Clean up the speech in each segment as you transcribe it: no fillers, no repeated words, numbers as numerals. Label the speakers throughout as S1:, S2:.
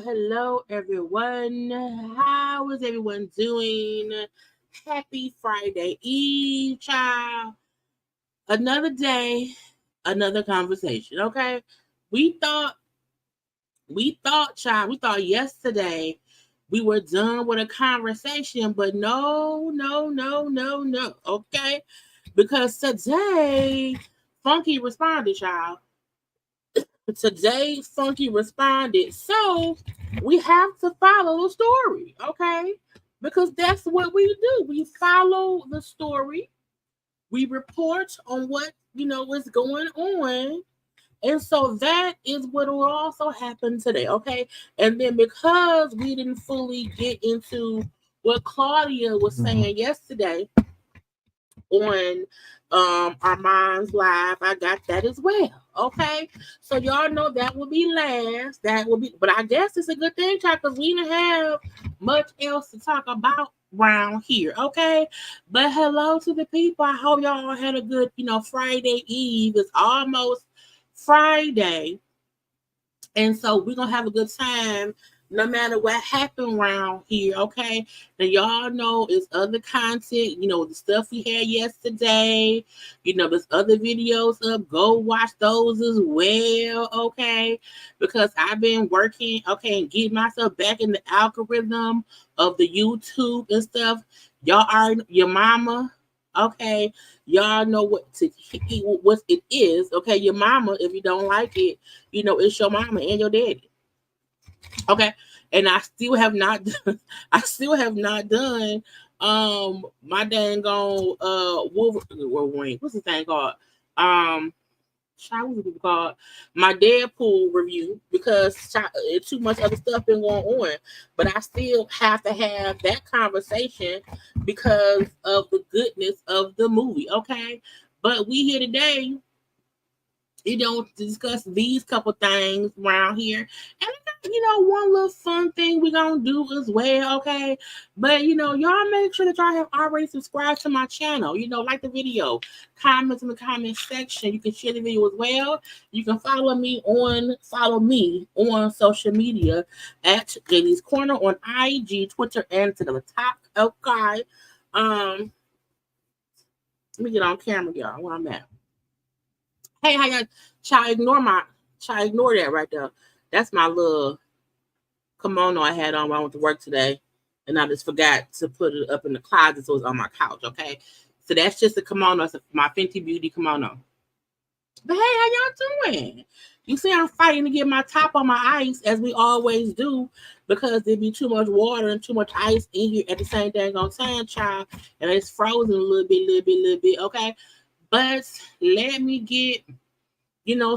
S1: Hello, everyone. How is everyone doing? Happy Friday Eve, child. Another day, another conversation. Okay, we thought, child. We thought yesterday we were done with a conversation, but no. Okay, because today, Funky responded, child. Today, Funky responded. So we have to follow the story, okay? Because that's what we do. We follow the story. We report on what, is going on. And so that is what will also happen today, okay? And then because we didn't fully get into what Claudia was saying yesterday on Armon's live, I got that as well. Okay, so y'all know that will be last. That will be, but I guess it's a good thing, child, because we didn't have much else to talk about around here. Okay, but hello to the people. I hope y'all had a good, Friday Eve. It's almost Friday, and so we're gonna have a good time no matter what happened around here, okay? Now, y'all know it's other content, the stuff we had yesterday, there's other videos up. Go watch those as well, okay? Because I've been working, okay, and getting myself back in the algorithm of the YouTube and stuff. Y'all are your mama, okay? Y'all know what it is, okay? Your mama, if you don't like it, it's your mama and your daddy. Okay, and I still have not done, my dang on Wolverine. What's the thing called? What's it called? My Deadpool review, because too much other stuff been going on. But I still have to have that conversation because of the goodness of the movie. Okay, but we here today, to discuss these couple things around here. And one little fun thing we're going to do as well, okay? But, y'all make sure that y'all have already subscribed to my channel. Like the video, comments in the comment section. You can share the video as well. You can follow me on social media at JayLeesCorner on IG, Twitter, and to the top. Okay. Let me get on camera, y'all, where I'm at. Hey, how y'all? Child, ignore that right there. That's my little kimono I had on when I went to work today. and I just forgot to put it up in the closet, so it's on my couch. Okay, so that's just a kimono, it's my Fenty Beauty kimono. But hey, how y'all doing? You see, I'm fighting to get my top on my ice, as we always do, because there be too much water and too much ice in here at the same dang on time, child, and it's frozen a little bit. Okay, but let me get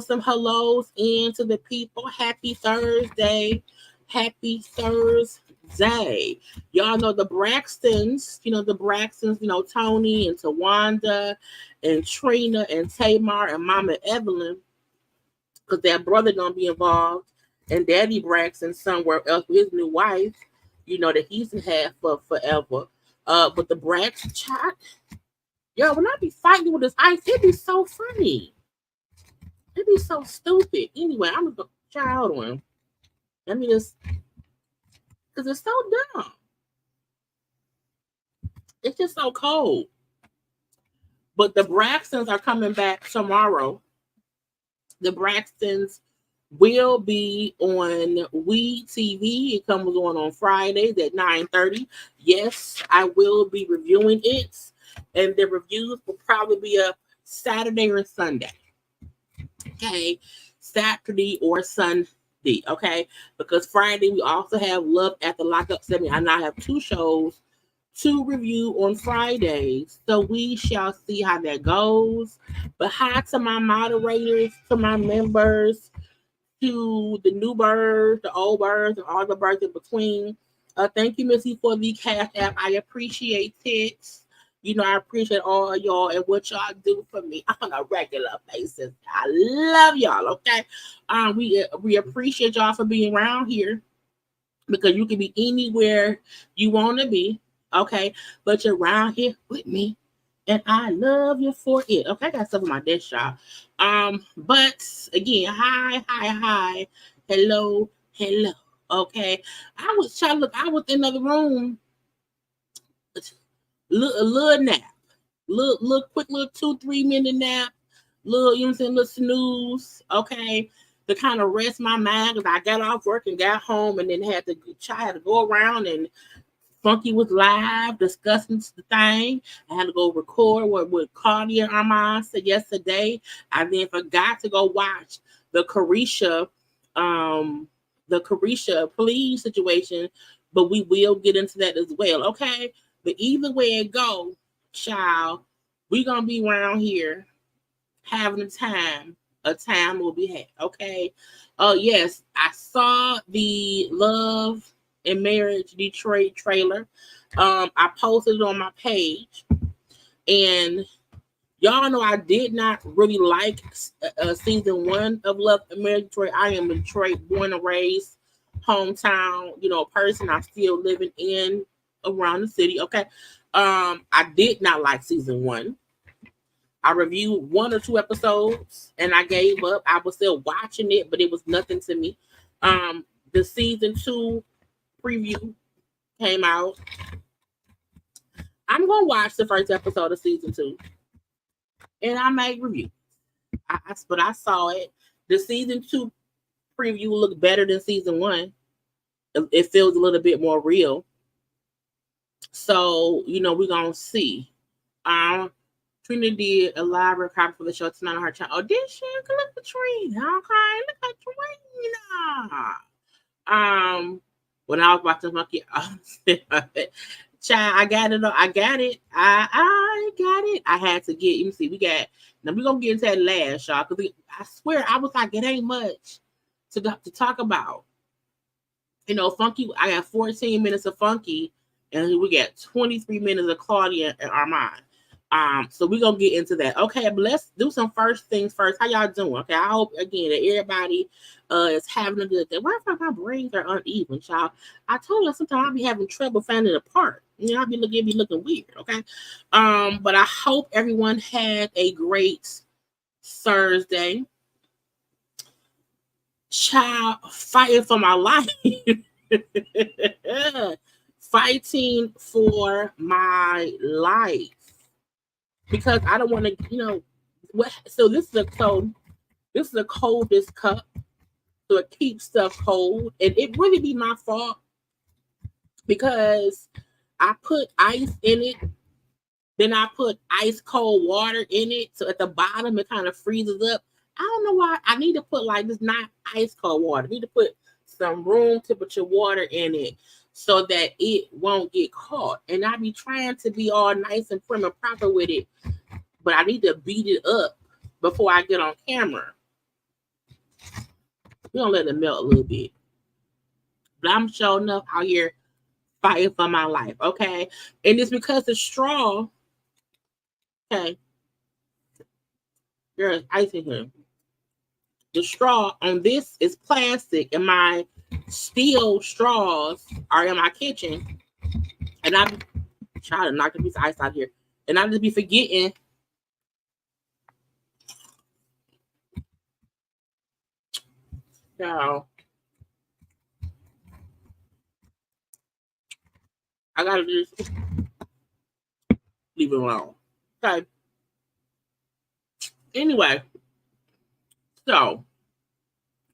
S1: some hellos into the people. Happy Thursday. Happy Thursday. Y'all know the Braxtons, Tony and Tawanda and Trina and Tamar and Mama Evelyn, because their brother gonna be involved, and Daddy Braxton somewhere else with his new wife, that he's had for forever. But the Braxton chat, when I be fighting with this ice, it be so funny. It be so stupid. Anyway, I'm gonna child one. Let me just, because it's so dumb. It's just so cold. But the Braxtons are coming back tomorrow. The Braxtons will be on We TV. It comes on Fridays at 9:30. Yes, I will be reviewing it. And the reviews will probably be up Saturday or Sunday. Okay, Saturday or Sunday. Okay, because Friday we also have Love at the Lockup 7. I now have 2 shows to review on Fridays, so we shall see how that goes. But hi to my moderators, to my members, to the new birds, the old birds, and all the birds in between. Thank you, Missy, for the Cash App. I appreciate it. I appreciate all of y'all and what y'all do for me on a regular basis. I love y'all, okay? We appreciate y'all for being around here, because you can be anywhere you want to be, okay? But you're around here with me, and I love you for it. Okay, I got stuff on my desk, y'all. But again, hi, hello. Okay, I was in another room. A little nap, little quick, little 2-3 minute nap, little snooze, okay, to kind of rest my mind, because I got off work and got home, and then had to go around, and Funky was live discussing the thing. I had to go record what Cardi and Armon said yesterday. I then forgot to go watch the Caresha plea situation, but we will get into that as well, okay? But either way it go, child, we gonna be around here having a time will be had, okay? Yes, I saw the Love and Marriage Detroit trailer. I posted it on my page, and y'all know I did not really like season 1 of Love and Marriage Detroit. I am Detroit, born and raised, hometown, person. I'm still living in around the city, okay? I did not like season 1. I reviewed 1 or 2 episodes and I gave up. I was still watching it, but it was nothing to me. The season 2 preview came out. I'm gonna watch the first episode of season 2, and I made review. But I saw it. The season 2 preview looked better than season 1. It feels a little bit more real. So we're gonna see. Trina did a live recap for the show tonight on her channel. Oh, did she? Look at Trina. Okay, look at Trina. When I was watching Monkey, child, I got it. I got it. I got it. I had to get. Let me see. Now we're gonna get into that last, y'all, because I swear I was like, it ain't much to talk about. Funky. I got 14 minutes of Funky, and we got 23 minutes of Claudia and Armon. So we're gonna get into that. Okay, but let's do some first things first. How y'all doing? Okay, I hope again that everybody is having a good day. Why the fuck my brains are uneven, child? I told you sometimes I'll be having trouble finding a part. I'll be looking weird, okay? But I hope everyone had a great Thursday. Child, fighting for my life. Fighting for my life. Because I don't want to, so this is the coldest cup, so it keeps stuff cold, and it really be my fault because I put ice in it. Then I put ice cold water in it. So at the bottom, it kind of freezes up. I don't know why. I need to put like this, not ice cold water. I need to put some room temperature water in it so that it won't get caught. And I be trying to be all nice and prim and proper with it, but I need to beat it up before I get on camera. We're gonna let it melt a little bit. But I'm sure enough out here fighting for my life, okay? And it's because the straw, okay, there's ice in here. The straw on this is plastic, and my steel straws are in my kitchen. And I'm trying to knock a piece of ice out here. And I just be forgetting. So I gotta just leave it alone. Okay. Anyway, so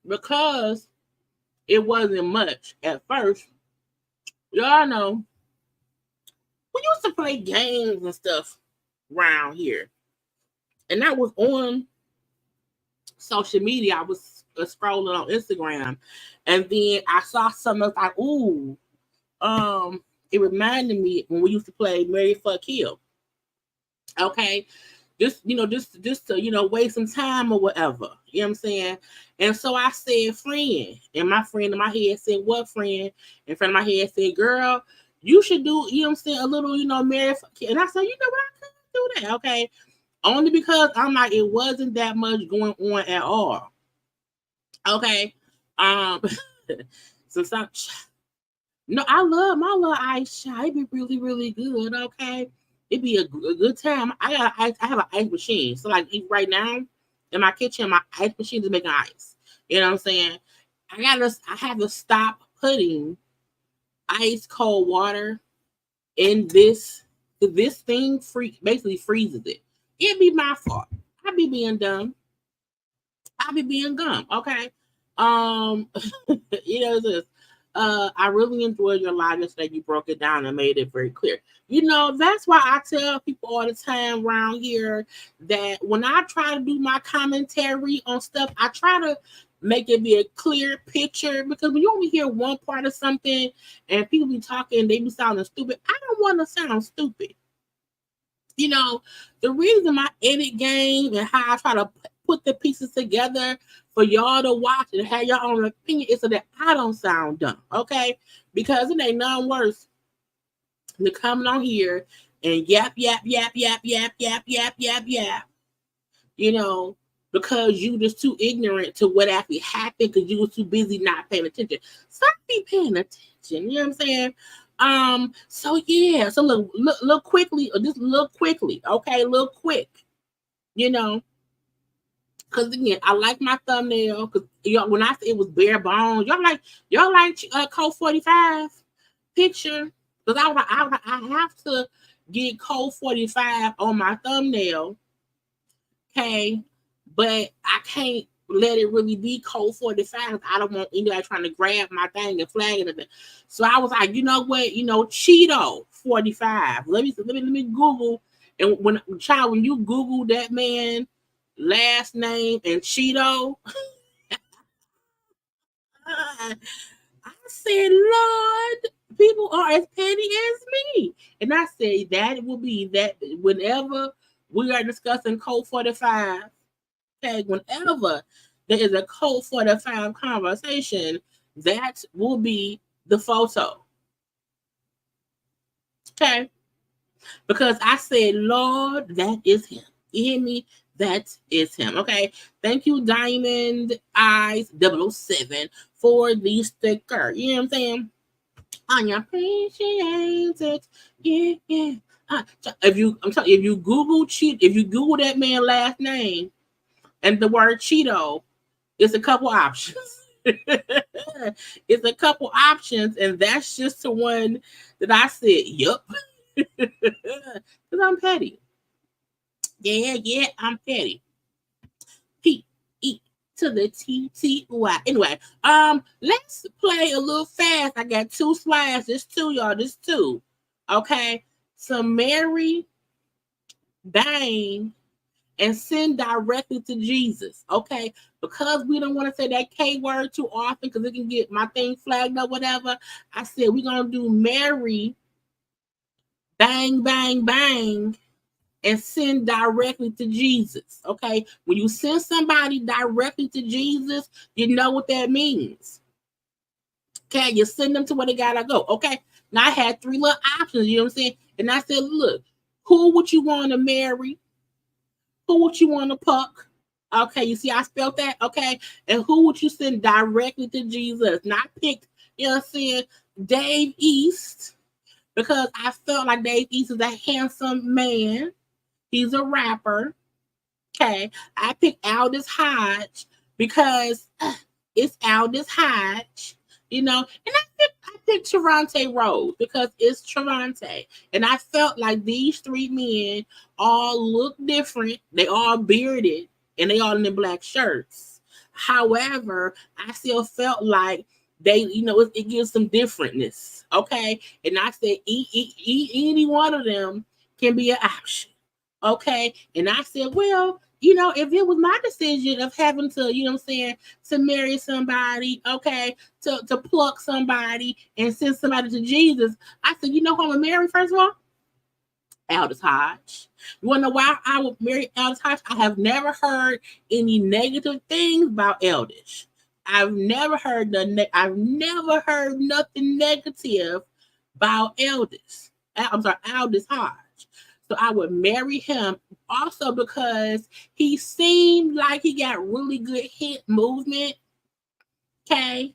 S1: because it wasn't much at first, y'all know we used to play games and stuff around here. And that was on social media. I was scrolling on Instagram, and then I saw something. I was like, ooh, it reminded me when we used to play Marry Fuck Kill. Okay, just to waste some time or whatever. You know what I'm saying? And so I said, friend, and my friend in my head said, what friend? And friend in my head said, girl, you should do, you know what I'm saying, a little, Marry Fuck Kill. And I said, you know what, I could do that. Okay, only because I'm like, it wasn't that much going on at all. Okay. So stop. No, I love my little ice shot. It be really, really good. Okay. It'd be a good time. I have an ice machine. So like right now in my kitchen, my ice machine is making ice. You know what I'm saying? I have to stop putting ice cold water in this. This thing basically freezes it. It'd be my fault. I'd be being dumb. I'd be being dumb. Okay. This. I really enjoyed your live yesterday. You broke it down and made it very clear. That's why I tell people all the time around here that when I try to do my commentary on stuff, I try to make it be a clear picture, because when you only hear one part of something and people be talking, they be sounding stupid. I don't want to sound stupid. The reason my edit game and how I try to put the pieces together for y'all to watch and have your own opinion is so that I don't sound dumb, okay? Because it ain't nothing worse than coming on here and yap, yap, yap, yap, yap, yap, yap, yap, yap, because you just too ignorant to what actually happened because you were too busy not paying attention. Stop be paying attention, you know what I'm saying? So yeah, so look quickly, or just look quickly, okay? Look quick, because again, I like my thumbnail because when I said it was bare bones, y'all like Code 45 picture, because I have to get Code 45 on my thumbnail, okay? But I can't let it really be Code 45. I don't want anybody trying to grab my thing and flag it. So I was like, you know what? Cheeto 45. Let me Google. And when you Google that man last name and Cheeto, I said, Lord, people are as petty as me. And I said that will be that whenever we are discussing Code 45. Okay, whenever there is a Code 45 conversation, that will be the photo. Okay? Because I said, Lord, that is him. You hear me? That is him. Okay? Thank you, Diamond Eyes 007, for the sticker. You know what I'm saying? I appreciate it. Yeah. If you Google that man last name and the word Cheeto, it's a couple options. It's a couple options, and that's just the one that I said, yup. Because I'm petty. Yeah, I'm petty. Petty. to the TTY. Anyway, let's play a little fast. I got 2 slides. Just 2, y'all. Just 2. Okay. So Mary, bang, and send directly to Jesus. Okay. Because we don't want to say that K word too often because it can get my thing flagged up, whatever. I said we're going to do Mary, bang, bang, bang, and send directly to Jesus. Okay. When you send somebody directly to Jesus, you know what that means. Okay. You send them to where they gotta go. Okay. Now I had 3 little options, you know what I'm saying? And I said, look, who would you want to marry? Who would you want to puck? Okay, you see I spelled that? Okay. And who would you send directly to Jesus? Not picked, you know what I'm saying, Dave East, because I felt like Dave East is a handsome man. He's a rapper. Okay. I picked Aldous Hodge because it's Aldous Hodge, you know, and I picked Trevante Rose because it's Trevante. And I felt like these 3 men all look different. They all bearded and they all in the black shirts. However, I still felt like they, you know, it gives some differentness. Okay. And I said, any one of them can be an option. Okay. And I said, well, you know, if it was my decision of having to, you know what I'm saying, to marry somebody, okay, to pluck somebody and send somebody to Jesus, I said, you know who I'm going to marry, first of all? Aldous Hodge. You want to know why I would marry Aldous Hodge? I have never heard any negative things about Aldous. I've never heard nothing negative about Aldous. Aldous Hodge. So I would marry him also because he seemed like he got really good hip movement. Okay.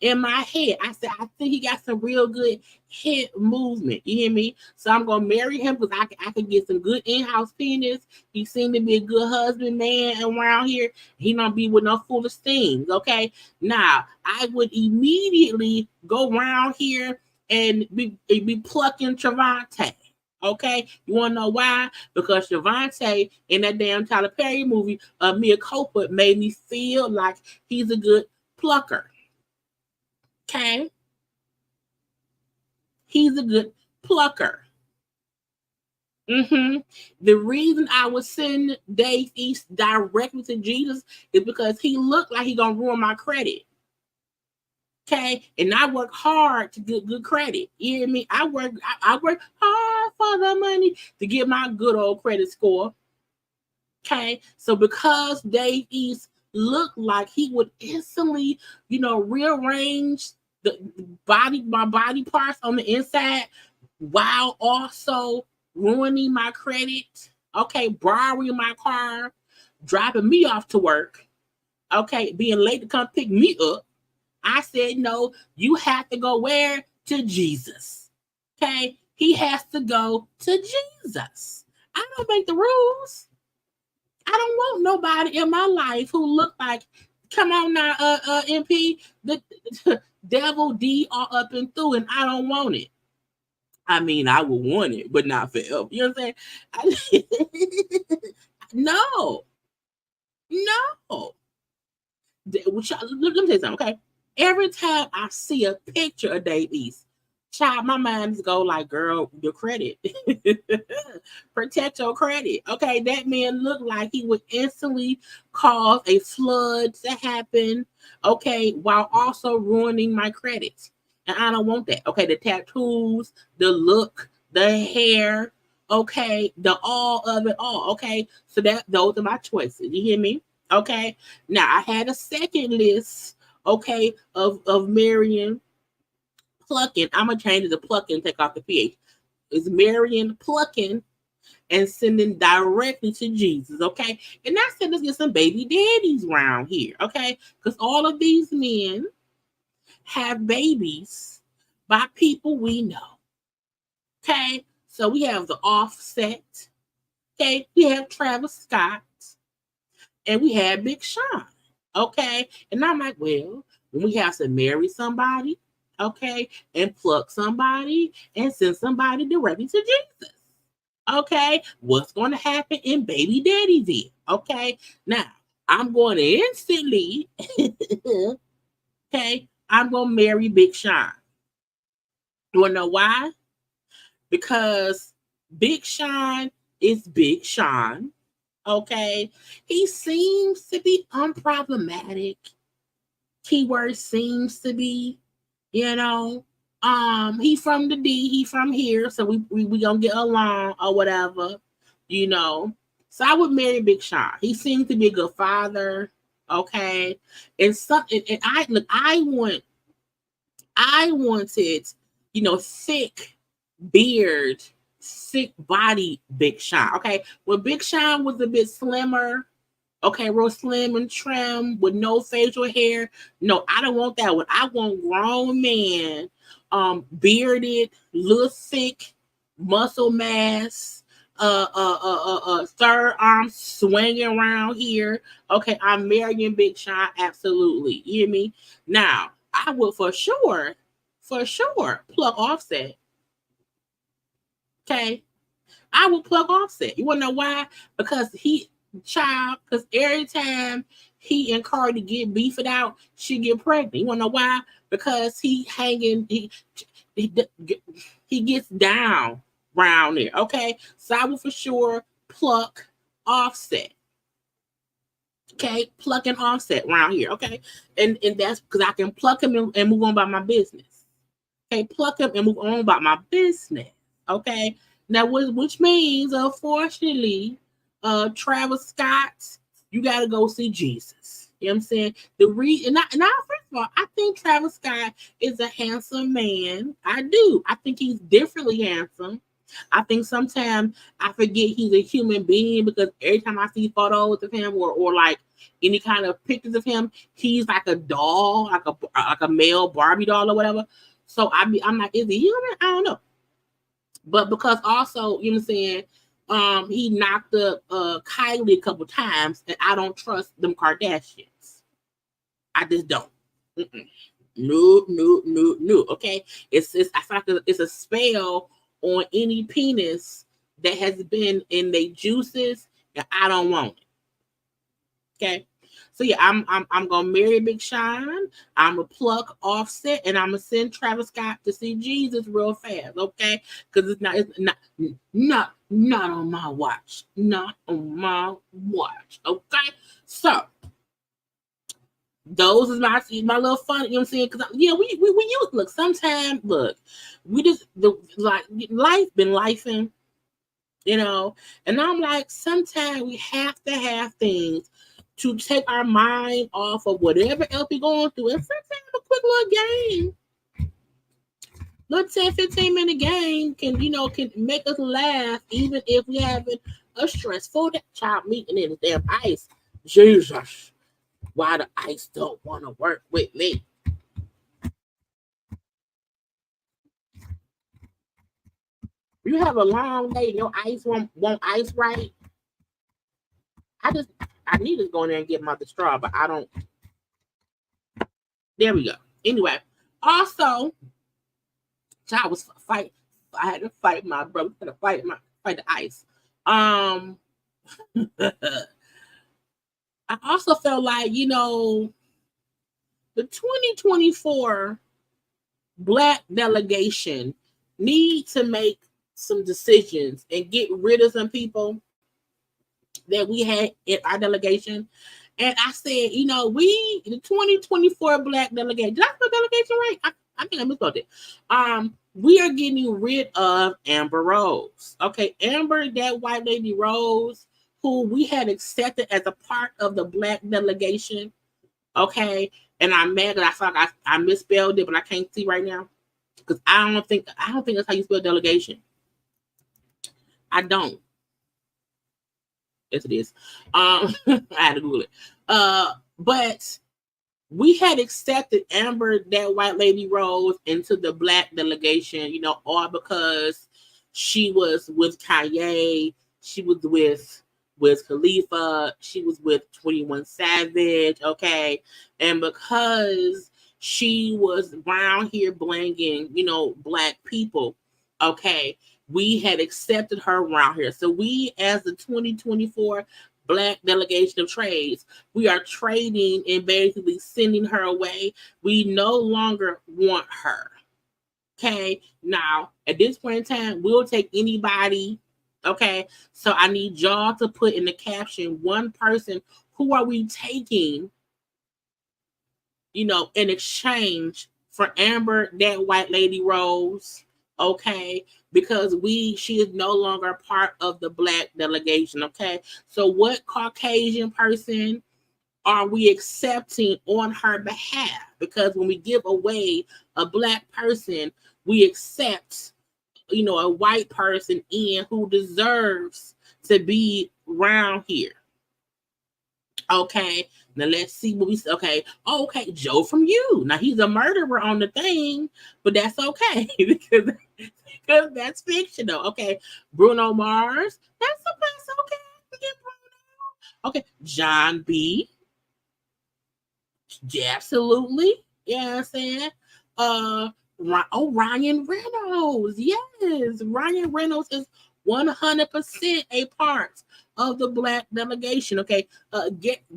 S1: In my head, I said, I think he got some real good hip movement. You hear me? So I'm going to marry him because I can get some good in-house penis. He seemed to be a good husband, man, around here. He don't be with no foolish things. Okay. Now, I would immediately go around here and be plucking Trevante. Okay, you want to know why? Because Trevante in that damn Tyler Perry movie, Mia Copa, made me feel like he's a good plucker. Okay, he's a good plucker. The reason I would send Dave East directly to Jesus is because he looked like he gonna ruin my credit. Okay, and I work hard to get good credit. You hear me? I work hard for the money to get my good old credit score. Okay, so because Dave East looked like he would instantly, you know, rearrange my body parts on the inside while also ruining my credit. Okay, borrowing my car, dropping me off to work. Okay, being late to come pick me up. I said, no, you have to go where? To Jesus. Okay? He has to go to Jesus. I don't make the rules. I don't want nobody in my life who look like, come on now, MP, the devil D all up and through, and I don't want it. I mean, I would want it, but not forever. You know what I'm saying? No. Let me tell you something, okay? Every time I see a picture of Dave East, child, my mind go like, girl, your credit. Protect your credit. Okay, that man looked like he would instantly cause a flood to happen, okay, while also ruining my credit. And I don't want that. Okay, the tattoos, the look, the hair, okay, the all of it all. Okay, so those are my choices. You hear me? Okay, now I had a second list, okay, of marrying, plucking. I'm gonna change it to plucking, take off the PH. It's marrying, plucking, and sending directly to Jesus, okay? And I said, let's get some baby daddies around here, okay? Because all of these men have babies by people we know, okay? So we have the Offset, okay? We have Travis Scott, and we have Big Sean, okay? And I'm like, well, when we have to marry somebody, okay, and pluck somebody and send somebody directly to Jesus, okay, what's going to happen in baby daddy's end, okay? Now, I'm going to instantly, okay, I'm going to marry Big Sean. You want to know why? Because Big Sean is Big Sean. Okay. He seems to be unproblematic. Keyword seems to be, you know. He from the D, he from here, so we gonna get along or whatever, you know. So I would marry Big Sean. He seems to be a good father. Okay. And something and I wanted, you know, thick beard, thick body Big Sean. Okay. When Big Sean was a bit slimmer, okay, real slim and trim with no facial hair. No, I don't want that one. I want grown man, bearded, little thick, muscle mass, third arm swinging around here. Okay, I'm marrying Big Sean. Absolutely. You hear me? Now, I would for sure plug Offset. Okay. I will plug Offset. You want to know why? Because because every time he and Cardi get beefed out, she get pregnant. You want to know why? Because he gets down around there. Okay, so I will for sure pluck Offset. Okay, plucking Offset around here. Okay, and that's because I can pluck him and move on about my business. Okay, pluck him and move on about my business. Okay. Now, which means, unfortunately, Travis Scott, you got to go see Jesus. You know what I'm saying? First of all, I think Travis Scott is a handsome man. I do. I think he's differently handsome. I think sometimes I forget he's a human being because every time I see photos of him or like any kind of pictures of him, he's like a doll, like a male Barbie doll or whatever. So I'm like, is he human? I don't know. But because also, you know what I'm saying, he knocked up Kylie a couple times, and I don't trust them Kardashians. I just don't. Mm-mm. No. Okay, I feel like it's a spell on any penis that has been in their juices, and I don't want it. Okay. So yeah, I'm gonna marry Big Sean. I'm gonna pluck Offset, and I'm gonna send Travis Scott to see Jesus real fast, okay? Because it's not on my watch, not on my watch, okay? So those is my little fun, you know what I'm saying? Because yeah, we use look. Sometimes we just like life been lifing, you know, and I'm like sometimes we have to have things to take our mind off of whatever else we're going through. And sometimes a quick little game, little 10-15 minute game can make us laugh, even if we having a stressful child meeting in the damn ice. Jesus, why the ice don't want to work with me? You have a long day, your ice won't ice right. I need to go in there and get my straw, but I don't. There we go. Anyway, also, I was fight. I had to fight my brother. I had to fight the ice. I also felt like the 2024 Black delegation need to make some decisions and get rid of some people that we had in our delegation. And I said, the 2024 Black delegation. Did I spell delegation right? I think I misspelled it. We are getting rid of Amber Rose. Okay, Amber, that white lady Rose, who we had accepted as a part of the Black delegation. Okay, and I'm mad that I thought I misspelled it, but I can't see right now because I don't think that's how you spell delegation. I don't. Yes, it is. I had to Google it. But we had accepted Amber, that white lady Rose, into the Black delegation, all because she was with Kanye, she was with Khalifa, she was with 21 Savage, okay, and because she was around here blanging, Black people, okay, we had accepted her around here. So we, as the 2024 Black Delegation of Trades. We are trading and basically sending her away. We no longer want her. Okay, now at this point in time, we'll take anybody. Okay, so I need y'all to put in the caption one person. Who are we taking, in exchange for Amber, that white lady Rose? Okay, because she is no longer part of the Black Delegation. Okay, so what Caucasian person are we accepting on her behalf? Because when we give away a Black person, we accept, a white person in who deserves to be around here. Okay, now let's see what we say. Okay, Joe from You. Now he's a murderer on the thing, but that's okay because that's fictional. Okay, Bruno Mars. That's okay. Okay, John B. Yeah, absolutely. Yeah, I'm saying. Ryan Reynolds. Yes, Ryan Reynolds is 100% a part of the Black Delegation. Okay,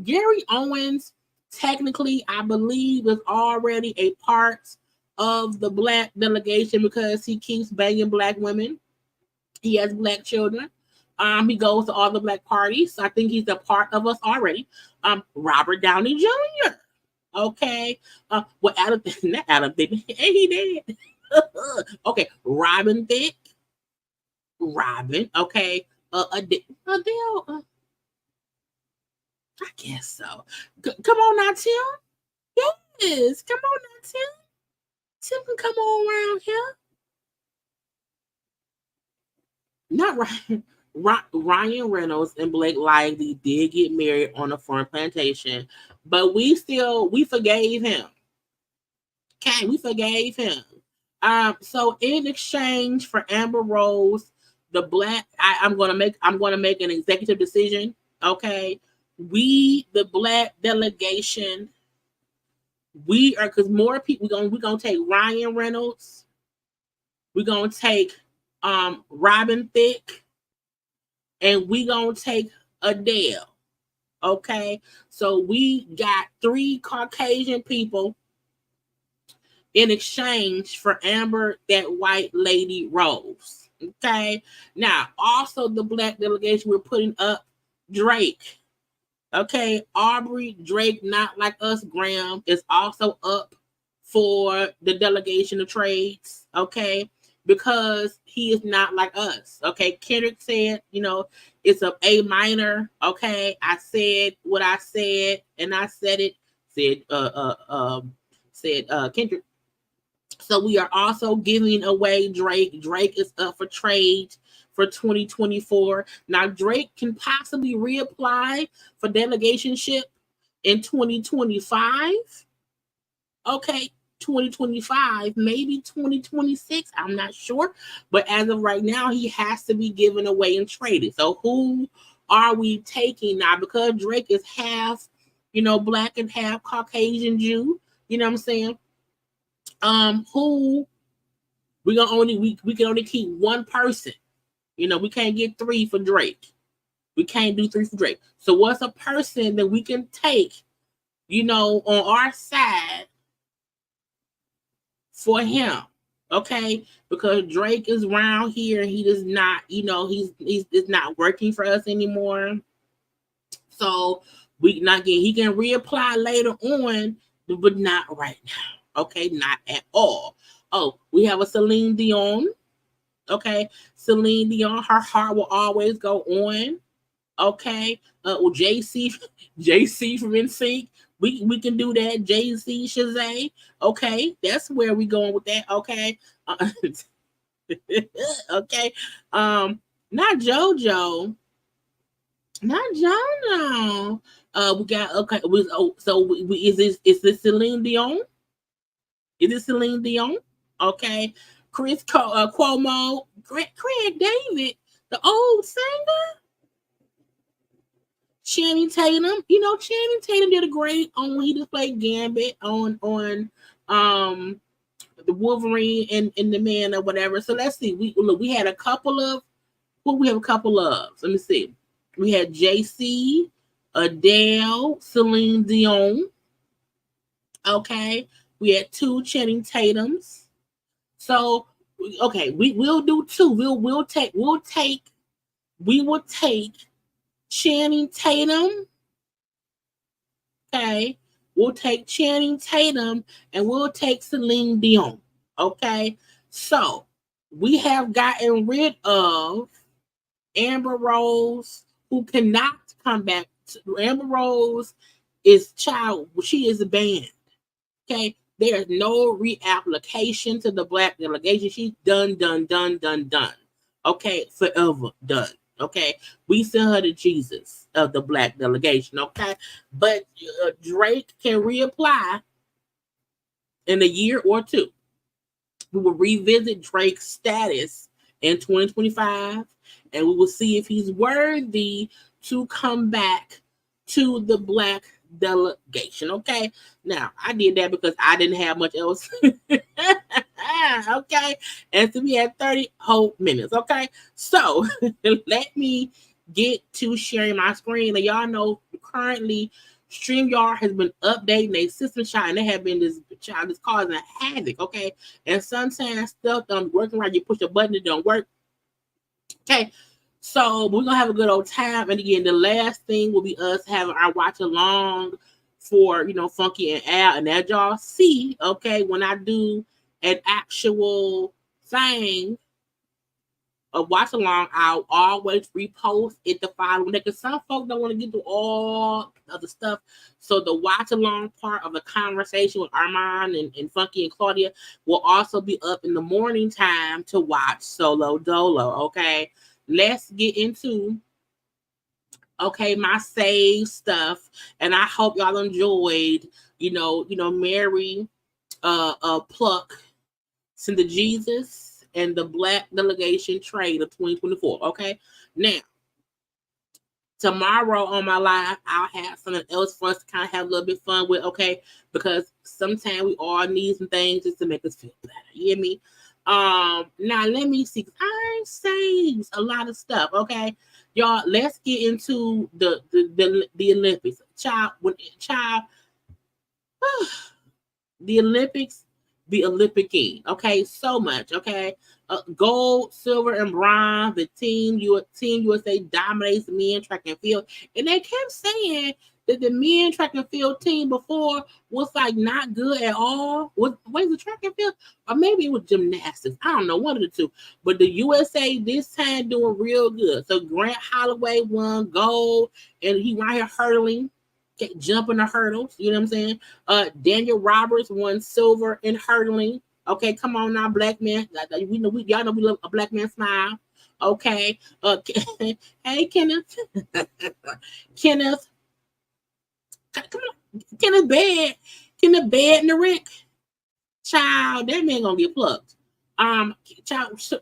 S1: Gary Owens, technically, I believe, is already a part of the Black Delegation because he keeps banging Black women. He has Black children. He goes to all the Black parties. So I think he's a part of us already. Robert Downey Jr. Okay. Well, not Adam Thicke. Hey, he did. Okay. Robin Thicke. Robin. Okay. Adele. I guess so. Come on now, Tim. Yes. Come on now, Tim. Tim can come on around here. Not Ryan. Ryan Reynolds and Blake Lively did get married on a farm plantation, but we forgave him. Okay, we forgave him. So in exchange for Amber Rose, I'm gonna make an executive decision. Okay, we, the Black Delegation, we are, because more people, we're gonna take Ryan Reynolds, we're gonna take Robin Thicke, and we gonna take Adele. Okay, so we got 3 Caucasian people in exchange for Amber, that white lady Rose. Okay, now also the Black Delegation, we're putting up Drake. Okay, Aubrey Drake, Not Like Us Graham, is also up for the Delegation of Trades. Okay, because he is not like us. Okay, Kendrick said, it's a minor. Okay, I said what I said, and I said it. Said Kendrick. So we are also giving away Drake. Drake is up for trade for 2024. Now Drake can possibly reapply for delegationship in 2025. Okay, 2025, maybe 2026. I'm not sure. But as of right now, he has to be given away and traded. So who are we taking now? Because Drake is half, Black and half Caucasian Jew. You know what I'm saying? Who we can only keep one person. We can't get 3 for Drake. We can't do 3 for Drake. So what's a person that we can take, on our side for him? Okay, because Drake is around here, he does not, he's not working for us anymore. So he can reapply later on, but not right now. Okay, not at all. Oh, we have a Celine Dion. Okay, Celine Dion, her heart will always go on. Okay, JC from NSYNC, we can do that. Jay-Z, Shazay. Okay, that's where we going with that. Okay, okay, not JoJo, not JoJo. We got is this Celine Dion? Is this Celine Dion? Okay, Chris Cuomo, Craig David, the old singer. Channing Tatum, Channing Tatum did a great on when he just played Gambit on the Wolverine and the Man or whatever. So let's see. We had a couple of. What we have a couple of. Let me see. We had JC, Adele, Celine Dion. Okay. We had 2 Channing Tatums. So okay, we will do 2. We will take Channing Tatum. Okay. We'll take Channing Tatum and we'll take Celine Dion. Okay. So we have gotten rid of Amber Rose, who cannot come back. Amber Rose is child. She is banned. Okay. There's no reapplication to the Black Delegation. She's done. Okay. Forever done. Okay. We send her to Jesus of the Black Delegation. Okay. But Drake can reapply in a year or 2. We will revisit Drake's status in 2025, and we will see if he's worthy to come back to the Black Delegation. Okay. Now, I did that because I didn't have much else. Okay. And so we had 30 whole minutes. Okay. So let me get to sharing my screen. And y'all know currently StreamYard has been updating their system child, and they have been this child is causing havoc. Okay. And sometimes stuff don't work right. You push a button, it don't work. Okay. So we're gonna have a good old time. And again, the last thing will be us having our watch along for Funky and Al, and as y'all see, okay, when I do an actual thing, a watch along, I'll always repost it the following day because some folks don't want to get through all of the stuff. So the watch along part of the conversation with Armon and Funky and Claudia will also be up in the morning time to watch Solo Dolo. Okay, let's get into my save stuff, and I hope y'all enjoyed. Mary, Pluck, Send the Jesus, and the Black Delegation trade of 2024. Okay, now tomorrow on my live, I'll have something else for us to kind of have a little bit fun with. Okay, because sometimes we all need some things just to make us feel better. You hear me? Now let me see. I saved a lot of stuff. Okay, y'all, let's get into the Olympics. The Olympics be Olympicing. Okay, so much. Okay, gold, silver, and bronze. The Team USA dominates the men track and field, and they kept saying that the men track and field team before was like not good at all. Was the track and field, or maybe it was gymnastics? I don't know, one of the two. But the USA this time doing real good. So Grant Holloway won gold, and he right here hurdling, jumping the hurdles. You know what I'm saying? Daniel Roberts won silver in hurdling. Okay, come on now, black man. Y'all know we love a black man smile. Okay. Hey, Kenneth. Kenneth. Come on. Kenneth Bed and the Rick. Child, that man gonna get plucked. Child, so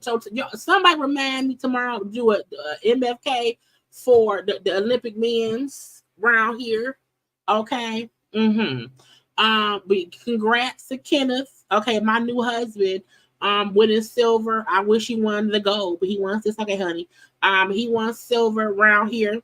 S1: somebody remind me tomorrow to do a MFK for the Olympic men's round here. Okay. But congrats to Kenneth. Okay, my new husband. Winning silver. I wish he won the gold, but he won this. Okay, honey. He won silver round here.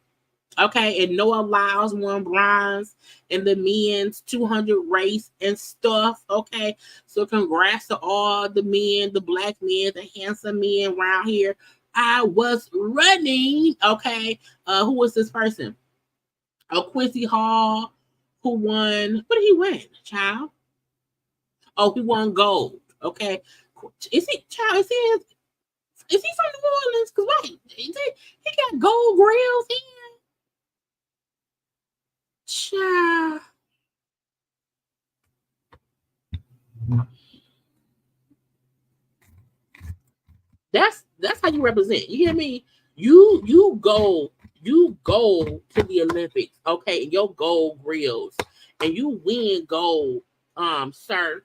S1: Okay, and Noah Lyles won bronze in the men's 200 race and stuff. Okay, so congrats to all the men, the black men, the handsome men around here. I was running. Okay, who was this person? Quincy Hall, who won. What did he win, child? Oh, he won gold. Okay, is he child? Is he from New Orleans? Cause wait, he got gold grills in. Child. That's how you represent. You hear me? You go to the Olympics, okay, and your gold grills, and you win gold, sir.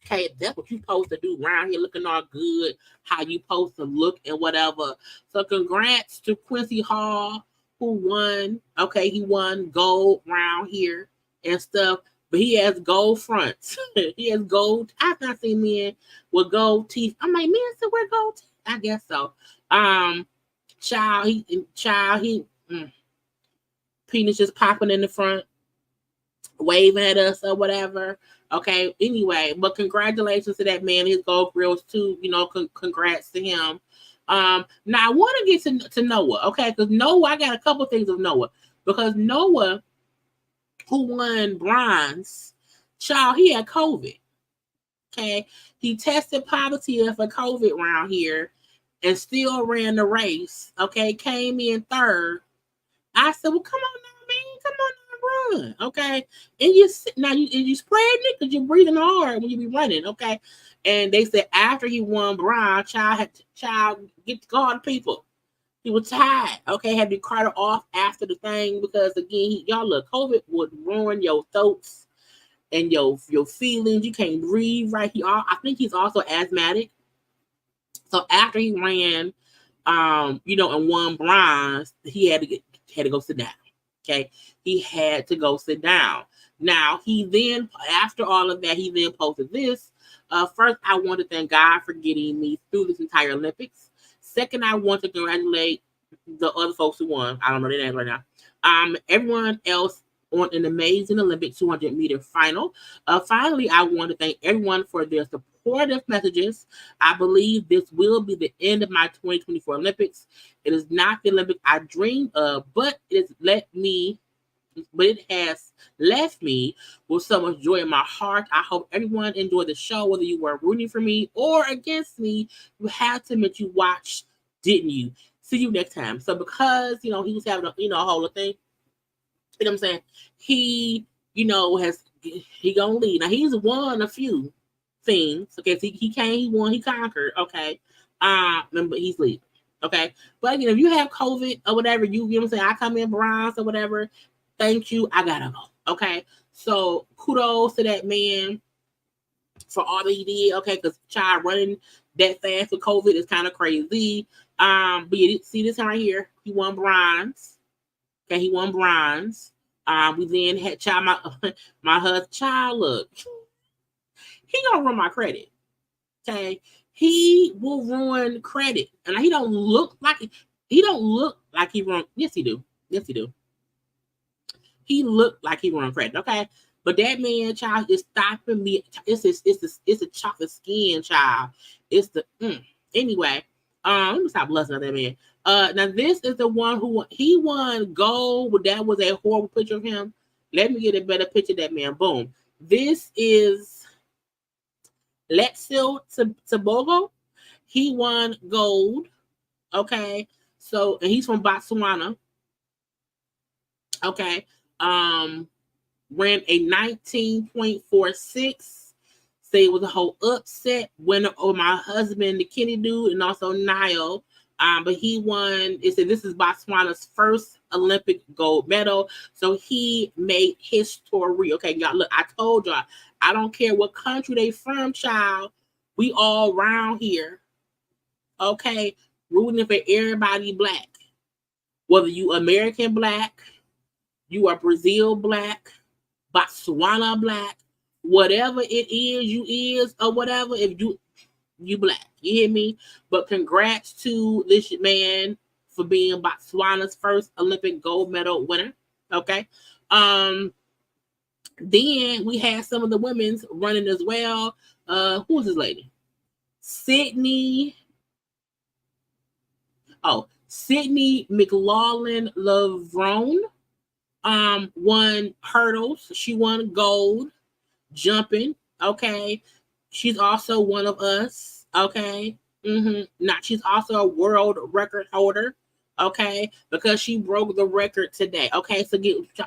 S1: Okay, that's what you supposed to do around here, looking all good, how you supposed to look and whatever. So congrats to Quincy Hall, who won. Okay, he won gold round here and stuff, but he has gold fronts. He has gold. I've not seen men with gold teeth. I'm like, men still wear gold teeth? I guess so. penis just popping in the front, waving at us or whatever. Okay, anyway, but congratulations to that man, his gold grills too. Congrats to him. Now I want to get to Noah, okay? Because Noah, I got a couple things of Noah. Because Noah, who won bronze, child, he had COVID. Okay, he tested positive for COVID around here and still ran the race. Okay, came in third. I said, well, come on now, man. Come on now, run. Okay. And you spreading it because you're breathing hard when you be running. Okay. And they said after he won bronze, child get to call the people. He was tired. Okay. Had to be carted off after the thing because again, y'all look, COVID would ruin your throats and your feelings. You can't breathe right. I think he's also asthmatic. So after he ran, and won bronze, he had to go sit down. Okay, he had to go sit down. Now he then, after all of that, he then posted this. First, I want to thank God for getting me through this entire Olympics. Second, I want to congratulate the other folks who won. I don't know their names right now. Everyone else on an amazing Olympic 200-meter final. Finally, I want to thank everyone for their supportive messages. I believe this will be the end of my 2024 Olympics. It is not the Olympic I dreamed of, but it has left me with so much joy in my heart. I hope everyone enjoyed the show, whether you were rooting for me or against me. You had to admit you watched, didn't you? See you next time. So because, he was having a whole thing, you know what I'm saying? He gonna lead. Now he's won a few things. Okay, so he came, he won, he conquered. Okay. But he's leaving. Okay. But again, if you have COVID or whatever, you know what I'm saying, I come in bronze or whatever, thank you. I gotta go. Okay. So kudos to that man for all that he did. Okay, because child running that fast with COVID is kind of crazy. But you see this right here. He won bronze. Okay, he won bronze. We then had child, my husband, child, look, he gonna run my credit. Okay, he will ruin credit, and he don't look like he run. Yes, he do. Yes, he do. He looked like he run credit. Okay, but that man, child, is stopping me. It's a chocolate skin, child. It's the anyway. Let me stop blushing at that man. Now this is the one who he won gold. That was a horrible picture of him. Let me get a better picture of that man. Boom. This is Letsil Tabogo. He won gold. Okay. So, and he's from Botswana. Okay. Ran a 19.46. Say it was a whole upset winner over my husband, the Kenny dude, and also Niall. But he won. It said this is Botswana's first Olympic gold medal. So he made history. Okay, y'all, look, I told y'all, I don't care what country they from, child. We all around here. Okay, rooting for everybody black. Whether you American black, you are Brazil black, Botswana black, whatever it is you is or whatever, if you black, you hear me? But congrats to this man for being Botswana's first Olympic gold medal winner. Okay. Then we had some of the women's running as well. Who was this lady? Sydney McLaughlin Lavrone won hurdles. She won gold. Jumping, okay. She's also one of us, okay. She's also a world record holder, okay, because she broke the record today. Okay, so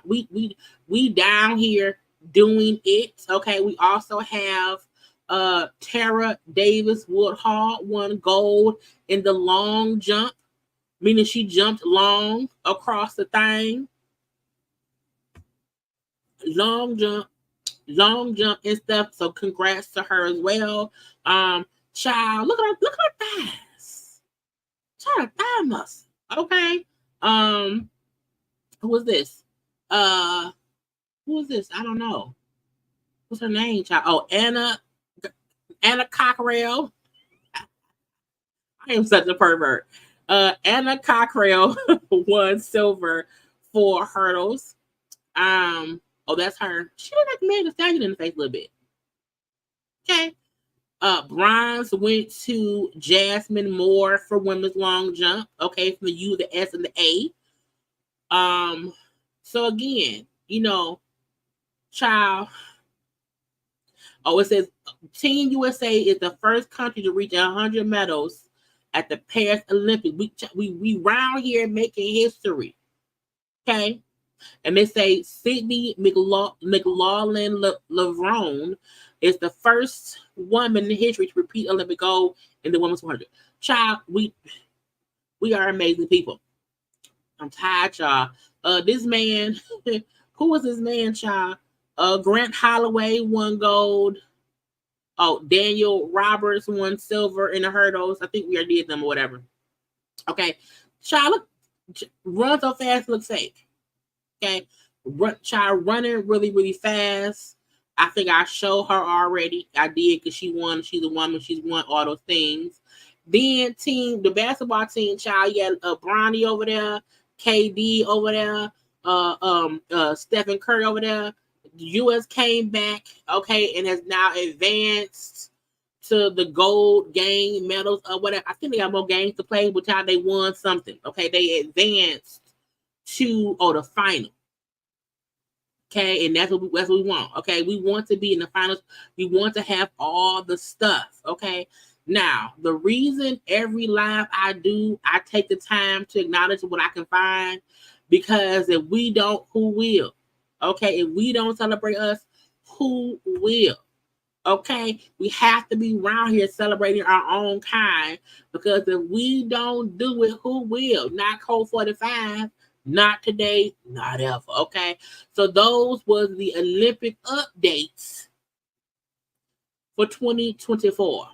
S1: we down here doing it. Okay, we also have Tara Davis Woodhall won gold in the long jump, meaning she jumped long across the thing. Long jump and stuff. So congrats to her as well. Child, look at her thighs. Child, thigh muscle. Okay. Who is this? Who is this? I don't know. What's her name, child? Oh, Anna Cockrell. I am such a pervert. Anna Cockrell won silver for hurdles. Oh, that's her. She looked like Megan Thee Stallion in the face a little bit. Okay. Bronze went to Jasmine Moore for women's long jump. Okay, from the U, the S, and the A. So again, child. Oh, it says Team USA is the first country to reach 100 medals at the Paris Olympics. We round here making history. Okay. And they say Sydney McLaughlin-Levrone is the first woman in history to repeat Olympic gold in the women's 100. Child, we are amazing people. I'm tired, y'all. This man, who was this man, child? Grant Holloway won gold. Oh, Daniel Roberts won silver in the hurdles. I think we already did them or whatever. Okay. Child, run so fast, look fake. Okay. Child running really, really fast. I think I showed her already. I did because she won. She's a woman. She's won all those things. Then the basketball team, child, you had Bronny over there, KD over there, Stephen Curry over there. The U.S. came back, okay, and has now advanced to the gold game medals or whatever. I think they got more games to play, but how they won something. Okay, they advanced to the final. Okay, and that's what we want. Okay, we want to be in the finals. We want to have all the stuff. Okay. Now, the reason every live I do, I take the time to acknowledge what I can find, because if we don't, who will? Okay, if we don't celebrate us, who will? Okay, we have to be around here celebrating our own kind, because if we don't do it, who will? Not Code 45, not today, not ever. Okay, so those was the Olympic updates for 2024.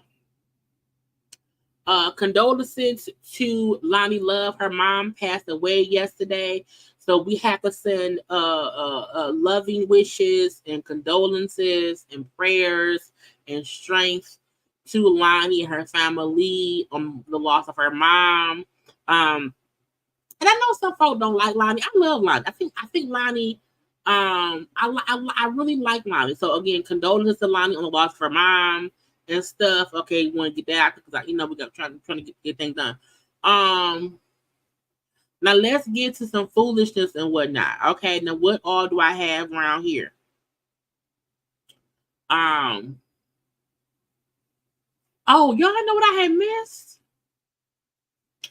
S1: Condolences to Lonnie Love. Her mom passed away yesterday. So we have to send loving wishes and condolences and prayers and strength to Lonnie and her family on the loss of her mom. And I know some folks don't like Lonnie. I love Lonnie. I think Lonnie. I really like Lonnie. So again, condolences to Lonnie on the loss of her mom and stuff. Okay, you want to get that out because we got trying to get things done. Now let's get to some foolishness and whatnot. Okay, now what all do I have around here? Oh, y'all know what I had missed?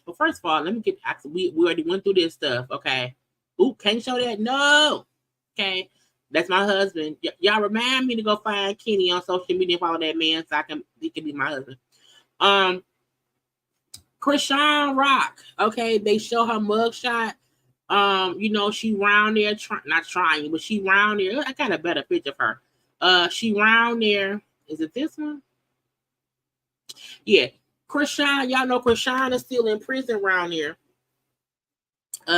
S1: Well, first of all, let me get. We already went through this stuff. Okay. Ooh, can't show that. No. Okay. That's my husband. Y'all remind me to go find Kenny on social media and follow that man so he can be my husband. Krishan Rock. Okay, they show her mugshot. She round there, not trying, but she round there. I got a better picture of her. She round there. Is it this one? Yeah. Krishan, y'all know Krishan is still in prison around here.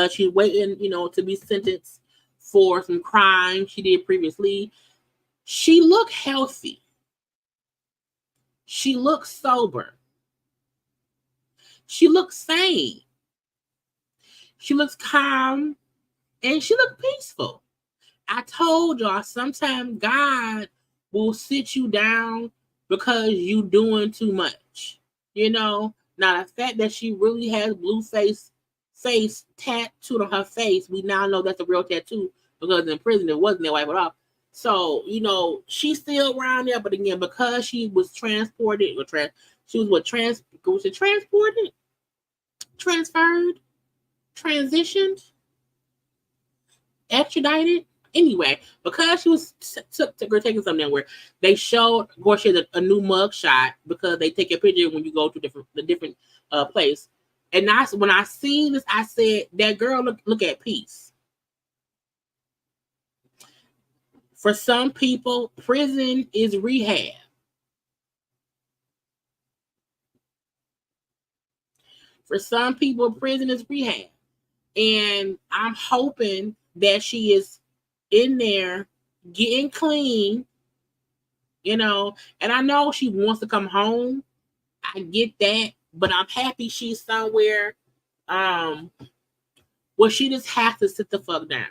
S1: She's waiting, to be sentenced for some crime she did previously. She looked healthy. She looked sober. She looks sane. She looks calm. And she looked peaceful. I told y'all, sometimes God will sit you down because you doing too much. Now the fact that she really has blue face tattooed on her face, we now know that's a real tattoo, because in prison it wasn't that way at all. So, she's still around there, but again, because she was transported, she was transported? Transferred? Transitioned? Extradited? Anyway, because she was taking something where they showed, of course, she has a new mug shot, because they take a picture when you go to the different place. And when I seen this, I said, that girl look at peace. For some people, prison is rehab. For some people, prison is rehab. And I'm hoping that she is in there getting clean, and I know she wants to come home. I get that, but I'm happy she's somewhere Well, she just has to sit the fuck down.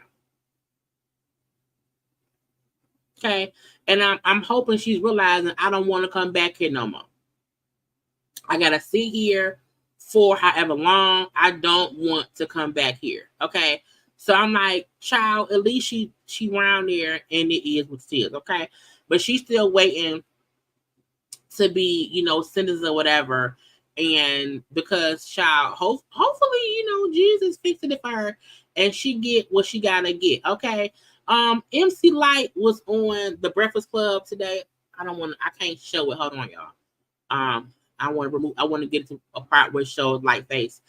S1: Okay. And I'm hoping she's realizing I don't want to come back here no more. I gotta sit here for however long. I don't want to come back here. Okay. So I'm like, child, at least she around there and it is what it is, okay? But she's still waiting to be, sentenced or whatever. And because child, hopefully, Jesus fixing it for her and she get what she gotta get. Okay. MC Light was on the Breakfast Club today. I can't show it. Hold on, y'all. I want to get to a part where it shows Light face.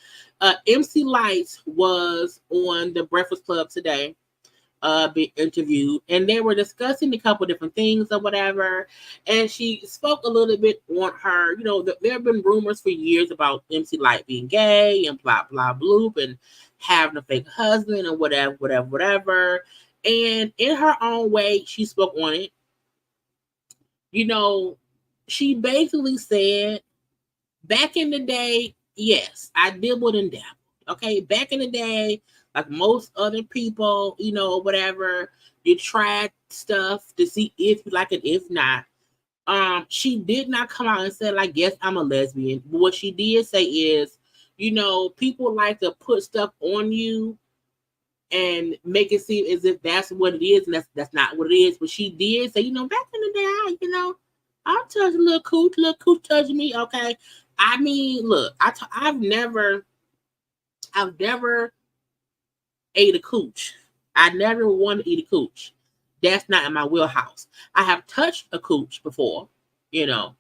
S1: MC Light was on the Breakfast Club today, being interviewed, and they were discussing a couple different things or whatever. And she spoke a little bit on her, there have been rumors for years about MC Light being gay and blah blah bloop and having a fake husband and whatever. And in her own way, she spoke on it. She basically said, back in the day, yes, I dibbled and dabbled. Okay, back in the day, like most other people, whatever, you tried stuff to see if you like it, if not. She did not come out and say, like, yes, I'm a lesbian. But what she did say is, people like to put stuff on you and make it seem as if that's what it is, and that's not what it is. But she did say, back in the day, I'll touch a little cooch touch me, okay? I mean, look, I've never ate a cooch. I never wanted to eat a cooch. That's not in my wheelhouse. I have touched a cooch before, but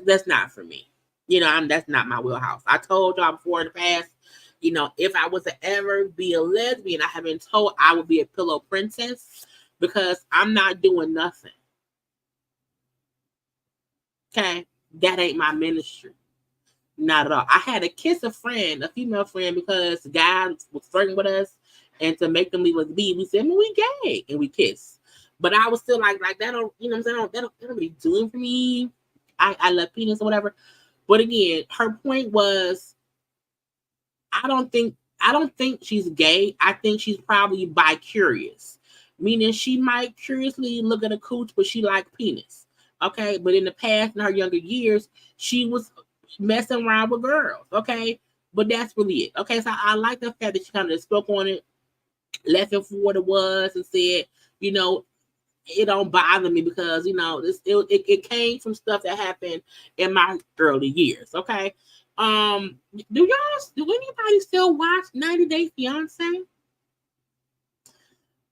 S1: that's not for me. That's not my wheelhouse. I told y'all before in the past, if I was to ever be a lesbian, I have been told I would be a pillow princess because I'm not doing nothing. Okay, that ain't my ministry. Not at all. I had to kiss a female friend, because the guy was flirting with us, and to make them leave us be, we said, we gay, and we kissed. But I was still like that don't, that don't really do it for me. I love penis or whatever. But again, her point was, I don't think she's gay. I think she's probably bi-curious, meaning she might curiously look at a cooch, but she liked penis. Okay, but in the past, in her younger years, she was messing around with girls. Okay, but that's really it. Okay, so I like the fact that she kind of spoke on it, left it for what it was, and said, it don't bother me because it came from stuff that happened in my early years. Okay. Do anybody still watch 90 Day Fiance?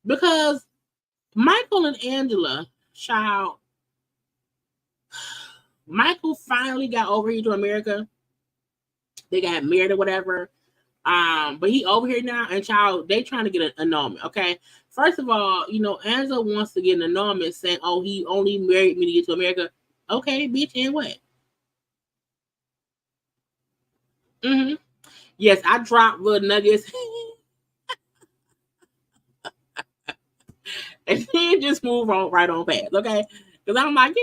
S1: Because Michael and Angela, child, Michael finally got over here to America. They got married or whatever. But he over here now, and child, they trying to get an annulment. Okay. First of all, Angela wants to get an annulment saying, oh, he only married me to get to America. Okay, bitch, and what? Mm-hmm. Yes, I dropped little nuggets. And then just move on right on past, okay? Because I'm like,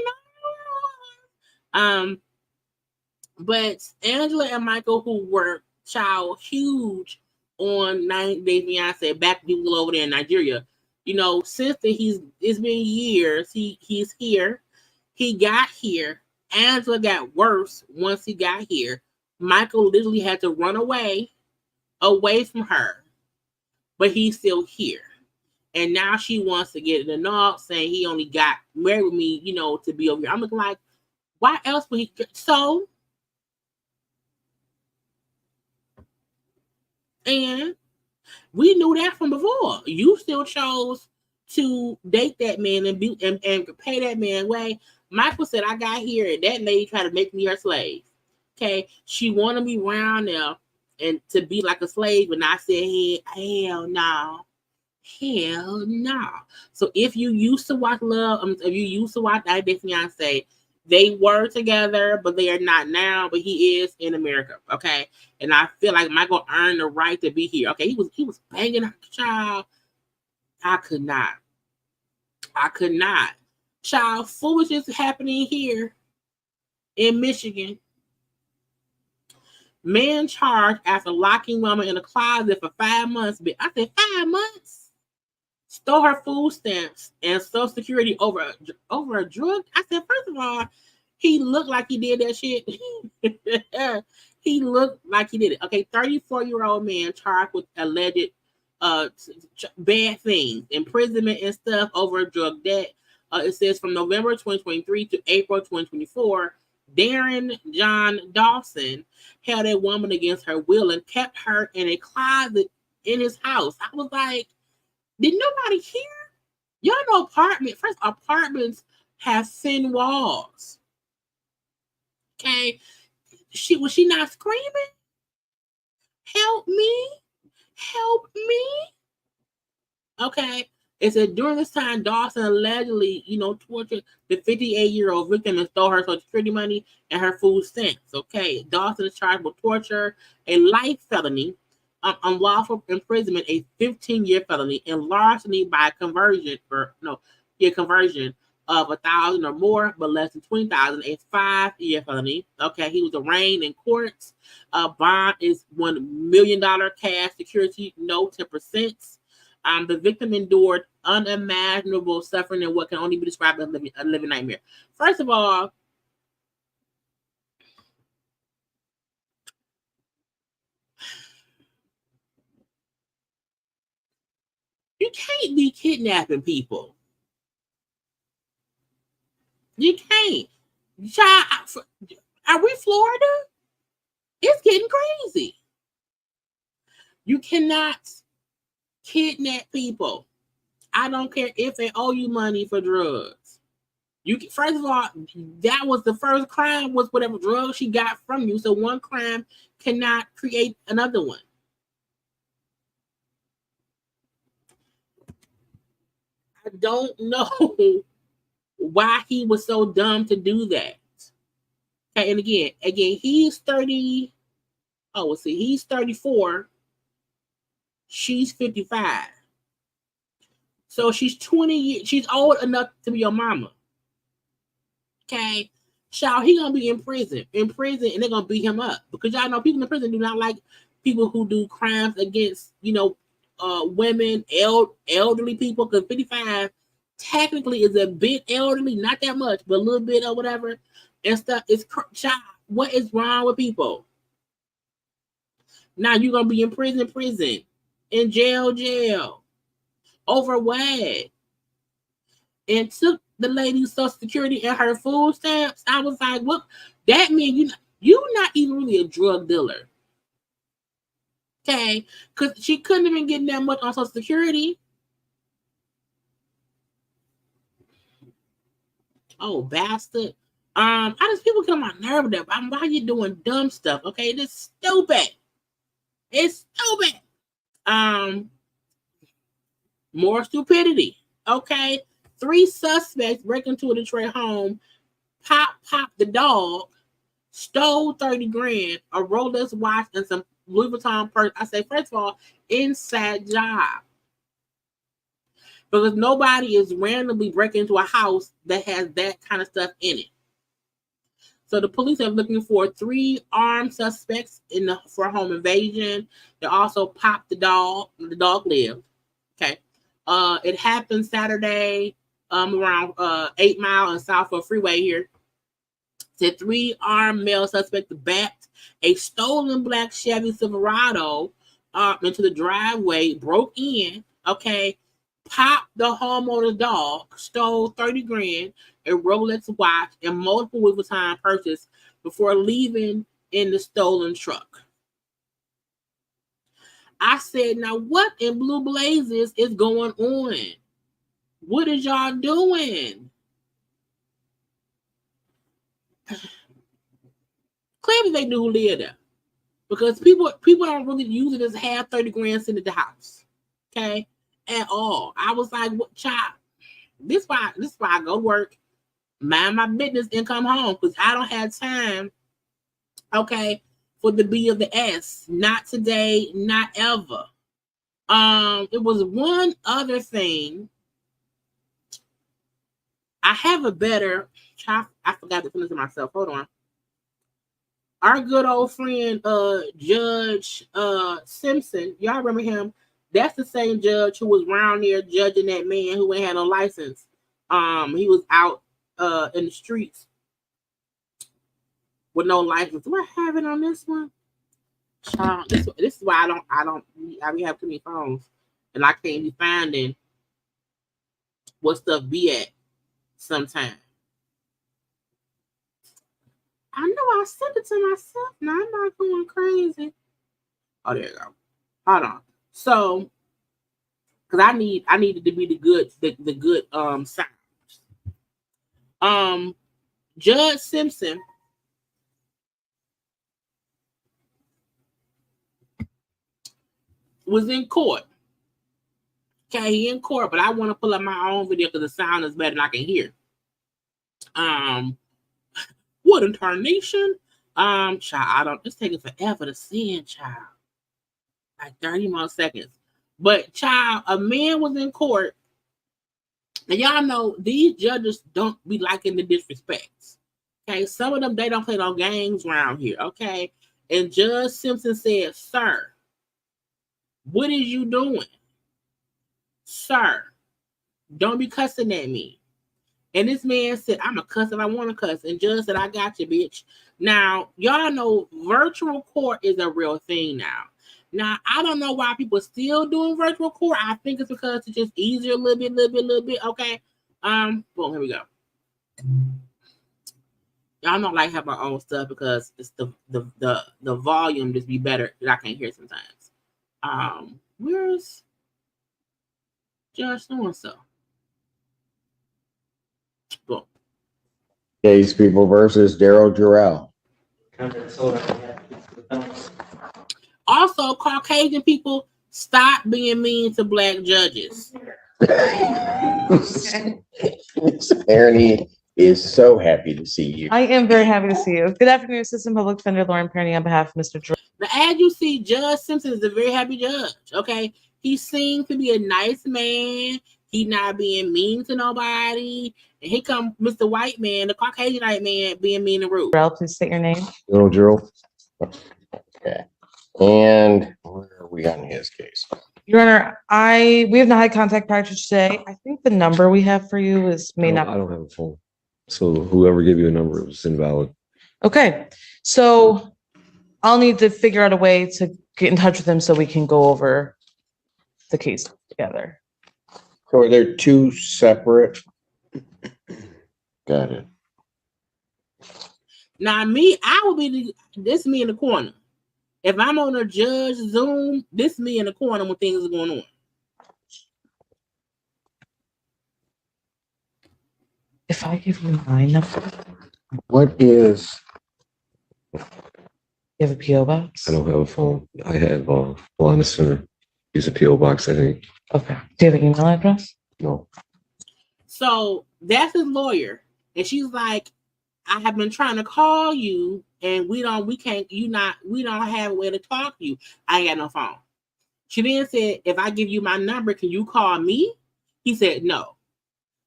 S1: but Angela and Michael, who were child huge on 90 Day Fiance back when he was over there in Nigeria, since then it's been years. He's here. He got here. Angela got worse once he got here. Michael literally had to run away from her, but he's still here. And now she wants to get an annul, saying he only got married with me, to be over here. I'm looking like, why else would he? So, and we knew that from before. You still chose to date that man and pay that man way. Michael said, I got here, and that lady tried to make me her slave. Okay, she wanted me around there and to be like a slave, and I said, hell no. Hell no. So if you used to watch if you used to watch 90 Day Fiance, they were together, but they are not now. But he is in America, okay. And I feel like Michael earned the right to be here. Okay, he was banging her child. I could not. Child, foolishness happening here in Michigan. Man charged after locking woman in a closet for 5 months. I said 5 months. Stole her food stamps and Social Security over a drug. I said, first of all, he looked like he did that shit. He looked like he did it. Okay, 34-year-old man charged with alleged bad things, imprisonment and stuff over a drug debt. It says from November 2023 to April 2024, Darren John Dawson held a woman against her will and kept her in a closet in his house. I was like, did nobody hear? Y'all know apartments have thin walls. Okay. Was she not screaming? Help me. Help me. Okay. It said during this time, Dawson allegedly, tortured the 58-year-old victim and stole her Social Security money and her food stamps. Okay. Dawson is charged with torture, a life felony, unlawful imprisonment, a 15-year felony, and larceny by conversion of 1,000 or more, but less than 20,000, a 5-year felony. Okay, he was arraigned in courts. Bond is $1 million cash security, no 10%. The victim endured unimaginable suffering in what can only be described as a living nightmare. First of all, you can't be kidnapping people. You can't. Are we Florida? It's getting crazy. You cannot kidnap people. I don't care if they owe you money for drugs. First of all, that was the first crime, was whatever drug she got from you. So one crime cannot create another one. I don't know why he was so dumb to do that. Okay, and again, he's 30. Oh, let's see, he's 34. She's 55. So she's 20 years. She's old enough to be your mama. Okay, child, he gonna be in prison, and they're gonna beat him up because y'all know people in prison do not like people who do crimes against women, elderly people. Because 55 technically is a bit elderly, not that much, but a little bit or whatever and stuff. It's child. What is wrong with people? Now you're gonna be in prison, in jail, over what? And took the lady's Social Security and her food stamps. I was like, what? That means you're not even really a drug dealer. Okay? Because she couldn't have been getting that much on Social Security. Oh, bastard. People get on my nerve with that. Why are you doing dumb stuff? Okay, it's stupid. It's stupid. More stupidity. Okay. 3 suspects break into a Detroit home, pop the dog, stole 30 grand, a Rolex watch, and some Louis Vuitton purse. I say, first of all, inside job. Because nobody is randomly breaking into a house that has that kind of stuff in it. So the police are looking for 3 armed suspects for a home invasion. They also popped the dog. The dog lived. Okay. It happened Saturday around 8 Mile and Southfield Freeway here. Said 3 armed male suspects backed a stolen black Chevy Silverado into the driveway, broke in, okay, popped the homeowner's dog, stole 30 grand, a Rolex watch, and multiple Louis Vuitton purchases before leaving in the stolen truck. I said, now what in blue blazes is going on? What is y'all doing? Clearly they knew who lived there. Because people don't really use it as have 30 grand sitting at the house. Okay? At all. I was like, what, child? This is why I go to work, mind my business, and come home. Because I don't have time, okay, for the B of the S. Not today, not ever. It was one other thing. I have a better. I forgot to finish it myself. Hold on. our good old friend Judge Simpson, y'all remember him? That's the same judge who was around there judging that man who ain't had no license. He was out in the streets with no license. Do I have it on this one? This is why I be have too many phones and I can't be finding what stuff be at sometimes. I know I sent it to myself. Now I'm not going crazy. Oh, there you go. Hold on. So, because I needed to be the good sounds. Judge Simpson was in court. Okay, he in court, but I want to pull up my own video because the sound is better and I can hear. What incarnation? Child, it's taking forever to send, child. Like 30 more seconds. But child, a man was in court. And y'all know these judges don't be liking the disrespects. Okay, some of them, they don't play no games around here. Okay. And Judge Simpson said, sir, what is you doing? Sir, don't be cussing at me. And this man said, I'm a cuss if I want to cuss. And Judge said, I got you, bitch. Now, y'all know virtual court is a real thing now. Now, I don't know why people are still doing virtual court. I think it's because it's just easier a little bit. Okay. Boom, here we go. Y'all don't like have my own stuff because it's the volume just be better that I can't hear sometimes. Where's Judge so-and-so? Boom.
S2: Gays people versus Daryl Jarrell.
S1: Also, Caucasian people, stop being mean to black judges.
S2: Miss Perny is so happy to see you.
S3: I am very happy to see you. Good afternoon, Assistant Public Defender Lauren Perny on behalf of Mr. Drew.
S1: Now, as you see, Judge Simpson is a very happy judge. Okay, he seems to be a nice man. He not being mean to nobody. And here come Mr. White Man, the Caucasian white man, being mean and rude.
S3: Jarrell, please state your name.
S2: Daryl. Okay. And where are we on his case?
S3: Your Honor, we have not had contact prior to today. I think the number we have for you is
S4: I don't have a phone. So whoever gave you a number, it was invalid.
S3: Okay, so I'll need to figure out a way to get in touch with him so we can go over the case together.
S2: So are there two separate? Got it.
S1: Now, I will be this me in the corner. If I'm on a judge Zoom, this me in the corner when things are going on.
S3: If I give you my number,
S2: What is?
S3: you have a PO box?
S4: I don't have a phone. I have Wellness Center. Use a PO box, I think.
S3: Okay. Do you have an email address?
S4: No.
S1: So that's his lawyer, and she's like, I have been trying to call you, and we don't have a way to talk to you. I ain't got no phone. She then said, if I give you my number, can you call me? He said, no.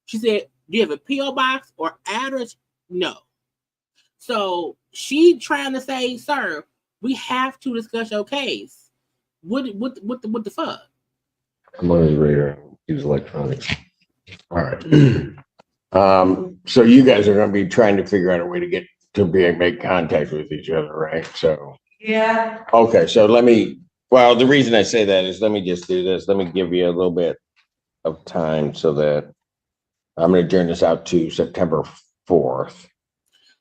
S1: She said, do you have a PO box or address? No. So she trying to say, sir, we have to discuss your case. What the fuck?
S4: I'm on his radar. Use electronics.
S2: All right. So you guys are going to be trying to figure out a way to make contact with each other, right? So
S3: Yeah.
S2: okay. So the reason I say that is let me just do this. Let me give you a little bit of time so that I'm going to turn this out to September 4th.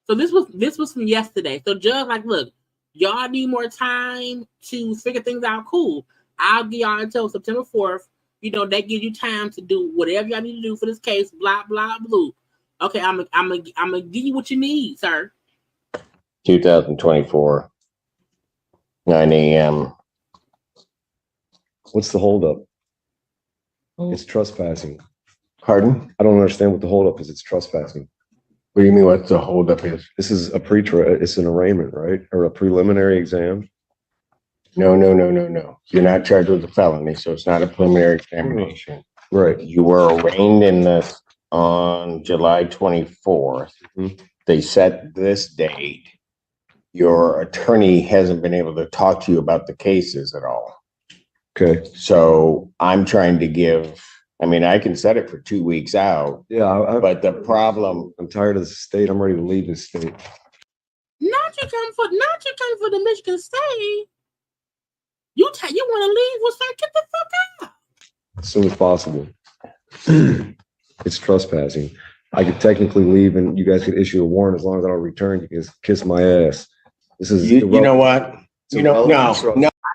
S1: So this was from yesterday. So Judge, like, look, y'all need more time to figure things out. Cool. I'll give y'all until September 4th. You know, that gives you time to do whatever y'all need to do for this case, blah, blah, blue. Okay, I'm gonna give you what you need, sir.
S2: 2024, 9 a.m.
S4: What's the holdup?
S3: Oh.
S4: It's trespassing.
S2: Pardon?
S4: I don't understand what the holdup is. It's trespassing.
S2: What do you mean what the holdup is?
S4: This is it's an arraignment, right? Or a preliminary exam?
S2: No. You're not charged with a felony, so it's not a preliminary examination.
S4: Right.
S2: You were arraigned in this on July 24th.
S4: Mhm.
S2: They set this date your attorney hasn't been able to talk to you about the cases at all.
S4: Okay.
S2: So I'm trying to give, I mean, I can set it for 2 weeks out,
S4: Yeah,
S2: but the problem,
S4: I'm tired of the state. I'm ready to leave this state.
S1: Not you come for the Michigan State. You want to leave? Well, sir, get the fuck out.
S4: As soon as possible. It's trespassing. I could technically leave and you guys could issue a warrant as long as I don't return. You can kiss my ass. This is
S2: you know what? You know, no.
S1: I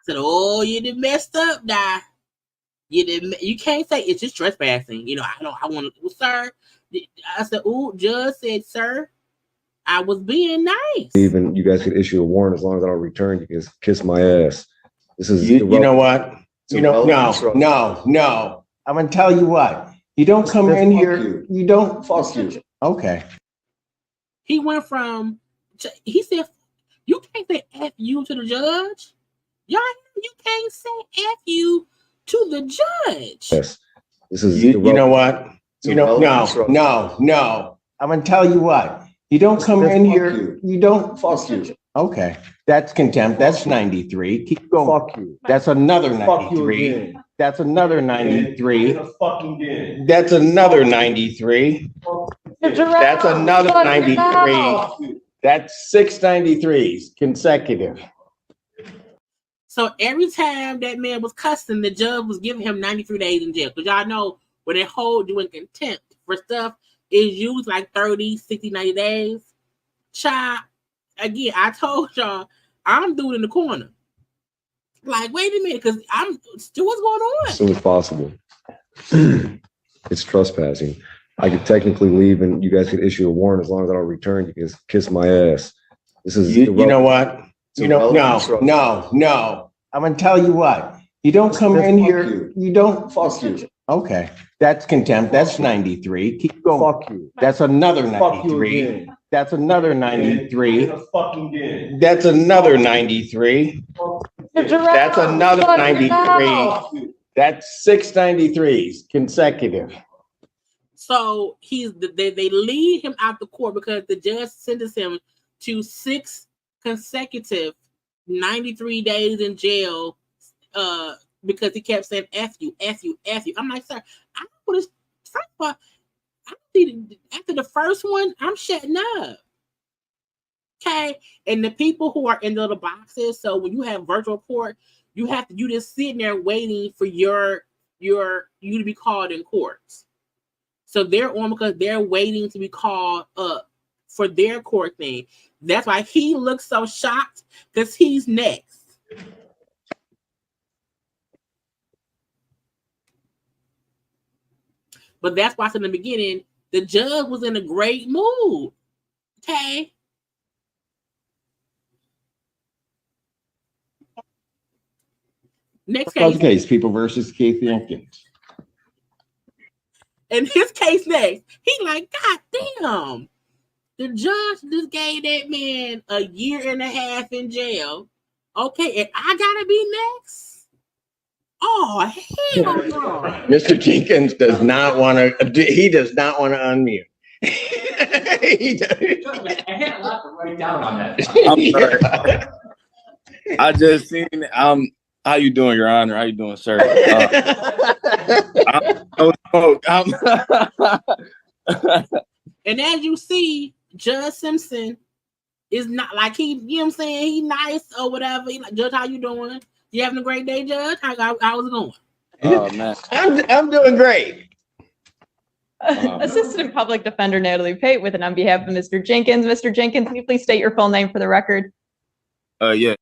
S1: said, oh, you done messed up now. You can't say it's just trespassing. You know, I want to, well, sir. I said, oh, judge said, sir, I was being nice.
S4: Even you guys could issue a warrant as long as I don't return. You can kiss my ass. This is
S2: you know what? You know, no. I'm gonna tell you what. You don't come in here. You don't fuck you. Okay.
S1: He went from. He said, "You can't say f you to the judge. Y'all, you can't say f you to the judge."
S4: Yes. This is
S2: you know what? You know, no. I'm gonna tell you what. You don't come in here. You don't fuck you. Okay. That's contempt. That's 93. Keep going.
S4: Fuck you.
S2: That's another
S4: Fuck you
S2: 93.
S4: again.
S2: That's another 93.
S4: Fucking again.
S2: That's another 93. That's another 93. That's 6 93s consecutive.
S1: So every time that man was cussing, the judge was giving him 93 days in jail. Because y'all know when they hold you in contempt for stuff, it's usually like 30, 60, 90 days. Child, again, I told y'all, I'm doing in the corner. Like, wait a minute, because I'm still, what's going on?
S4: As soon as possible. It's trespassing. I could technically leave and you guys could issue a warrant as long as I don't return. You can kiss my ass. This is
S2: you know what? You know, no. I'm gonna tell you what. You don't come in here. You don't fuck you. Okay. That's contempt. That's 93. Keep going.
S4: Fuck you.
S2: That's another
S4: Fuck you
S2: 93.
S4: again.
S2: That's another 93.
S4: Fucking again.
S2: That's another 93. That's another 93. That's 6 93s consecutive.
S1: So they lead him out the court because the judge sentenced him to 6 consecutive 93 days in jail because he kept saying F you, F you, F you. I'm like, sir, I don't want to, first of all, after the first one, I'm shutting up. Okay. And the people who are in the little boxes, so when you have virtual court, you just sitting there waiting for you to be called in court. So they're on because they're waiting to be called up for their court thing. That's why he looks so shocked because he's next. But that's why in the beginning, the judge was in a great mood. Okay. Next case.
S2: People versus Keith Jenkins.
S1: In his case next, he like, God damn. The judge just gave that man a year and a half in jail. Okay, and I gotta be next? Oh, hell no.
S2: Mr. Jenkins does not want to unmute.
S5: I had a lot to write down on that. I'm sorry. I just seen how you doing, Your Honor? How you doing, sir?
S1: And as you see, Judge Simpson is not like you know what I'm saying? He nice or whatever. He like, Judge, how you doing? You having a great day, Judge? How's it going?
S5: Oh, man.
S2: I'm doing great.
S6: Assistant Public Defender Natalie Pate with and on behalf of Mr. Jenkins. Mr. Jenkins, can you please state your full name for the record?
S5: Yeah.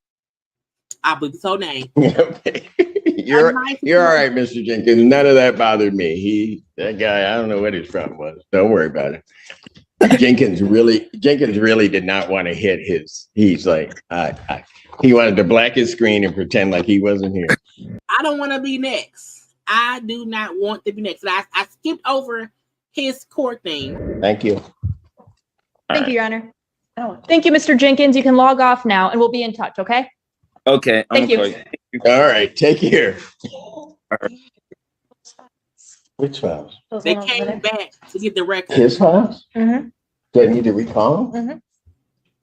S1: I believe his whole name.
S2: You're all right, Mr. Jenkins. None of that bothered me. That guy, I don't know what his problem was. Don't worry about it. Jenkins really did not want to hit he's like, he wanted to black his screen and pretend like he wasn't here.
S1: I don't want to be next. I do not want to be next. I skipped over his court thing.
S2: Thank you.
S6: Thank you, Your Honor. Thank you, Mr. Jenkins. You can log off now and we'll be in touch, okay?
S5: Okay.
S6: Thank you.
S2: All right. Take care. Which files?
S1: They came back to get the record.
S2: His files?
S6: Mm-hmm.
S2: Do I need to recall them?
S6: Mm-hmm.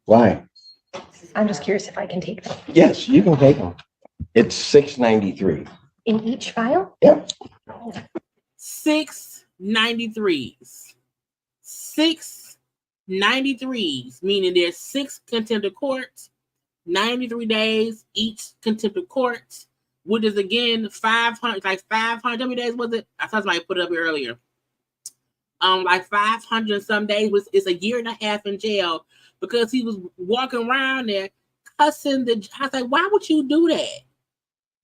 S2: Why?
S7: I'm just curious if I can take them.
S2: Yes, you can take them. It's $6.93.
S7: In each file?
S2: Yep.
S1: 693s. 693s, meaning there's 6 contempt of court, 93 days each contempt of court, which is again 500, like 500. How many days was it? I thought somebody put it up here earlier. Like 500 some days. It's a year and a half in jail because he was walking around there cussing the. I was like, why would you do that?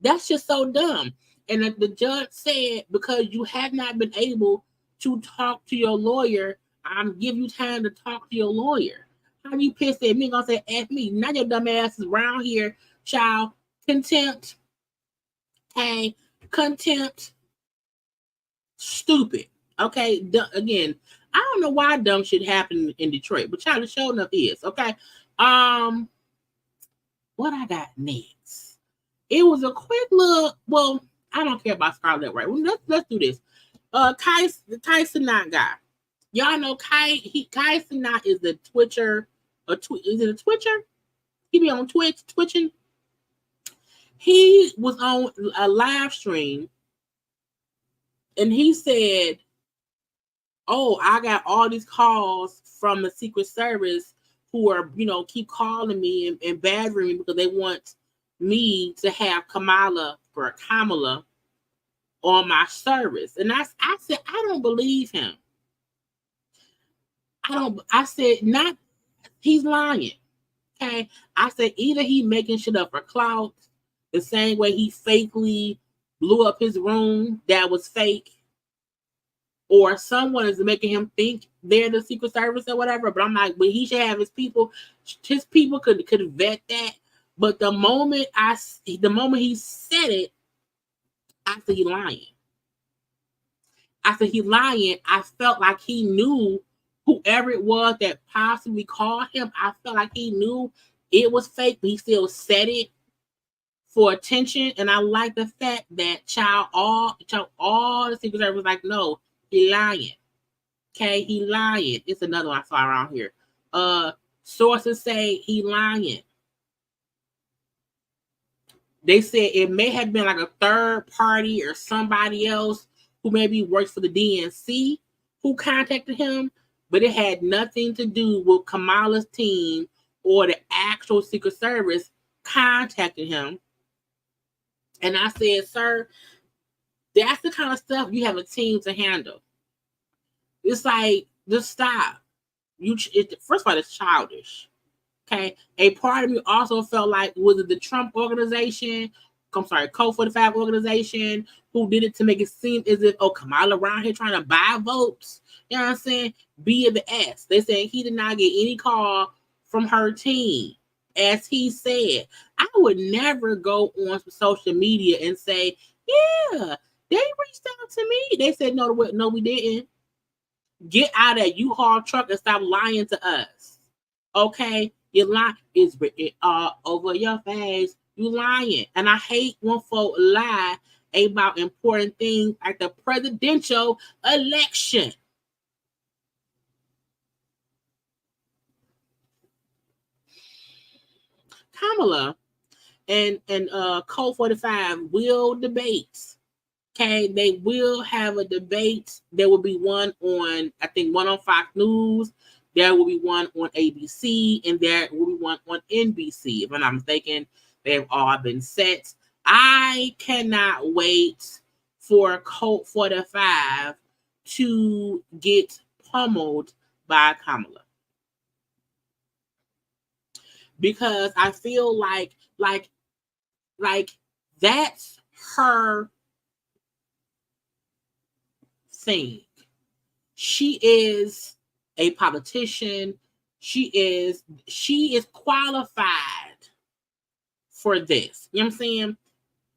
S1: That's just so dumb. And the judge said, because you have not been able to talk to your lawyer, I'm giving you time to talk to your lawyer. How you pissed at me? Gonna say, ask me. Now your dumb ass is around here, child. Contempt. Hey, contempt. Stupid. Okay. Again, I don't know why dumb shit happened in Detroit, but child, the show enough is. Okay. What I got next? It was a quick look. Well, I don't care about Scarlet, right? Well, let's do this. Kai Cenat guy. Y'all know Kai Cenat is the Twitcher. Is it a Twitcher? He be on Twitch, twitching. He was on a live stream and he said, oh, I got all these calls from the Secret Service who are, keep calling me and badgering me because they want me to have Kamala on my service. And I said, I don't believe him. I said, not, he's lying. Okay. I said, either he making shit up for clout, the same way he fakely blew up his room that was fake, or someone is making him think they're the Secret Service or whatever. But I'm like, but he should have his people could vet that. But the moment he said it, I said he lying. I felt like he knew whoever it was that possibly called him. I felt like he knew it was fake, but he still said it for attention. And I like the fact that all the Secret Service was like, no, he lying. Okay, he lying. It's another one I saw around here. Sources say he lying. They said it may have been like a third party or somebody else who maybe works for the DNC who contacted him, but it had nothing to do with Kamala's team or the actual Secret Service contacting him. And I said, sir, that's the kind of stuff you have a team to handle. It's like, just stop. First of all, it's childish. Okay. A part of me also felt like, was it the Trump organization? I'm sorry, Code 45 organization who did it to make it seem as if, Kamala around here trying to buy votes. You know what I'm saying? B of the S. They said he did not get any call from her team. As he said, I would never go on social media and say, yeah, they reached out to me. They said, no, we didn't. Get out of that U-Haul truck and stop lying to us. Okay? Your lie is written all over your face. You lying. And I hate when folk lie about important things like the presidential election. Kamala and Code 45 will debate. Okay, they will have a debate. There will be one on, I think, one on Fox News. There will be one on ABC, and there will be one on NBC. If I'm not mistaken, they've all been set. I cannot wait for Code 45 to get pummeled by Kamala. Because I feel like that's her thing. She is a politician. She is qualified for this. You know what I'm saying?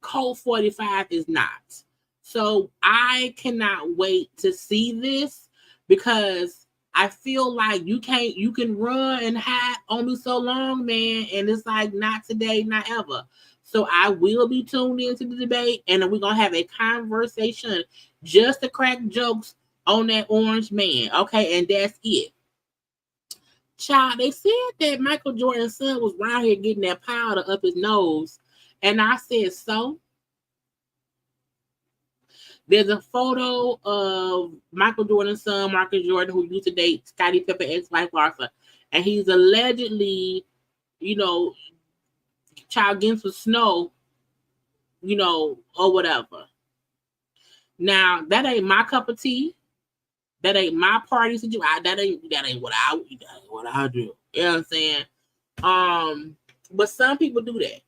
S1: Code 45 is not. So I cannot wait to see this because I feel like you can run and hide on me so long, man. And it's like, not today, not ever. So I will be tuned into the debate and we're going to have a conversation just to crack jokes on that orange man. Okay. And that's it. Child, they said that Michael Jordan's son was around here getting that powder up his nose. And I said, so? There's a photo of Michael Jordan's son, Marcus Jordan, who used to date Scottie Pippen ex-wife Larsa. And he's allegedly, child getting some snow, or whatever. Now, that ain't my cup of tea. That ain't my party situation. That ain't what I do. You know what I'm saying? But some people do that.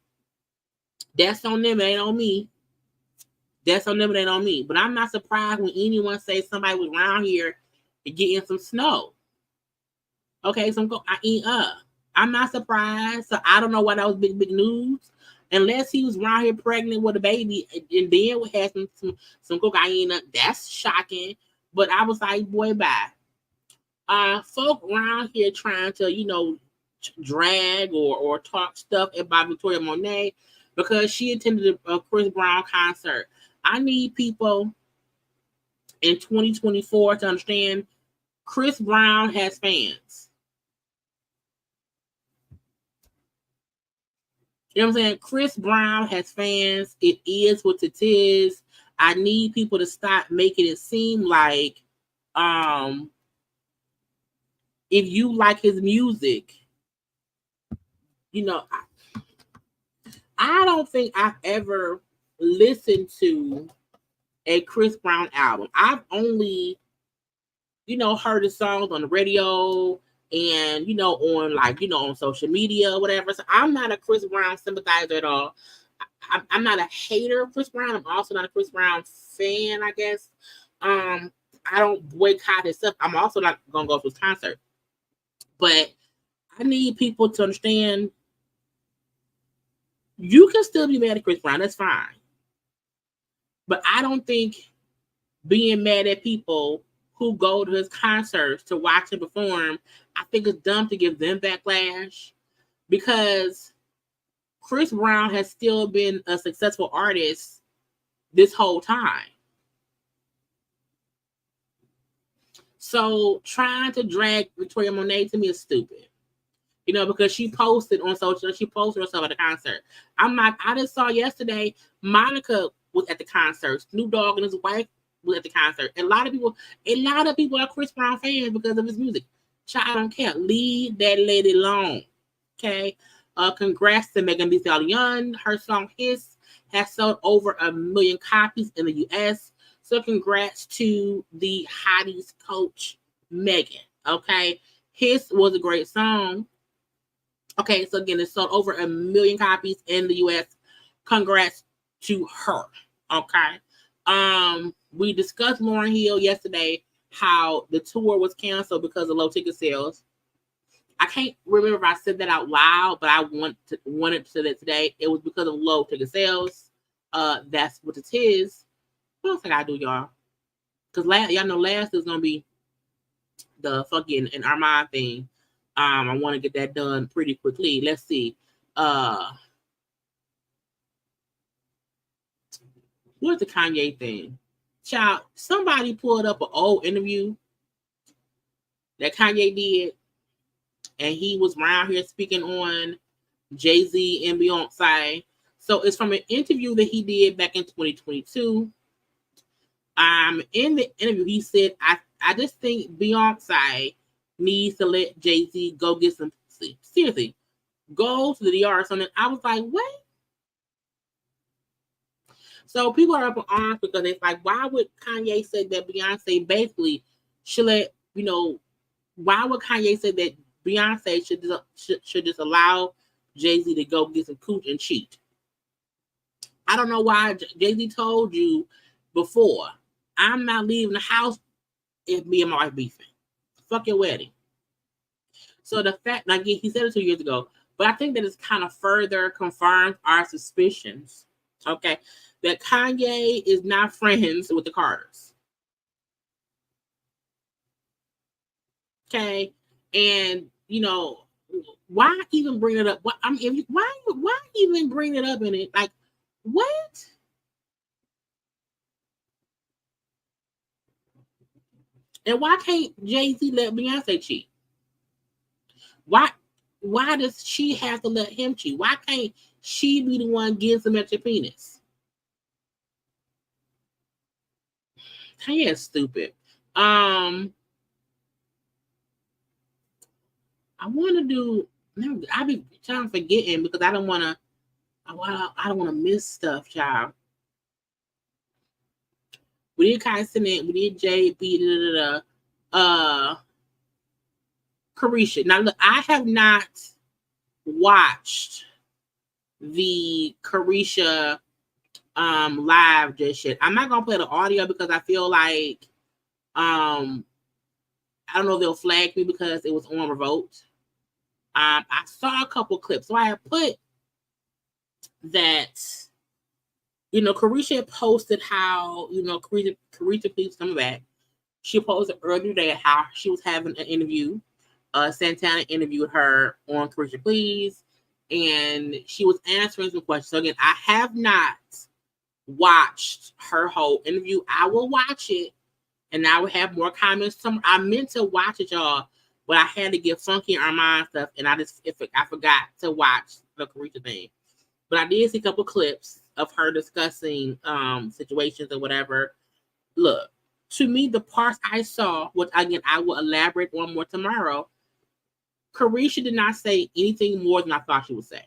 S1: That's on them, it ain't on me. That's on them, it ain't on me. But I'm not surprised when anyone says somebody was around here getting some snow. Okay, I'm not surprised. So I don't know why that was big news. Unless he was around here pregnant with a baby and then we had some cocaine. That's shocking. But I was like, boy, bye. Folk around here trying to, drag or talk stuff about Victoria Monet because she attended a Chris Brown concert. I need people in 2024 to understand Chris Brown has fans. You know what I'm saying? Chris Brown has fans. It is what it is. I need people to stop making it seem like if you like his music, I don't think I've ever listened to a Chris Brown album. I've only, heard his songs on the radio and, on social media or whatever. So I'm not a Chris Brown sympathizer at all. I'm not a hater of Chris Brown. I'm also not a Chris Brown fan, I guess. I don't boycott his stuff. I'm also not going to go to his concert. But I need people to understand you can still be mad at Chris Brown. That's fine. But I don't think being mad at people who go to his concerts to watch him perform, I think it's dumb to give them backlash because Chris Brown has still been a successful artist this whole time. So trying to drag Victoria Monet to me is stupid. Because she posted on social, she posted herself at the concert. I just saw yesterday, Monica was at the concert. Snoop Dogg and his wife was at the concert. And a lot of people are Chris Brown fans because of his music. Child, I don't care. Leave that lady alone. Okay? Congrats to Megan Thee Stallion. Her song Hiss has sold over 1 million copies in the US. So congrats to the Hotties coach, Megan. Okay? Hiss was a great song. Okay, so again, it sold over 1 million copies in the US. Congrats to her. Okay. We discussed Lauryn Hill yesterday, how the tour was canceled because of low ticket sales. I can't remember if I said that out loud, but I wanted to say that today. It was because of low ticket sales. That's what it is. What else I gotta do, y'all? Because y'all know last is gonna be the fucking an Armon thing. I want to get that done pretty quickly. Let's see. What's the Kanye thing? Child, somebody pulled up an old interview that Kanye did, and he was around here speaking on Jay-Z and Beyonce. So it's from an interview that he did back in 2022. In the interview, he said, I just think Beyonce needs to let Jay-Z go get some sleep. Seriously, go to the DR or something. I was like, what? So people are up in arms because it's like, why would Kanye say that Beyonce basically should let, why would Kanye say that Beyonce should just allow Jay-Z to go get some cooch and cheat? I don't know why Jay-Z told you before, I'm not leaving the house if me and my wife beefing. Fuck your wedding. So the fact, again, he said it 2 years ago, but I think that it's kind of further confirmed our suspicions, okay, that Kanye is not friends with the Carters. Okay, and why even bring it up? Why even bring it up in it? Like, what? And why can't Jay-Z let Beyonce cheat? Why does she have to let him cheat? Why can't she be the one getting some extra penis? Kanye is stupid. I want to do. I be trying to forgetting because I don't want to. I don't want to miss stuff, child. We did Cenat, we did JB, Caresha. Now look, I have not watched the Caresha live just yet. I'm not gonna play the audio because I feel like I don't know if they'll flag me because it was on Revolt. I saw a couple clips, so I have put that. Caresha posted how Caresha please come back. She posted earlier today how she was having an interview. Santana interviewed her on Caresha Please, and she was answering some questions. So again, I have not watched her whole interview. I will watch it, and I will have more comments. I meant to watch it, y'all, but I had to get Funky and Armon stuff, and I forgot to watch the Caresha thing. But I did see a couple clips of her discussing situations or whatever. Look, to me, the parts I saw, which again I will elaborate on more tomorrow, Caresha did not say anything more than I thought she would say.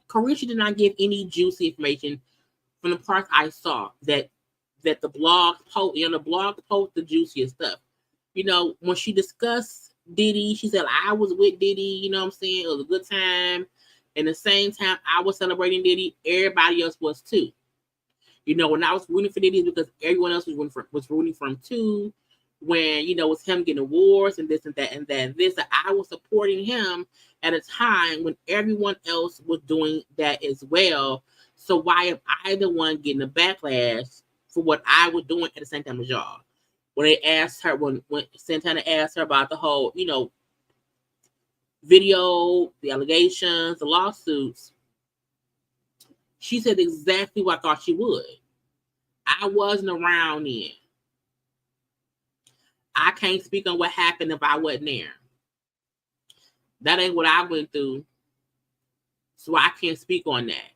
S1: Caresha did not give any juicy information from the parts I saw that the blog post, the blog post the juiciest stuff. When she discussed Diddy, she said, I was with Diddy, you know what I'm saying? It was a good time. And the same time I was celebrating Diddy, everybody else was too. When I was rooting for Diddy, because everyone else was rooting for him too. When it was him getting awards and this and that and that. I was supporting him at a time when everyone else was doing that as well. So why am I the one getting a backlash for what I was doing at the same time as y'all? When they asked her, when Santana asked her about the whole, video, the allegations, the lawsuits, she said exactly what I thought she would. I wasn't around then. I can't speak on what happened if I wasn't there. That ain't what I went through. So I can't speak on that.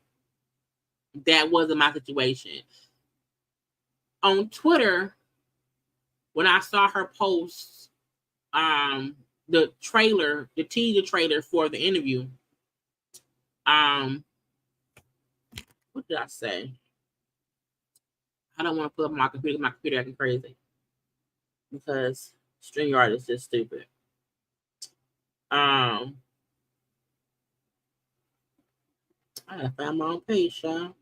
S1: That wasn't my situation. On Twitter, when I saw her post the trailer, the teaser trailer for the interview, what did I say? I don't want to put up my computer acting crazy because StreamYard is just stupid. I gotta find my own page, y'all.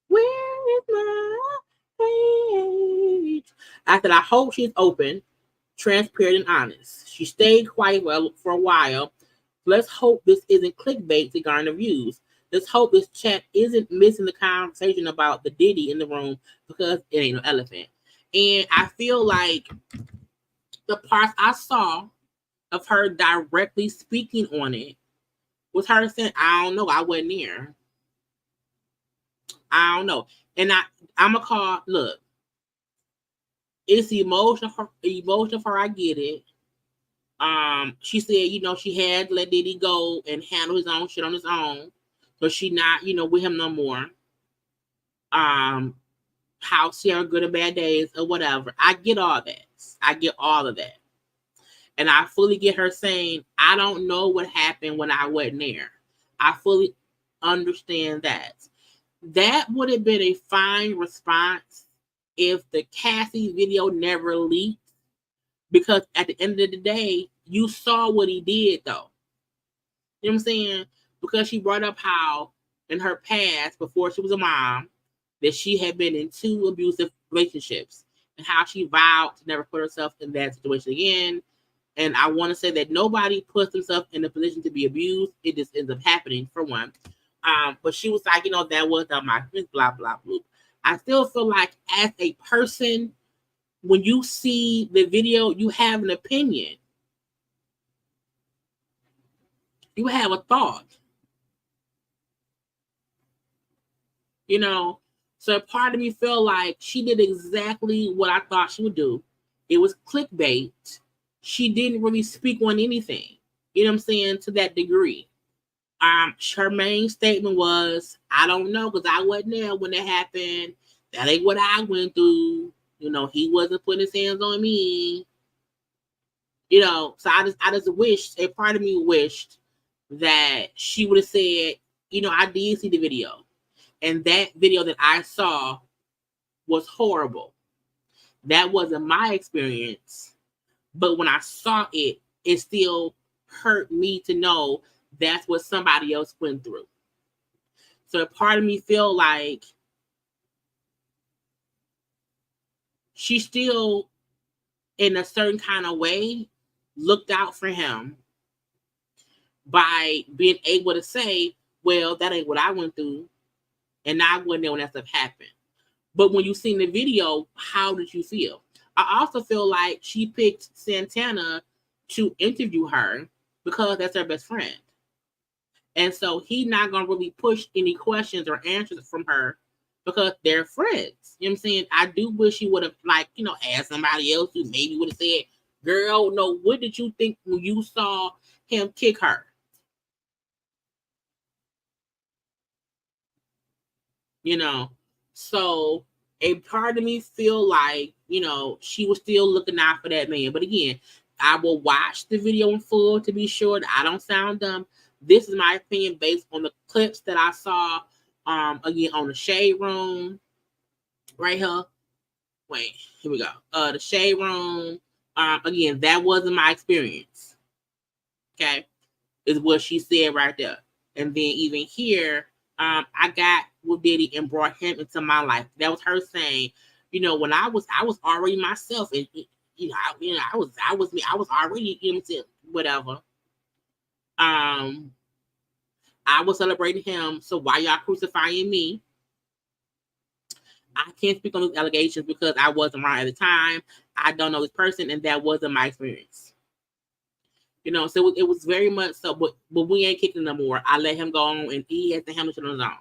S1: Where is my page? I said, I hope she's open, transparent, and honest. She stayed quiet for a while. Let's hope this isn't clickbait to garner views. Let's hope this chat isn't missing the conversation about the Diddy in the room because it ain't no elephant. And I feel like the parts I saw of her directly speaking on it was her saying, I don't know, I wasn't there. I don't know. And I'm going to call, look, it's emotional for her, I get it. She said, she had to let Diddy go and handle his own shit on his own. So she not, with him no more. How she had good or bad days or whatever. I get all that. I get all of that. And I fully get her saying, I don't know what happened when I wasn't there. I fully understand that. That would have been a fine response if the Cassie video never leaked. Because at the end of the day, you saw what he did, though. You know what I'm saying? Because she brought up how in her past, before she was a mom, that she had been in 2 abusive relationships and how she vowed to never put herself in that situation again. And I want to say that nobody puts themselves in a position to be abused. It just ends up happening, for one. But she was like, that was my blah, blah, blah. I still feel like as a person, when you see the video, you have an opinion. You have a thought. So part of me feel like she did exactly what I thought she would do. It was clickbait. She didn't really speak on anything. You know what I'm saying? To that degree. Her main statement was, I don't know, because I wasn't there when it happened. That ain't what I went through. You know, he wasn't putting his hands on me. You know, so I just wished, a part of me wished that she would have said, you know, I did see the video. And that video that I saw was horrible. That wasn't my experience. But when I saw it, it still hurt me to know that's what somebody else went through. So a part of me feel like she still, in a certain kind of way, looked out for him by being able to say, well, that ain't what I went through. And I wasn't there when that stuff happened. But when you seen the video, how did you feel? I also feel like she picked Santana to interview her because that's her best friend. And so he's not going to really push any questions or answers from her because they're friends. You know what I'm saying? I do wish he would have, like, you know, asked somebody else who maybe would have said, girl, no, what did you think when you saw him kick her? You know, so a part of me feel like, you know, she was still looking out for that man. But again, I will watch the video in full to be sure that I don't sound dumb. This is my opinion based on the clips that I saw, again, on the Shade Room, right here. Wait, here we go. The Shade Room, again, that wasn't my experience. Okay, is what she said right there. And then even here, I got with Diddy and brought him into my life. That was her saying, you know, when I was already myself, and I was me. I was already, you know, whatever. I was celebrating him. So why y'all crucifying me? I can't speak on those allegations because I wasn't around at the time. I don't know this person, and that wasn't my experience. You know, so it was very much so. But we ain't kicking no more. I let him go on, and he has to handle it on his own.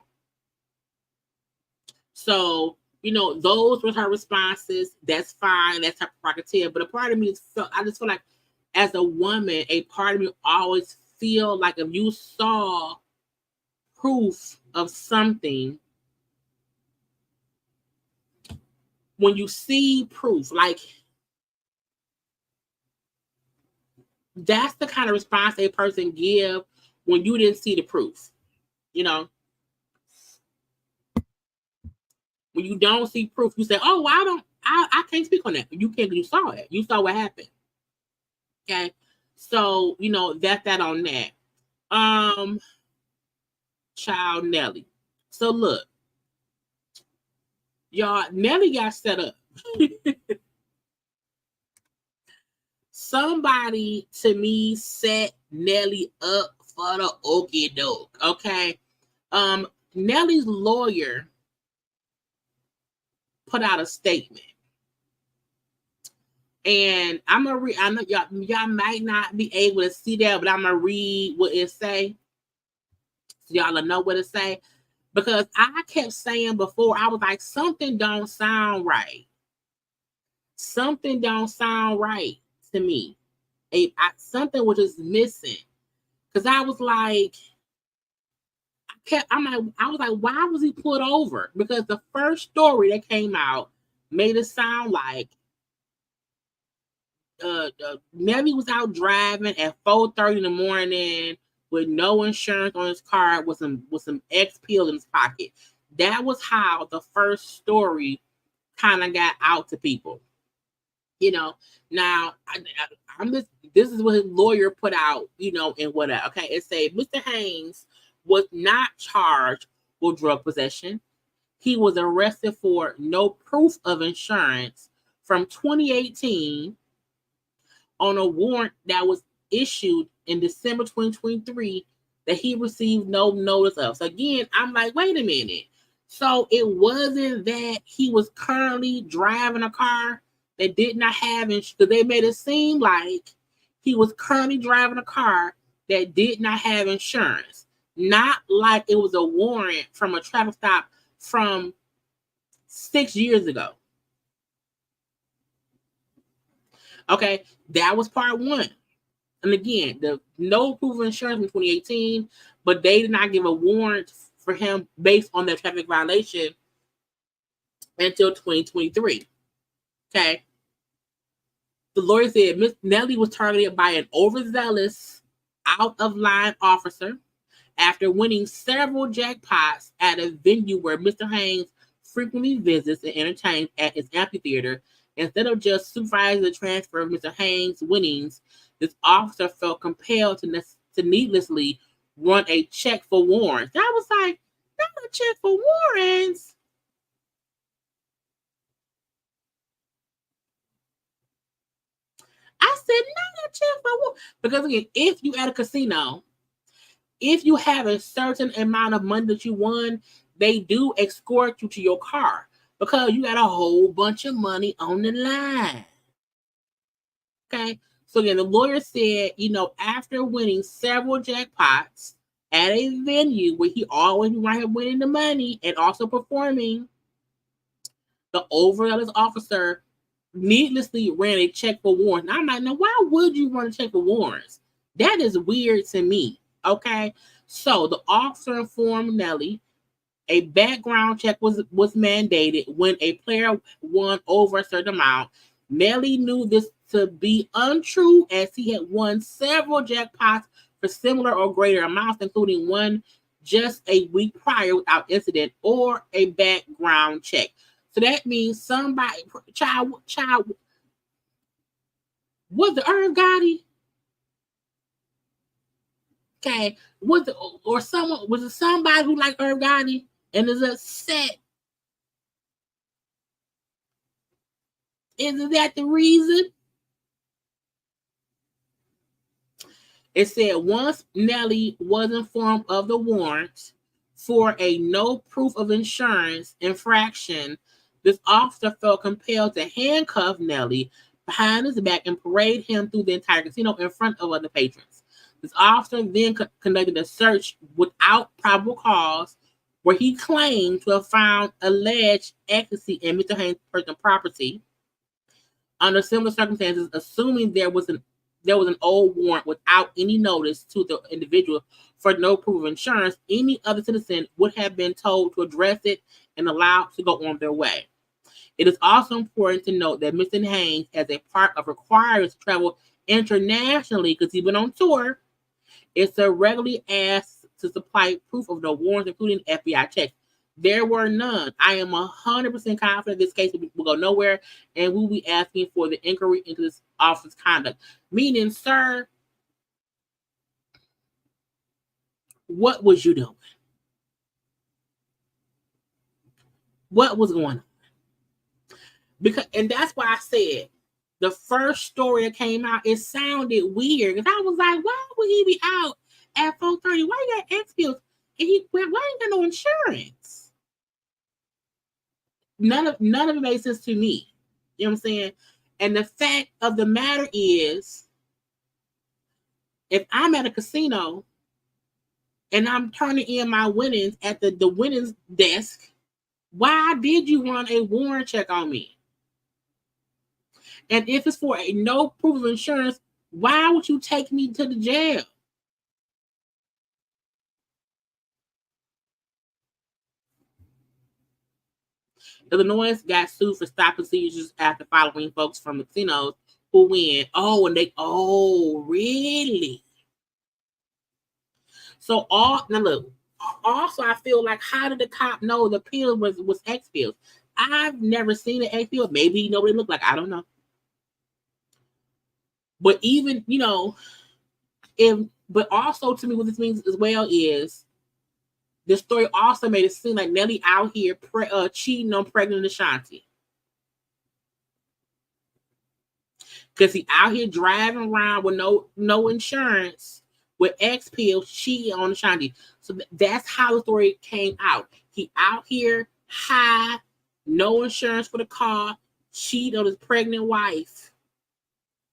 S1: So, you know, those were her responses. That's fine. That's her prerogative. But a part of me I just feel like, as a woman, a part of me always feel like if you saw proof of something, when you see proof, like, that's the kind of response a person give when you didn't see the proof. You know, when you don't see proof, you say, oh, well, I can't speak on that. You can't, you saw it. You saw what happened. Okay. So, you know, that's that on that. Child Nelly. So look, y'all, Nelly got set up. Somebody, to me, set Nelly up for the okie doke. Okay. Nelly's lawyer put out a statement. And I'm gonna read. I know y'all might not be able to see that, but I'm gonna read what it say, so y'all will know what it say. Because I kept saying before, I was like, something don't sound right. Something don't sound right to me. Something was just missing. Because I was like, I was like, why was he pulled over? Because the first story that came out made it sound like Nelly was out driving at 4:30 in the morning with no insurance on his car, with some X pill in his pocket. That was how the first story kind of got out to people. You know, now this is what his lawyer put out, you know, and whatever. Okay, it said Mr. Haynes was not charged with drug possession. He was arrested for no proof of insurance from 2018 on a warrant that was issued in December 2023 that he received no notice of. So again, I'm like, wait a minute. So it wasn't that he was currently driving a car that did not have insurance, because they made it seem like he was currently driving a car that did not have insurance. Not like it was a warrant from a traffic stop from 6 years ago. Okay, that was part one. And again, the no proof of insurance in 2018, but they did not give a warrant for him based on their traffic violation until 2023. Okay. The lawyer said Miss Nelly was targeted by an overzealous, out-of-line officer after winning several jackpots at a venue where Mr. Haynes frequently visits and entertains at his amphitheater. Instead of just supervising the transfer of Mr. Haynes' winnings, this officer felt compelled to needlessly run a check for warrants. I was like, not a check for warrants. I said, not a check for warrants. Because again, if you at a casino, if you have a certain amount of money that you won, they do escort you to your car because you got a whole bunch of money on the line. Okay. So again, the lawyer said, after winning several jackpots at a venue where he always might have winning the money and also performing, the overzealous officer needlessly ran a check for warrants. And I'm like, now why would you run a check for warrants? That is weird to me. Okay. So the officer informed Nelly a background check was mandated when a player won over a certain amount. Nelly knew this to be untrue as he had won several jackpots for similar or greater amounts, including one just a week prior without incident or a background check. So that means somebody, child, was the Irv Gotti? Okay, was it somebody who liked Irv Gotti and is upset? Isn't that the reason? It said once Nelly was informed of the warrant for a no proof of insurance infraction, this officer felt compelled to handcuff Nelly behind his back and parade him through the entire casino in front of other patrons. This officer then conducted a search without probable cause where he claimed to have found alleged ecstasy in Mr. Haynes' personal property. Under similar circumstances, assuming there was an old warrant without any notice to the individual for no proof of insurance, any other citizen would have been told to address it and allowed to go on their way. It is also important to note that Mr. Haynes, as a part of requirements to travel internationally, because he's been on tour, is regularly asked to supply proof of no warrants, including FBI checks. There were none. I am 100% confident this case will go nowhere, and we'll be asking for the inquiry into this officer's conduct. Meaning, sir, what was you doing? What was going on? And that's why I said the first story that came out, it sounded weird. Because I was like, why would he be out at 4:30? Why you got X pills? And why ain't got no insurance? None of it made sense to me. You know what I'm saying? And the fact of the matter is, if I'm at a casino and I'm turning in my winnings at the winnings desk, why did you run a warrant check on me? And if it's for a no proof of insurance, why would you take me to the jail? Illinois got sued for stopping seizures after following folks from the casinos who win. Really? So now look, also I feel like, how did the cop know the pill was X pills? I've never seen an X pill. Maybe nobody looked like, I don't know. But even, but also to me, what this means as well is the story also made it seem like Nelly out here cheating on pregnant Ashanti. Because he out here driving around with no insurance, with X pills, cheating on Ashanti. So that's how the story came out. He out here high, no insurance for the car, cheat on his pregnant wife.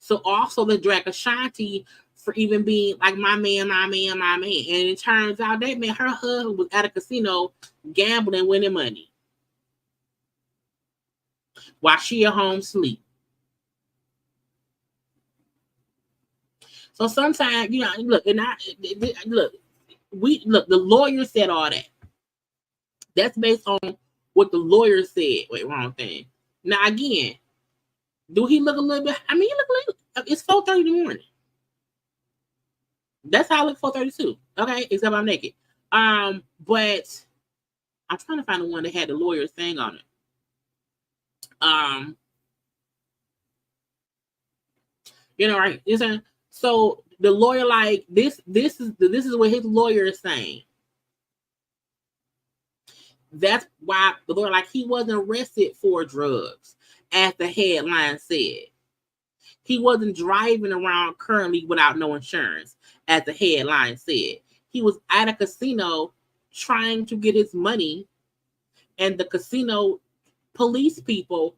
S1: So also they drag Ashanti for even being like my man. And it turns out that man, her husband was at a casino gambling, winning money while she at home sleep. So sometimes, you know, look, and the lawyer said all that. That's based on what the lawyer said. Wait, wrong thing. Now again, do he look a little bit? I mean, he look a little. It's 4:30 in the morning. That's how I look 4:32. Okay, except I'm naked. But I'm trying to find the one that had the lawyer's thing on it. You know, right? So the lawyer, like this is what his lawyer is saying. That's why the lawyer, like, he wasn't arrested for drugs, as the headline said. He wasn't driving around currently without no insurance, as the headline said. He was at a casino trying to get his money, and the casino police people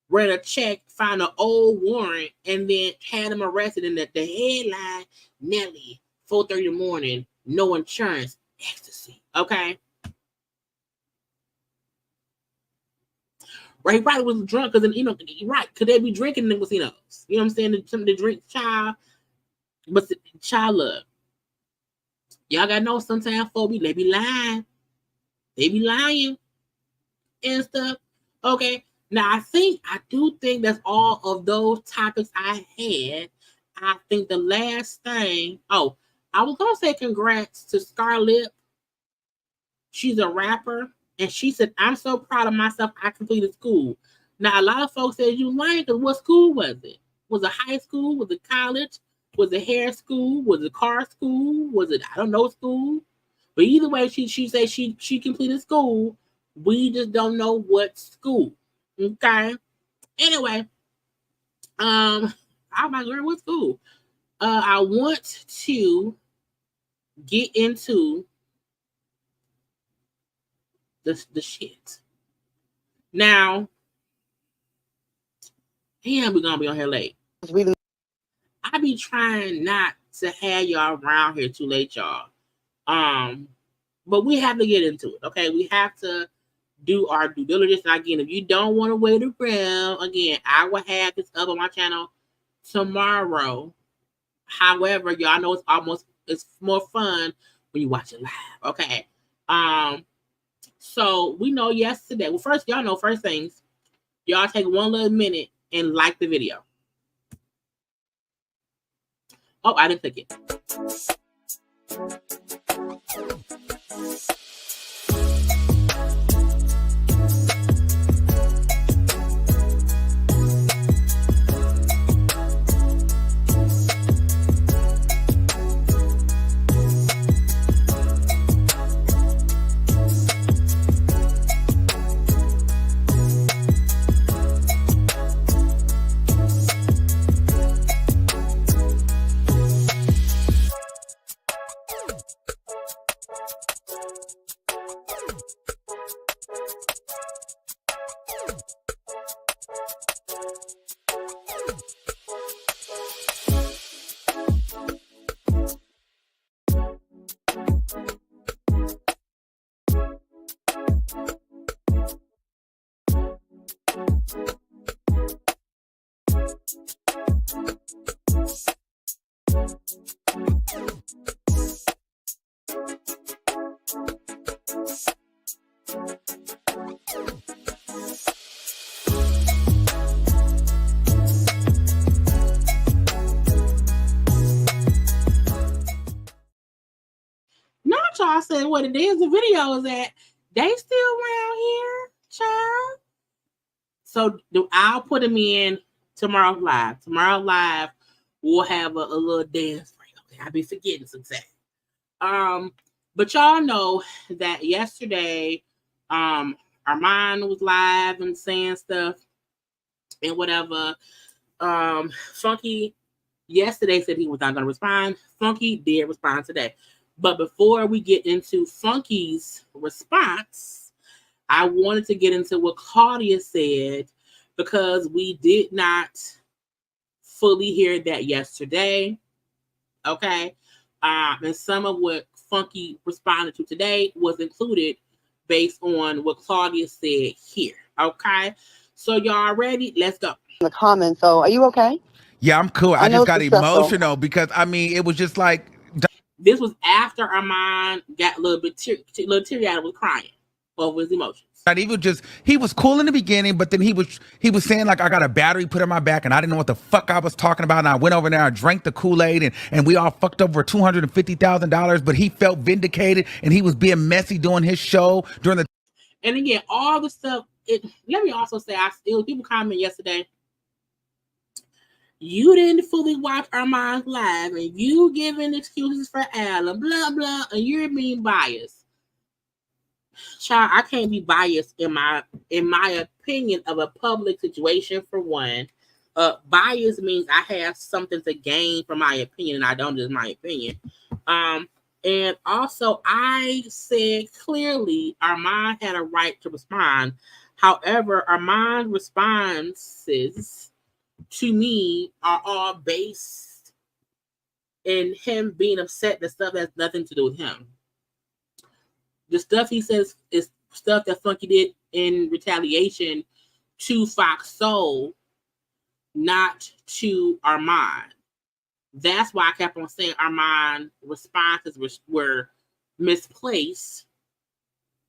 S1: ran a check, found an old warrant, and then had him arrested. And the headline, Nelly, 4:30 in the morning, no insurance, ecstasy. Okay. Right, he probably was drunk because, you know, right, could they be drinking in the casinos? You know what I'm saying? Some of the drink child, but child love. Y'all gotta know sometimes folks they be lying. They be lying and stuff. Okay. Now I do think that's all of those topics I had. I think the last thing, I was gonna say congrats to Scarlett. She's a rapper. And she said, I'm so proud of myself, I completed school. Now, a lot of folks said you lying because what school was it? Was it high school? Was it college? Was it hair school? Was it car school? Was it, I don't know, school? But either way, she said she completed school. We just don't know what school. Okay? Anyway, I'm like, girl, what school? I want to get into the shit. Now, damn, we're gonna be on here late. I be trying not to have y'all around here too late, y'all. But we have to get into it, okay? We have to do our due diligence. And again, if you don't want to wait around, again, I will have this up on my channel tomorrow. However, y'all know it's more fun when you watch it live, okay? So we know yesterday. Well, first, y'all know first things. Y'all take one little minute and like the video. Oh, I didn't click it. Y'all said what it is. The video is that they still around here, child. So I'll put them in tomorrow live. Tomorrow live, we'll have a little dance break. Okay, I'll be forgetting something. But y'all know that yesterday, Armon was live and saying stuff and whatever. Funky yesterday said he was not going to respond. Funky did respond today. But before we get into Funky's response, I wanted to get into what Claudia said because we did not fully hear that yesterday. Okay. And some of what Funky responded to today was included based on what Claudia said here. Okay. So y'all ready? Let's go.
S8: The comments. So are you okay? Yeah, I'm cool. I
S9: I know
S8: just got
S9: it's stressful.
S8: emotional because I mean, it was just like
S1: This was after Armon got a little bit teary-eyed, was crying over his emotions.
S8: he was cool in the beginning, but then he was saying like I got a battery put in my back and I didn't know what the fuck I was talking about. And I went over there and drank the Kool-Aid and we all fucked over $250,000, but he felt vindicated and he was being messy doing his show during the.
S1: And again, all the stuff. Let me also say, it was people comment yesterday. You didn't fully watch Armon's live, and you giving excuses for Al and blah blah, and you're being biased. Child, I can't be biased in my opinion of a public situation. For one, bias means I have something to gain from my opinion, and I don't just my opinion. And also, I said clearly Armon had a right to respond. However, Armon's responses to me are all based in him being upset that stuff has nothing to do with him. The stuff he says is stuff that Funky did in retaliation to Fox Soul, not to Armon. That's why I kept on saying Armon's responses were misplaced,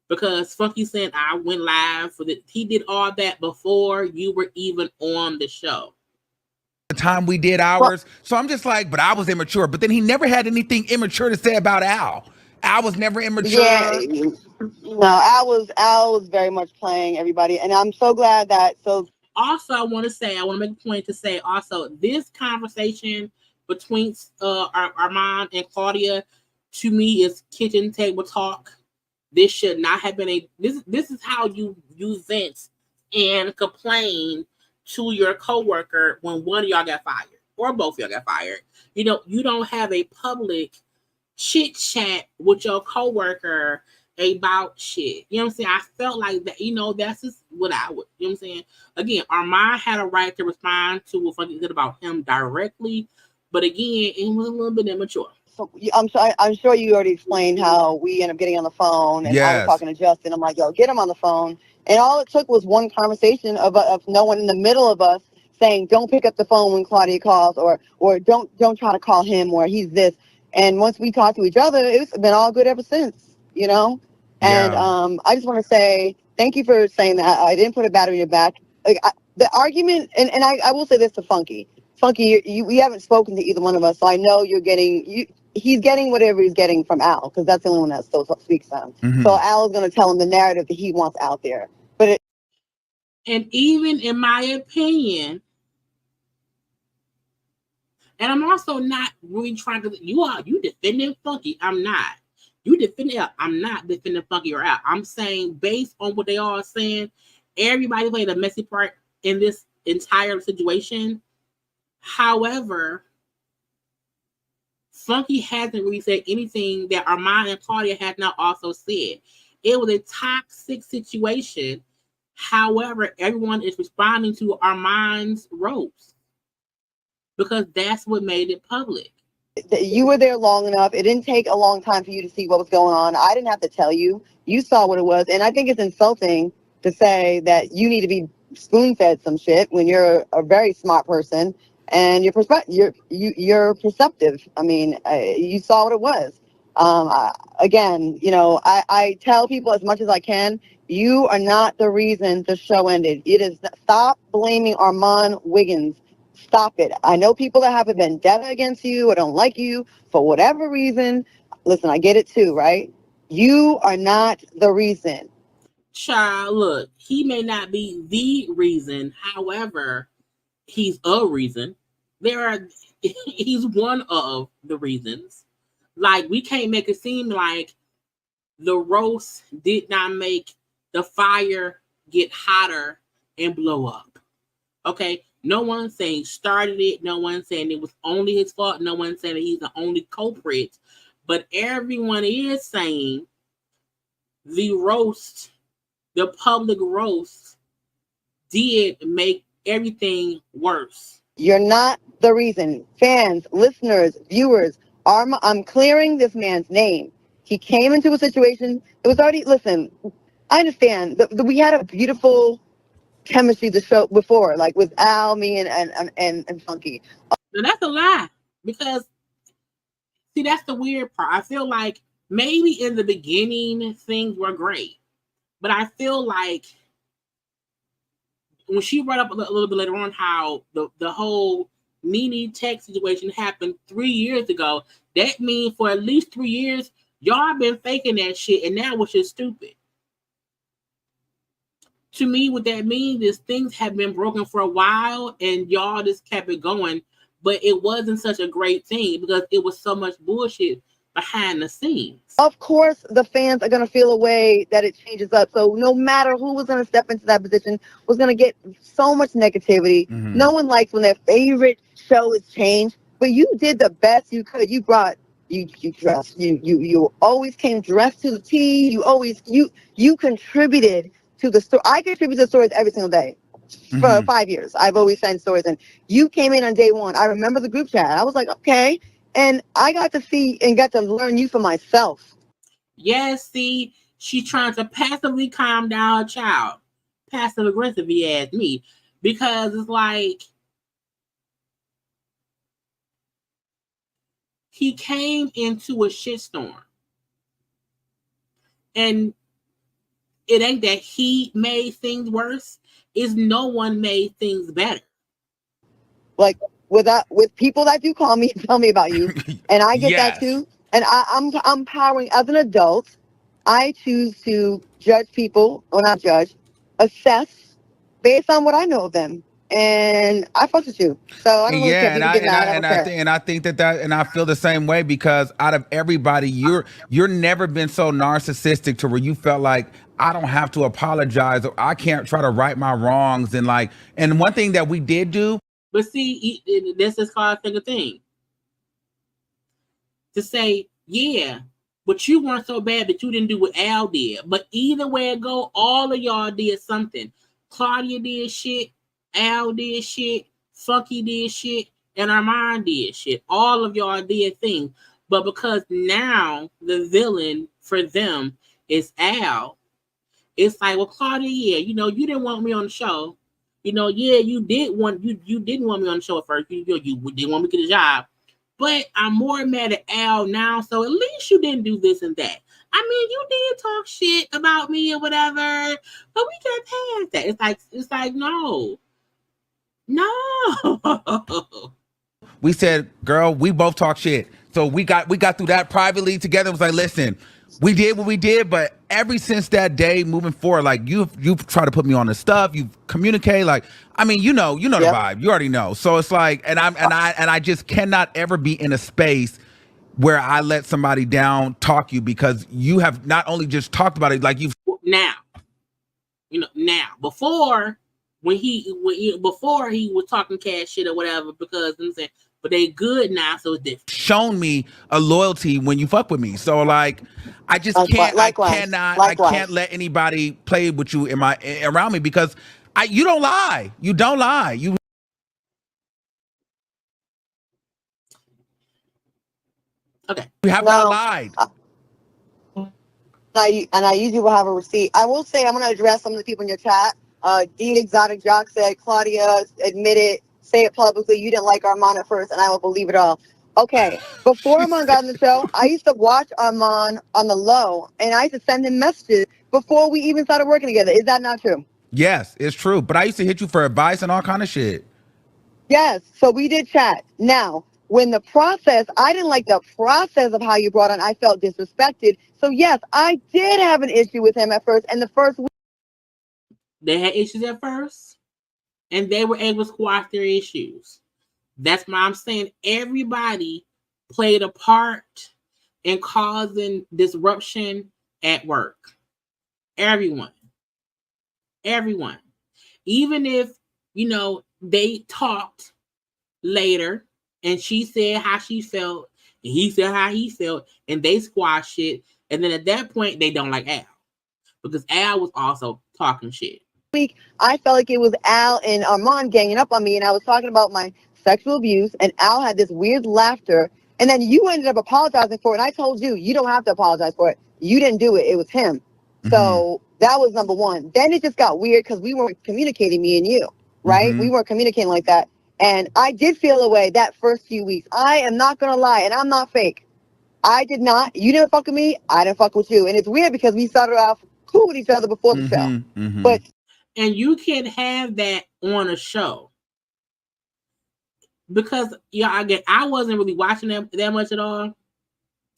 S1: because Funky said I went live for he did all that before you were even on the show.
S8: The time we did ours. So I'm just like, but I was immature. But then he never had anything immature to say about Al. Al was never immature.
S9: Yeah, no, Al was very much playing everybody, and I'm so glad that. So
S1: also, I want to make a point to say also this conversation between Armon and Claudia, to me, is kitchen table talk. This should not have been this is how you vent and complain to your coworker when one of y'all got fired or both of y'all got fired. You know, you don't have a public chit chat with your coworker about shit. You know what I'm saying? I felt like that, that's just what I would, you know what I'm saying? Again, Armon had a right to respond to what Funky said about him directly, but again, it was a little bit immature.
S9: So I'm sure you already explained how we ended up getting on the phone, and I was talking to Justin. I'm like, yo, get him on the phone. And all it took was one conversation of no one in the middle of us saying, don't pick up the phone when Claudia calls, or don't try to call him, or he's this. And once we talked to each other, it's been all good ever since, And I just want to say thank you for saying that. I didn't put a battery in your back. The argument, and I will say this to Funky. Funky, we haven't spoken to either one of us, so I know he's getting whatever he's getting from Al, because that's the only one that still speaks to him. Mm-hmm. So Al is going to tell him the narrative that he wants out there.
S1: And even in my opinion, and I'm also not really trying to, you defending Funky. I'm not. I'm not defending Funky or Al. I'm saying based on what they all are saying, everybody played a messy part in this entire situation. However, Funky hasn't really said anything that Armon and Claudia had not also said. It was a toxic situation. However, everyone is responding to Armon's roast because that's what made it public.
S9: You were there long enough. It didn't take a long time for you to see what was going on. I didn't have to tell you. You saw what it was. And I think it's insulting to say that you need to be spoon-fed some shit when you're a very smart person and you're perceptive. I mean, you saw what it was. Again, I tell people as much as I can, you are not the reason the show ended. It is stop blaming Armon Wiggins. Stop it. I know people that have a vendetta against you or don't like you for whatever reason. Listen, I get it too, right? You are not the reason.
S1: Child, look, he may not be the reason. However, he's a reason. He's one of the reasons. Like, we can't make it seem like the roast did not make the fire get hotter and blow up. Okay? No one's saying started it. No one's saying it was only his fault. No one's saying that he's the only culprit. But everyone is saying the public roast did make everything worse.
S9: You're not the reason. Fans, listeners, viewers, I'm clearing this man's name. He came into a situation. It was already, listen, I understand. We had a beautiful chemistry the show before, like with Al, me, and Funky.
S1: Now that's a lie, because see, that's the weird part. I feel like maybe in the beginning things were great, but I feel like when she brought up a little bit later on how the whole Nene Tech situation happened 3 years ago, that means for at least 3 years y'all been faking that shit, and that was just stupid. To me, what that means is things have been broken for a while, and y'all just kept it going. But it wasn't such a great thing because it was so much bullshit behind the scenes.
S9: Of course, the fans are going to feel a way that it changes up. So no matter who was going to step into that position was going to get so much negativity. Mm-hmm. No one likes when their favorite show is changed. But you did the best you could. You brought, you dressed. You always came dressed to the T. You contributed to the story. I contribute to stories every single day. For 5 years, I've always sent stories, and you came in on day one. I remember the group chat. I was like, okay, and I got to see and got to learn you for myself.
S1: Yes, see, she's trying to passively calm down a child, passive aggressive, you ask me, because it's like he came into a shitstorm, and it ain't that he made things worse. Is no one made things better.
S9: Like with people that do call me, tell me about you, and I get that too. And I'm powering as an adult. I choose to judge people, or not judge, assess based on what I know of them. And I fuck with you, so I don't really care.
S8: I think that and I feel the same way, because out of everybody, you're never been so narcissistic to where you felt like I don't have to apologize, or I can't try to right my wrongs, and one thing that we did do.
S1: But see, this is called a thing to say, yeah, but you weren't so bad that you didn't do what Al did. But either way it go, all of y'all did something. Claudia did shit. Al did shit, Funky did shit, and Armon did shit. All of y'all did things. But because now the villain for them is Al, it's like, well, Claudia, yeah, you didn't want me on the show. Yeah, you didn't want me on the show at first. You didn't want me to get a job. But I'm more mad at Al now, so at least you didn't do this and that. I mean, you did talk shit about me or whatever, but we got past that. It's like no.
S8: We said, girl, we both talk shit. So we got through that privately together. It was like, listen, we did what we did, but ever since that day moving forward, like you've tried to put me on the stuff, you communicate, like, I mean, you know the vibe. You already know. So it's like, and I just cannot ever be in a space where I let somebody down talk you, because you have not only just talked about it, like you've
S1: now. Before when he was talking cash shit or whatever, because I'm saying, but they good now, so it's different.
S8: Shown me a loyalty when you fuck with me, so like I just can't.
S9: Likewise.
S8: I can't let anybody play with you around me, because you don't lie. You don't lie. You
S1: okay.
S8: You have not lied.
S9: I usually will have a receipt. I will say, I'm going to address some of the people in your chat. Dean Exotic Jock said, Claudia admitted, say it publicly, you didn't like Armon at first, and I will believe it all. Okay, before Armon got on the show, I used to watch Armon on the low, and I used to send him messages before we even started working together. Is that not true?
S8: Yes, it's true. But I used to hit you for advice and all kind of shit.
S9: Yes, so we did chat. Now, when I didn't like the process of how you brought on, I felt disrespected. So yes, I did have an issue with him at first, and the first week,
S1: they had issues at first, and they were able to squash their issues. That's why I'm saying everybody played a part in causing disruption at work. Everyone. Even if, they talked later and she said how she felt and he said how he felt and they squashed it. And then at that point, they don't like Al, because Al was also talking shit.
S9: I felt like it was Al and Armon ganging up on me, and I was talking about my sexual abuse, and Al had this weird laughter, and then you ended up apologizing for it, and I told you, you don't have to apologize for it. You didn't do it. It was him. Mm-hmm. So That was number one. Then it just got weird because we weren't communicating, me and you, right? We weren't communicating like that. And I did feel a way that first few weeks. I am not going to lie, and I'm not fake. I did not. You didn't fuck with me. I didn't fuck with you. And it's weird because we started off cool with each other before the show. But
S1: and you can have that on a show. Because I wasn't really watching them that much at all.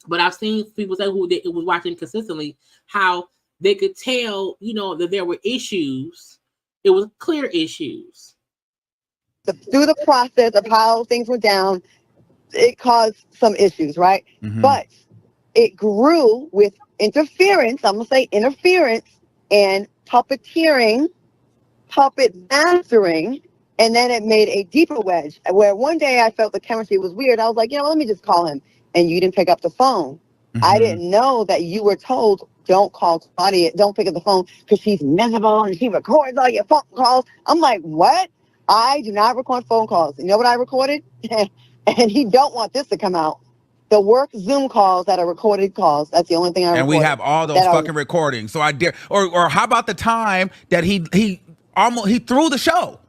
S1: But I've seen people say who it was watching consistently, how they could tell, that there were issues. It was clear issues.
S9: Through the process of how things were down, it caused some issues, right? But it grew with interference. I'm going to say interference and puppeteering, puppet mastering. And then it made a deeper wedge where one day I felt the chemistry was weird. I was like, let me just call him. And you didn't pick up the phone. I didn't know that you were told, don't call Claudia, don't pick up the phone because she's miserable and she records all your phone calls. I'm like, what? I do not record phone calls. You know what I recorded? And he don't want this to come out. The work Zoom calls that are recorded calls. That's the only thing I recorded.
S8: And we have all those fucking recordings. So I dare, or how about the time that he threw the show?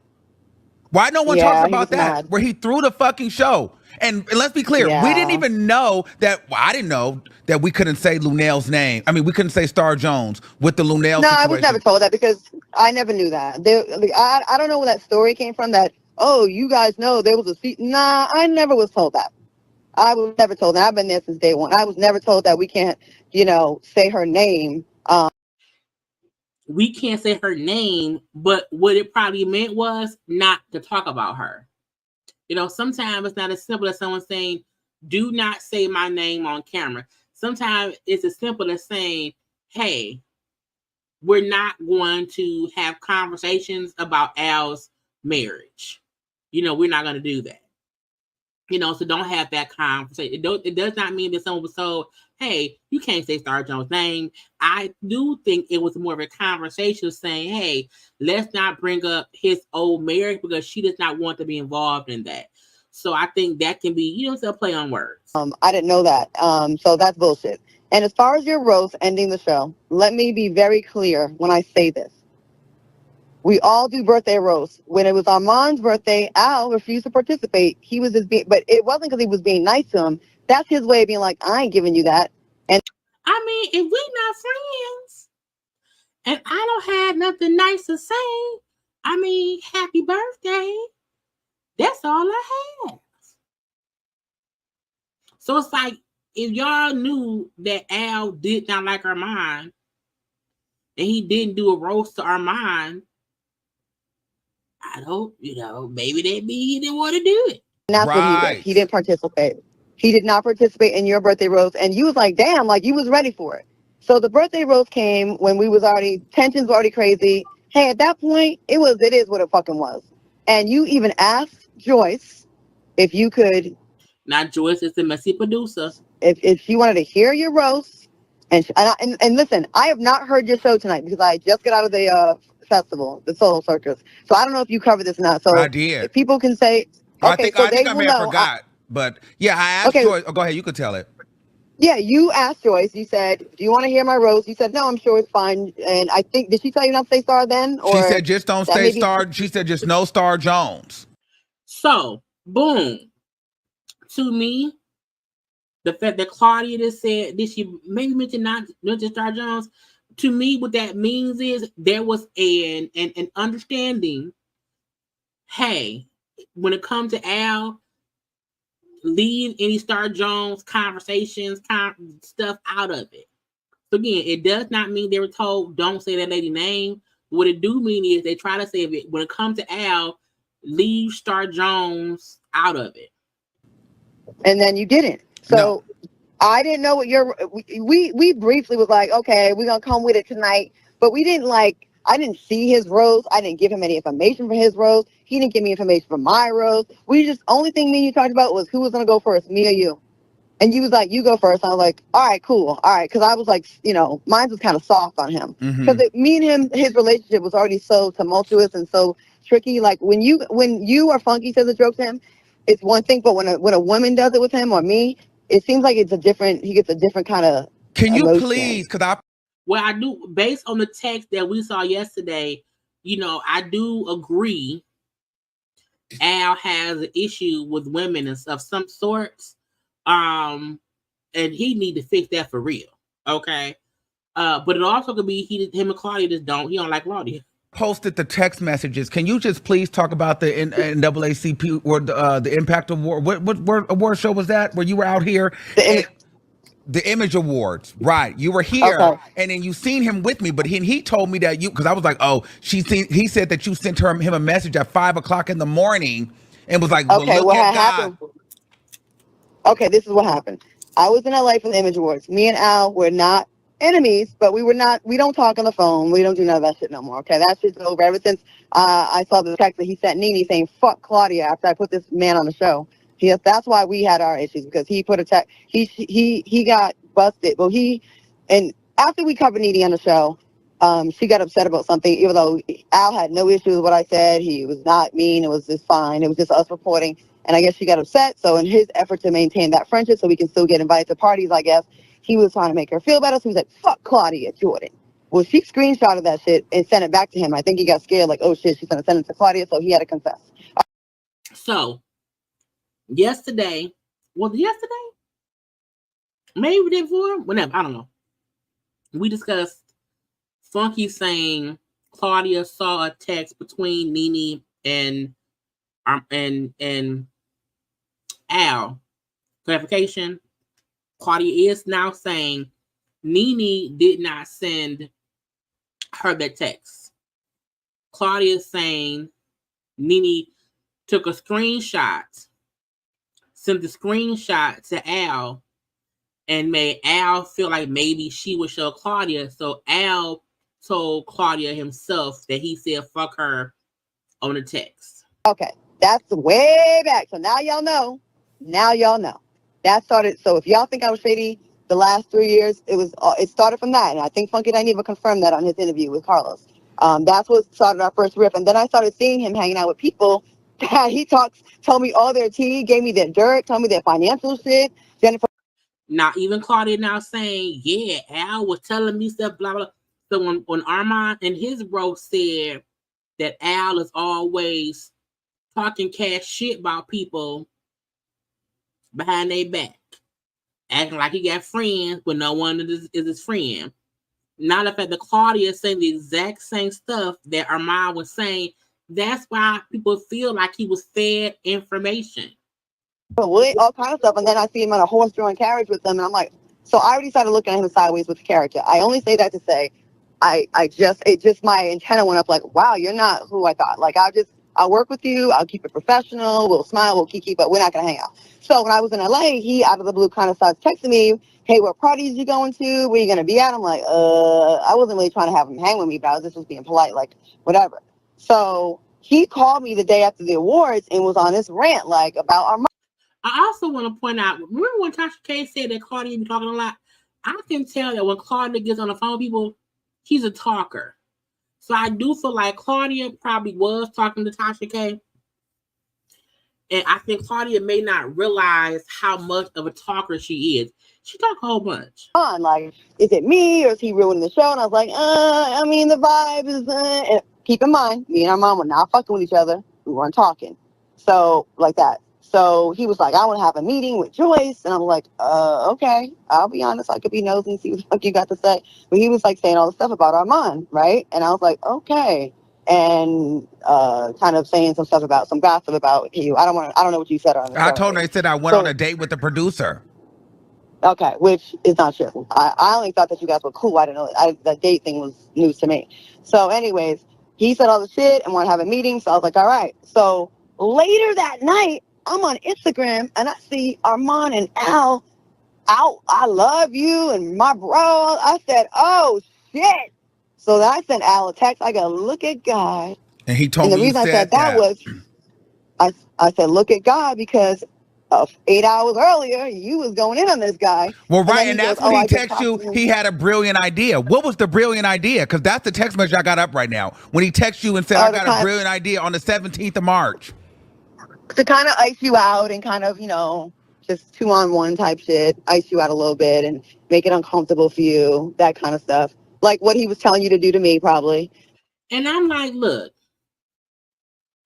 S8: Why no one talks about that? Mad. Where he threw the fucking show. And let's be clear, we didn't even know that. Well, I didn't know that we couldn't say Lunel's name. I mean, we couldn't say Star Jones with the Lunel.
S9: No, I was never told that because I never knew that. I don't know where that story came from. That you guys know there was a seat. Nah, I never was told that. I was never told that. I've been there since day one. I was never told that we can't, say her name.
S1: We can't say her name, but what it probably meant was not to talk about her. Sometimes it's not as simple as someone saying, do not say my name on camera. Sometimes it's as simple as saying, hey, we're not going to have conversations about Al's marriage. We're not going to do that. So don't have that conversation. It does not mean that someone was told, hey, you can't say Star Jones' name. I do think it was more of a conversation saying, hey, let's not bring up his old marriage because she does not want to be involved in that. So I think that can be, a play on words.
S9: I didn't know that. So that's bullshit. And as far as your roast ending the show, let me be very clear when I say this. We all do birthday roasts. When it was Armon's birthday, Al refused to participate. He was but it wasn't because he was being nice to him. That's his way of being like, I ain't giving you that. And
S1: I mean, if we not friends and I don't have nothing nice to say, I mean, happy birthday. That's all I have. So it's like, if y'all knew that Al did not like Armon and he didn't do a roast to Armon, I don't, maybe that means he didn't want to do it.
S9: And that's what he did. He didn't participate. He did not participate in your birthday roast. And you was like, damn, like you was ready for it. So the birthday roast came when tensions were already crazy. Hey, at that point, it is what it fucking was. And you even asked Joyce if you could.
S1: Not Joyce, is the messy producer.
S9: If she wanted to hear your roast. And listen, I have not heard your show tonight because I just got out of the festival, the Soul Circus. So I don't know if you covered this or not. So
S8: I did.
S9: If people can say, okay,
S8: I think I may have forgot. But yeah, I asked Joyce. Oh, go ahead, you could tell it.
S9: Yeah, you asked Joyce. You said, do you want to hear my roast? You said, no, I'm sure it's fine. And I think, did she tell you not to say Star then? Or
S8: she said, just don't say Star. She said, just no Star Jones.
S1: So, boom. To me, the fact that Claudia just said, did she maybe mention not just Star Jones? To me, what that means is there was an understanding. Hey, when it comes to Al, leave any Star Jones conversations, stuff out of it. So again, it does not mean they were told don't say that lady name. What it do mean is they try to say it when it comes to Al, leave Star Jones out of it.
S9: And then you didn't. So no. I didn't know what we briefly was like, okay, we're gonna come with it tonight, but we didn't I didn't see his roast. I didn't give him any information for his roast. He didn't give me information for my roast. Only thing me and you talked about was who was going to go first, me or you. And you was like, you go first. I was like, all right, cool. All right. Because I was like, mine was kind of soft on him. Because me and him, his relationship was already so tumultuous and so tricky. Like when you or Funky says a joke to him, it's one thing. But when a woman does it with him or me, it seems like he gets a different kind of
S8: Can you
S9: emotion.
S8: please, because
S1: Well, I do, based on the text that we saw yesterday, you know, I do agree Al has an issue with women and of some sorts. And he need to fix that for real. Okay. But it also could be him and Claudia he don't like Claudia.
S8: Posted the text messages. Can you just please talk about the NAACP or the Impact Award? What award show was that where you were out here? The Image Awards, right? You were here, okay. And then you seen him with me, but he told me that because I was like, oh, he said that you sent him a message at 5:00 in the morning, and was like,
S9: okay,
S8: well, look at
S9: happened? Okay, this is what happened. I was in LA for the Image Awards. Me and Al were not enemies, but we don't talk on the phone. We don't do none of that shit no more. Okay, that shit's over. Ever since I saw the text that he sent Nene saying "fuck Claudia" after I put this man on the show. Yes, that's why we had our issues, because he put a text. He got busted. Well, and after we covered Nene on the show, she got upset about something, even though Al had no issue with what I said. He was not mean. It was just fine. It was just us reporting. And I guess she got upset. So in his effort to maintain that friendship so we can still get invited to parties, I guess, he was trying to make her feel better. So he was like, fuck Claudia Jordan. Well, she screenshotted that shit and sent it back to him. I think he got scared, like, oh shit, she's going to send it to Claudia. So he had to confess.
S1: So yesterday, maybe the day before, whenever, I don't know. We discussed Funky saying Claudia saw a text between Nene and Al. Clarification: Claudia is now saying Nene did not send her that text. Claudia is saying Nene took a screenshot, sent the screenshot to Al, and made Al feel like maybe she would show Claudia. So Al told Claudia himself that he said fuck her on the text.
S9: Okay, that's way back. So now y'all know. That started. So if y'all think I was shady the last 3 years, it started from that. And I think Funky Dineva confirmed that on his interview with Carlos. That's what started our first riff. And then I started seeing him hanging out with people that he told me all their tea, gave me their dirt, told me their financial shit. Jennifer.
S1: Not even Claudia now saying, yeah, Al was telling me stuff, blah, blah. So when Armon in his bro said that Al is always talking cash shit about people behind their back, acting like he got friends when no one is his friend. Now the fact that Claudia is saying the exact same stuff that Armon was saying, that's why people feel like he was fed information.
S9: All kind of stuff, and then I see him on a horse-drawn carriage with them, and I'm like, so I already started looking at him sideways with the character. I only say that to say, my antenna went up, like, wow, you're not who I thought. Like, I'll work with you, I'll keep it professional, we'll smile, we'll kiki, but we're not gonna hang out. So when I was in LA, he out of the blue kind of starts texting me, hey, what parties you going to? Where you gonna be at? I'm like, I wasn't really trying to have him hang with me, but I was just being polite, like, whatever. So he called me the day after the awards and was on this rant, like, about our.
S1: I also want to point out, remember when Tasha K said that Claudia be talking a lot? I can tell that when Claudia gets on the phone with people, she's a talker. So I do feel like Claudia probably was talking to Tasha K. And I think Claudia may not realize how much of a talker she is. She talk a whole bunch.
S9: Like, is it me or is he ruining the show? And I was like, I mean, the vibe is, and keep in mind, me and our mom were not fucking with each other. We weren't talking. So, like that. So he was like, I want to have a meeting with Joyce. And I'm like, okay, I'll be honest. I could be nosy and see what the fuck you got to say. But he was like saying all the stuff about Armon, right? And I was like, okay. And kind of saying some stuff about some gossip about you. I don't know what you said on it.
S8: I told her, I said I went on a date with the producer.
S9: Okay, which is not true. I only thought that you guys were cool. I didn't know. The date thing was news to me. So anyways, he said all the shit and want to have a meeting. So I was like, all right. So later that night, I'm on Instagram and I see Armon and Al out. I love you and my bro. I said, oh shit. So then I sent Al a text. I go, look at God.
S8: And he told me.
S9: And the reason I said that was, I said, look at God, because 8 hours earlier, you was going in on this guy.
S8: Well, right, and that's when he texted you. He had a brilliant idea. What was the brilliant idea? Because that's the text message I got up right now. When he texted you and said, I got a brilliant idea on the 17th of March.
S9: To kind of ice you out and kind of, just 2-on-1 type shit, ice you out a little bit and make it uncomfortable for you, that kind of stuff. like what he was telling you to do to me, probably.
S1: And I'm like, look,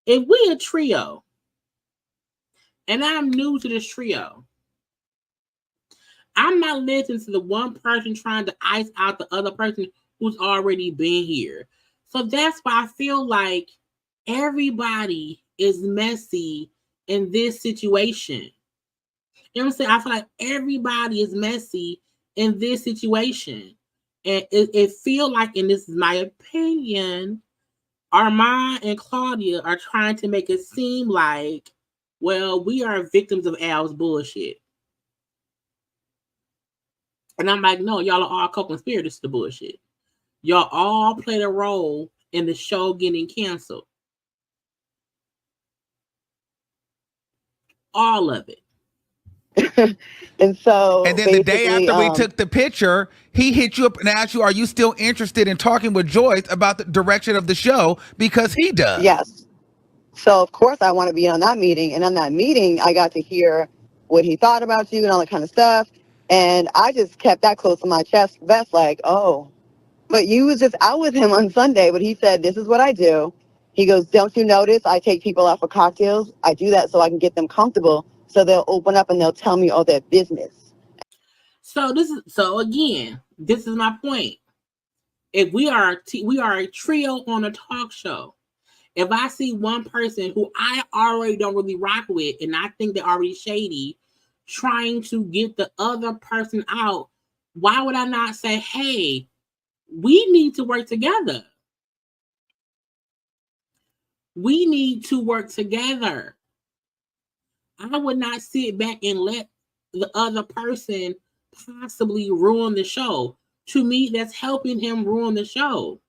S1: if we a trio, and I'm new to this trio, I'm not listening to the one person trying to ice out the other person who's already been here. So that's why I feel like everybody is messy in this situation. You know what I'm saying? I feel like everybody is messy in this situation. And it feels like, and this is my opinion, Armon and Claudia are trying to make it seem like, well, we are victims of Al's bullshit. And I'm like, no, y'all are all co-conspirators to the bullshit. Y'all all played a role in the show getting canceled. All of it.
S9: And so,
S8: and then the day after we took the picture, he hit you up and asked you, are you still interested in talking with Joyce about the direction of the show? Because he does.
S9: Yes. So, of course, I want to be on that meeting. And on that meeting, I got to hear what he thought about you and all that kind of stuff. And I just kept that close to my chest vest, like, oh. But you was just out with him on Sunday, but he said, this is what I do. He goes, don't you notice I take people out for cocktails? I do that so I can get them comfortable, so they'll open up and they'll tell me all their business.
S1: So again, this is my point. If we are a trio on a talk show, if I see one person who I already don't really rock with and I think they're already shady, trying to get the other person out, why would I not say, hey, we need to work together? We need to work together. I would not sit back and let the other person possibly ruin the show. To me, that's helping him ruin the show.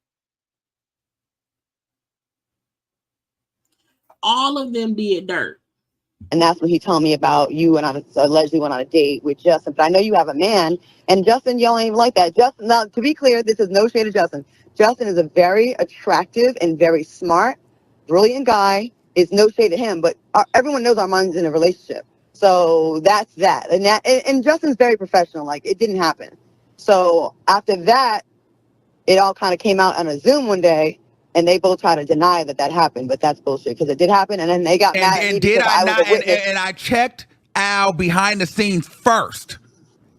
S1: All of them did dirt.
S9: And that's when he told me about you and I allegedly went on a date with Justin. But I know you have a man, and Justin, y'all ain't even like that. Justin, now, to be clear, this is no shade of Justin. Justin is a very attractive and very smart, brilliant guy. It's no shade to him, but everyone knows Armand's in a relationship. So that's that. And Justin's very professional. Like, it didn't happen. So after that, it all kind of came out on a Zoom one day. And they both try to deny that happened, but that's bullshit because it did happen. And then they got mad at me because I was a witness.
S8: And I checked Al behind the scenes first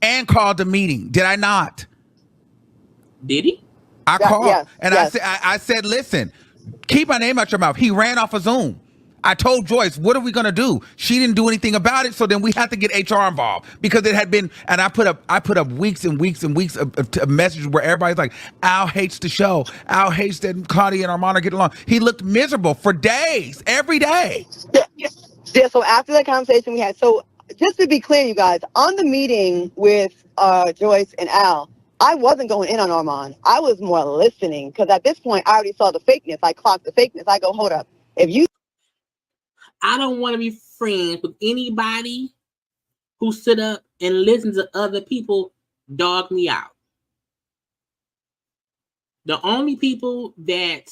S8: and called the meeting. Did I not?
S1: Did he?
S8: I called I said, listen, keep my name out your mouth. He ran off of Zoom. I told Joyce, what are we going to do? She didn't do anything about it. So then we had to get HR involved because it had been, and I put up weeks and weeks and weeks of messages where everybody's like, Al hates the show. Al hates that Claudia and Armon are getting along. He looked miserable for days, every day.
S9: Yeah, so after that conversation we had, so just to be clear, you guys, on the meeting with Joyce and Al, I wasn't going in on Armon. I was more listening because at this point I already saw the fakeness. I clocked the fakeness. I go, hold up.
S1: I don't want to be friends with anybody who sit up and listen to other people dog me out. The only people that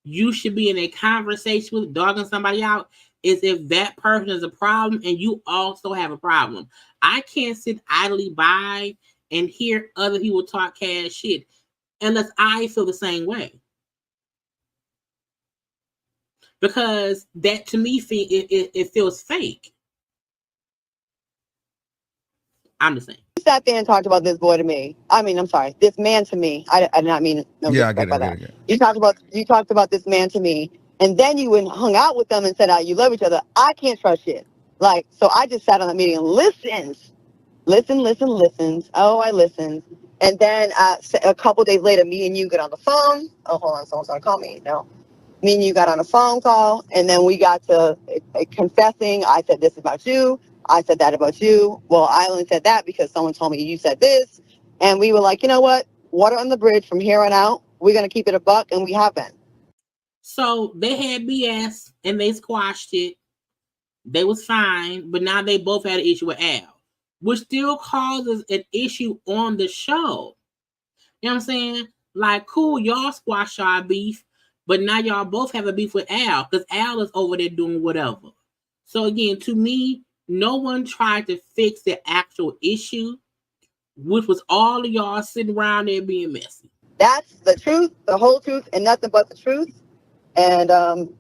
S1: you should be in a conversation with dogging somebody out is if that person is a problem and you also have a problem. I can't sit idly by and hear other people talk cash shit unless I feel the same way. Because that to me, it feels fake. I'm just saying.
S9: You sat there and talked about this boy to me. I mean, I'm sorry, this man to me. I did not mean no disrespect by that. You talked about this man to me, and then you went and hung out with them and said, you love each other. I can't trust shit. Like, so I just sat on the meeting and listened. Oh, I listened. And then a couple days later, me and you get on the phone. Oh, hold on, someone's gonna call me. No. Me and you got on a phone call, and then we got to confessing. I said this about you. I said that about you. Well, I only said that because someone told me you said this. And we were like, you know what? Water on the bridge from here on out. We're going to keep it a buck, and we have been.
S1: So they had BS, and they squashed it. They was fine, but now they both had an issue with Al, which still causes an issue on the show. You know what I'm saying? Like, cool, y'all squash our beef. But now y'all both have a beef with Al because Al is over there doing whatever. So again, to me, no one tried to fix the actual issue. which was all of y'all sitting around there being messy.
S9: That's the truth, the whole truth, and nothing but the truth. And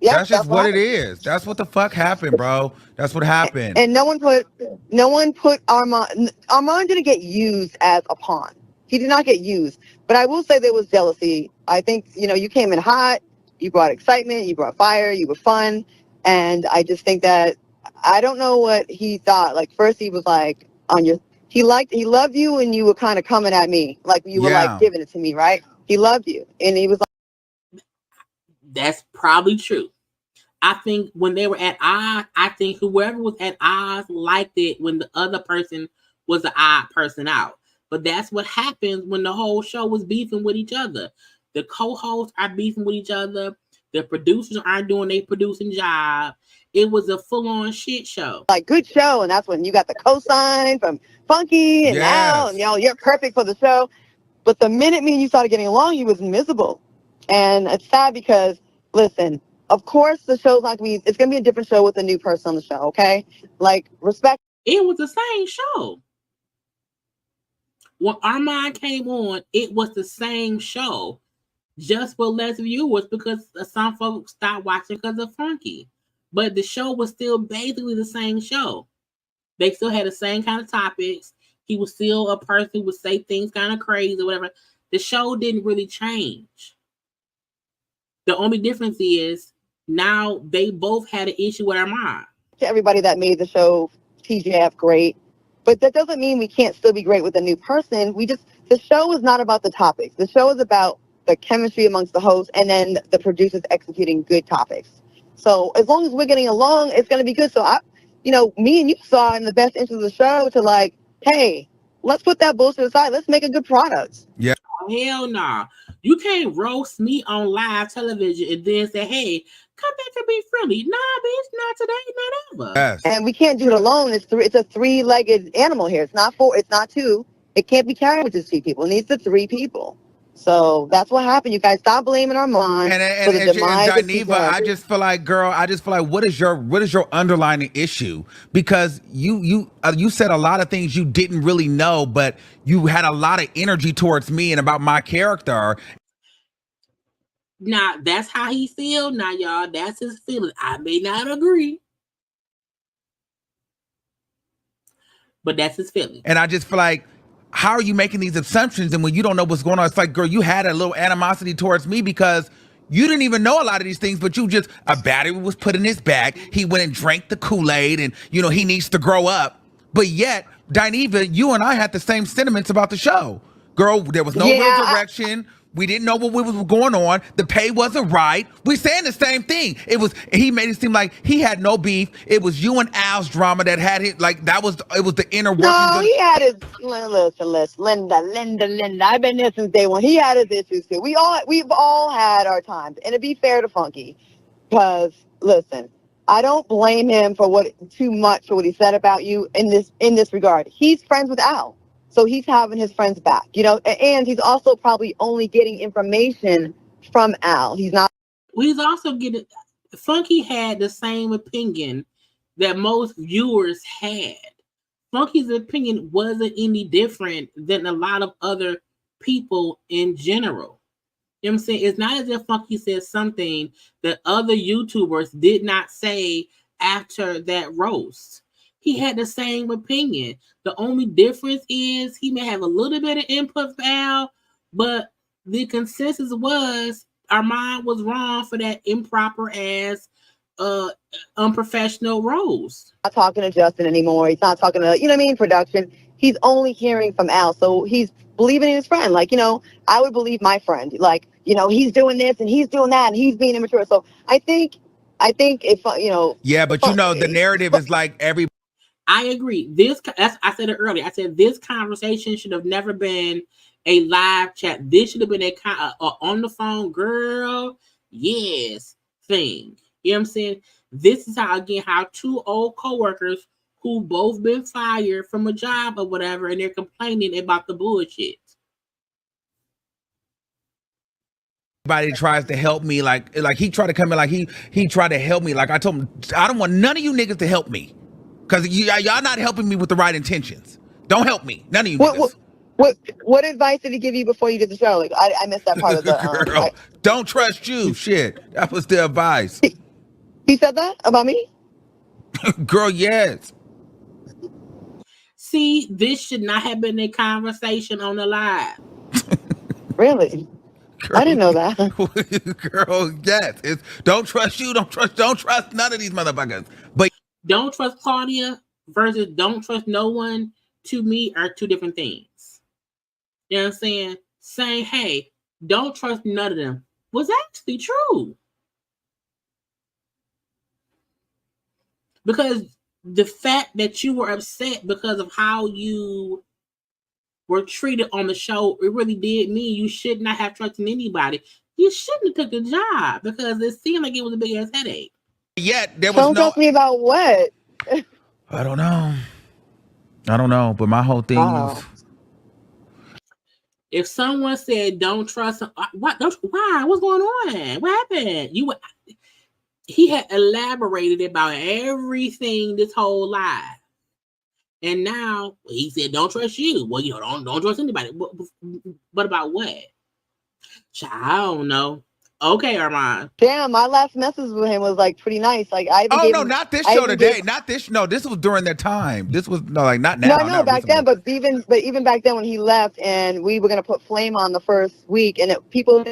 S9: yeah,
S8: that's just what it is. That's what the fuck happened, bro. That's what happened.
S9: And no one put Armon. Armon didn't get used as a pawn. He did not get used. But I will say there was jealousy. I think, you came in hot, you brought excitement, you brought fire, you were fun. And I just think that, I don't know what he thought. Like, first he was like, he loved you and you were kind of coming at me. Like, you were like giving it to me, right? He loved you. And he was like.
S1: That's probably true. I think when they were at odds, I think whoever was at odds liked it when the other person was the odd person out. But that's what happens when the whole show was beefing with each other. The co-hosts are beefing with each other. The producers aren't doing their producing job. It was a full-on shit show.
S9: Like, good show, and that's when you got the cosign from Funky and Al, and you're perfect for the show. But the minute me and you started getting along, you was miserable. And it's sad because, listen, of course the show's not going to be, it's going to be a different show with a new person on the show, okay? Like, respect.
S1: It was the same show. When Armon came on, it was the same show, just for less viewers because some folks stopped watching because of Funky. But the show was still basically the same show. They still had the same kind of topics. He was still a person who would say things kind of crazy or whatever. The show didn't really change. The only difference is now they both had an issue with Armon.
S9: To everybody that made the show TGIF great, but that doesn't mean we can't still be great with a new person. The show is not about the topics. The show is about the chemistry amongst the hosts and then the producers executing good topics. So as long as we're getting along, it's going to be good. So me and you saw in the best interest of the show to like, hey, let's put that bullshit aside. Let's make a good product.
S8: Yeah.
S1: Hell nah. You can't roast me on live television and then say, hey, come back and be friendly. Nah, bitch, not today, not ever.
S8: Yes.
S9: And we can't do it alone. It's a three-legged animal here. It's not four, it's not two. It can't be carried with just two people. It needs the three people. So that's what happened. You guys stop blaming Armon for the demise of
S8: Dineva, I just feel like, girl, what is your underlying issue? Because you said a lot of things you didn't really know, but you had a lot of energy towards me and about my character.
S1: Now, that's how he feels. Now, y'all, that's his feeling. I may not agree, but that's his feeling.
S8: And I just feel like, how are you making these assumptions? And when you don't know what's going on, it's like, girl, you had a little animosity towards me because you didn't even know a lot of these things, but a battery was put in his bag. He went and drank the Kool-Aid and, he needs to grow up. But yet, Dineva, you and I had the same sentiments about the show. Girl, there was no real direction. We didn't know what was going on. The pay wasn't right. We're saying the same thing. He made it seem like he had no beef. It was you and Al's drama that had it. Like it was the inner workings.
S9: No, he had his, listen, Linda. I've been there since day one. He had his issues too. We've all had our times. And to be fair to Funky, because listen, I don't blame him for too much for what he said about you in this regard. He's friends with Al. So he's having his friends back, and he's also probably only getting information from Al. He's
S1: also getting, Funky had the same opinion that most viewers had. Funky's opinion wasn't any different than a lot of other people in general. You know what I'm saying? It's not as if Funky said something that other YouTubers did not say after that roast. He had the same opinion. The only difference is he may have a little bit of input from Al, but the consensus was Armon was wrong for that improper ass, unprofessional roast.
S9: Not talking to Justin anymore. He's not talking to, production. He's only hearing from Al. So he's believing in his friend. Like, I would believe my friend. Like, he's doing this and he's doing that and he's being immature. So I think if,
S8: Yeah, but the narrative is like every.
S1: I agree. I said it earlier. I said this conversation should have never been a live chat. This should have been a on the phone, girl. Yes, thing. You know what I'm saying? This is how two old coworkers who both been fired from a job or whatever, and they're complaining about the bullshit.
S8: Everybody tries to help me, like he tried to come in, like he tried to help me. Like I told him, I don't want none of you niggas to help me. Because y'all not helping me with the right intentions. Don't help me. None of you niggas.
S9: What advice did he give you before you did the show? Like I missed that part of the
S8: Girl, don't trust you. Shit. That was the advice.
S9: He said that about me?
S8: Girl, yes.
S1: See, this should not have been a conversation on the live.
S9: Really?
S8: Girl,
S9: I didn't know that.
S8: Girl, yes. It's don't trust you, don't trust none of these motherfuckers. But
S1: don't trust Claudia versus don't trust no one, to me, are two different things. You know what I'm saying? Saying, hey, don't trust none of them was actually true. Because the fact that you were upset because of how you were treated on the show, it really did mean you should not have trusted anybody. You shouldn't have took the job because it seemed like it was a big ass headache.
S8: Yet there was
S9: Don't trust me about what?
S8: I don't know, but my whole thing is,
S1: if someone said don't trust him, why? What's going on? What happened? He had elaborated about everything this whole life. And now he said, don't trust you. Well, don't trust anybody. But about what? I don't know. Okay, Armon.
S9: Damn, my last message with him was like pretty nice. Like
S8: not this show today. Not this. No, this was during that time. This was not now.
S9: No, back then. But even back then when he left and we were gonna put Flame on the first week and people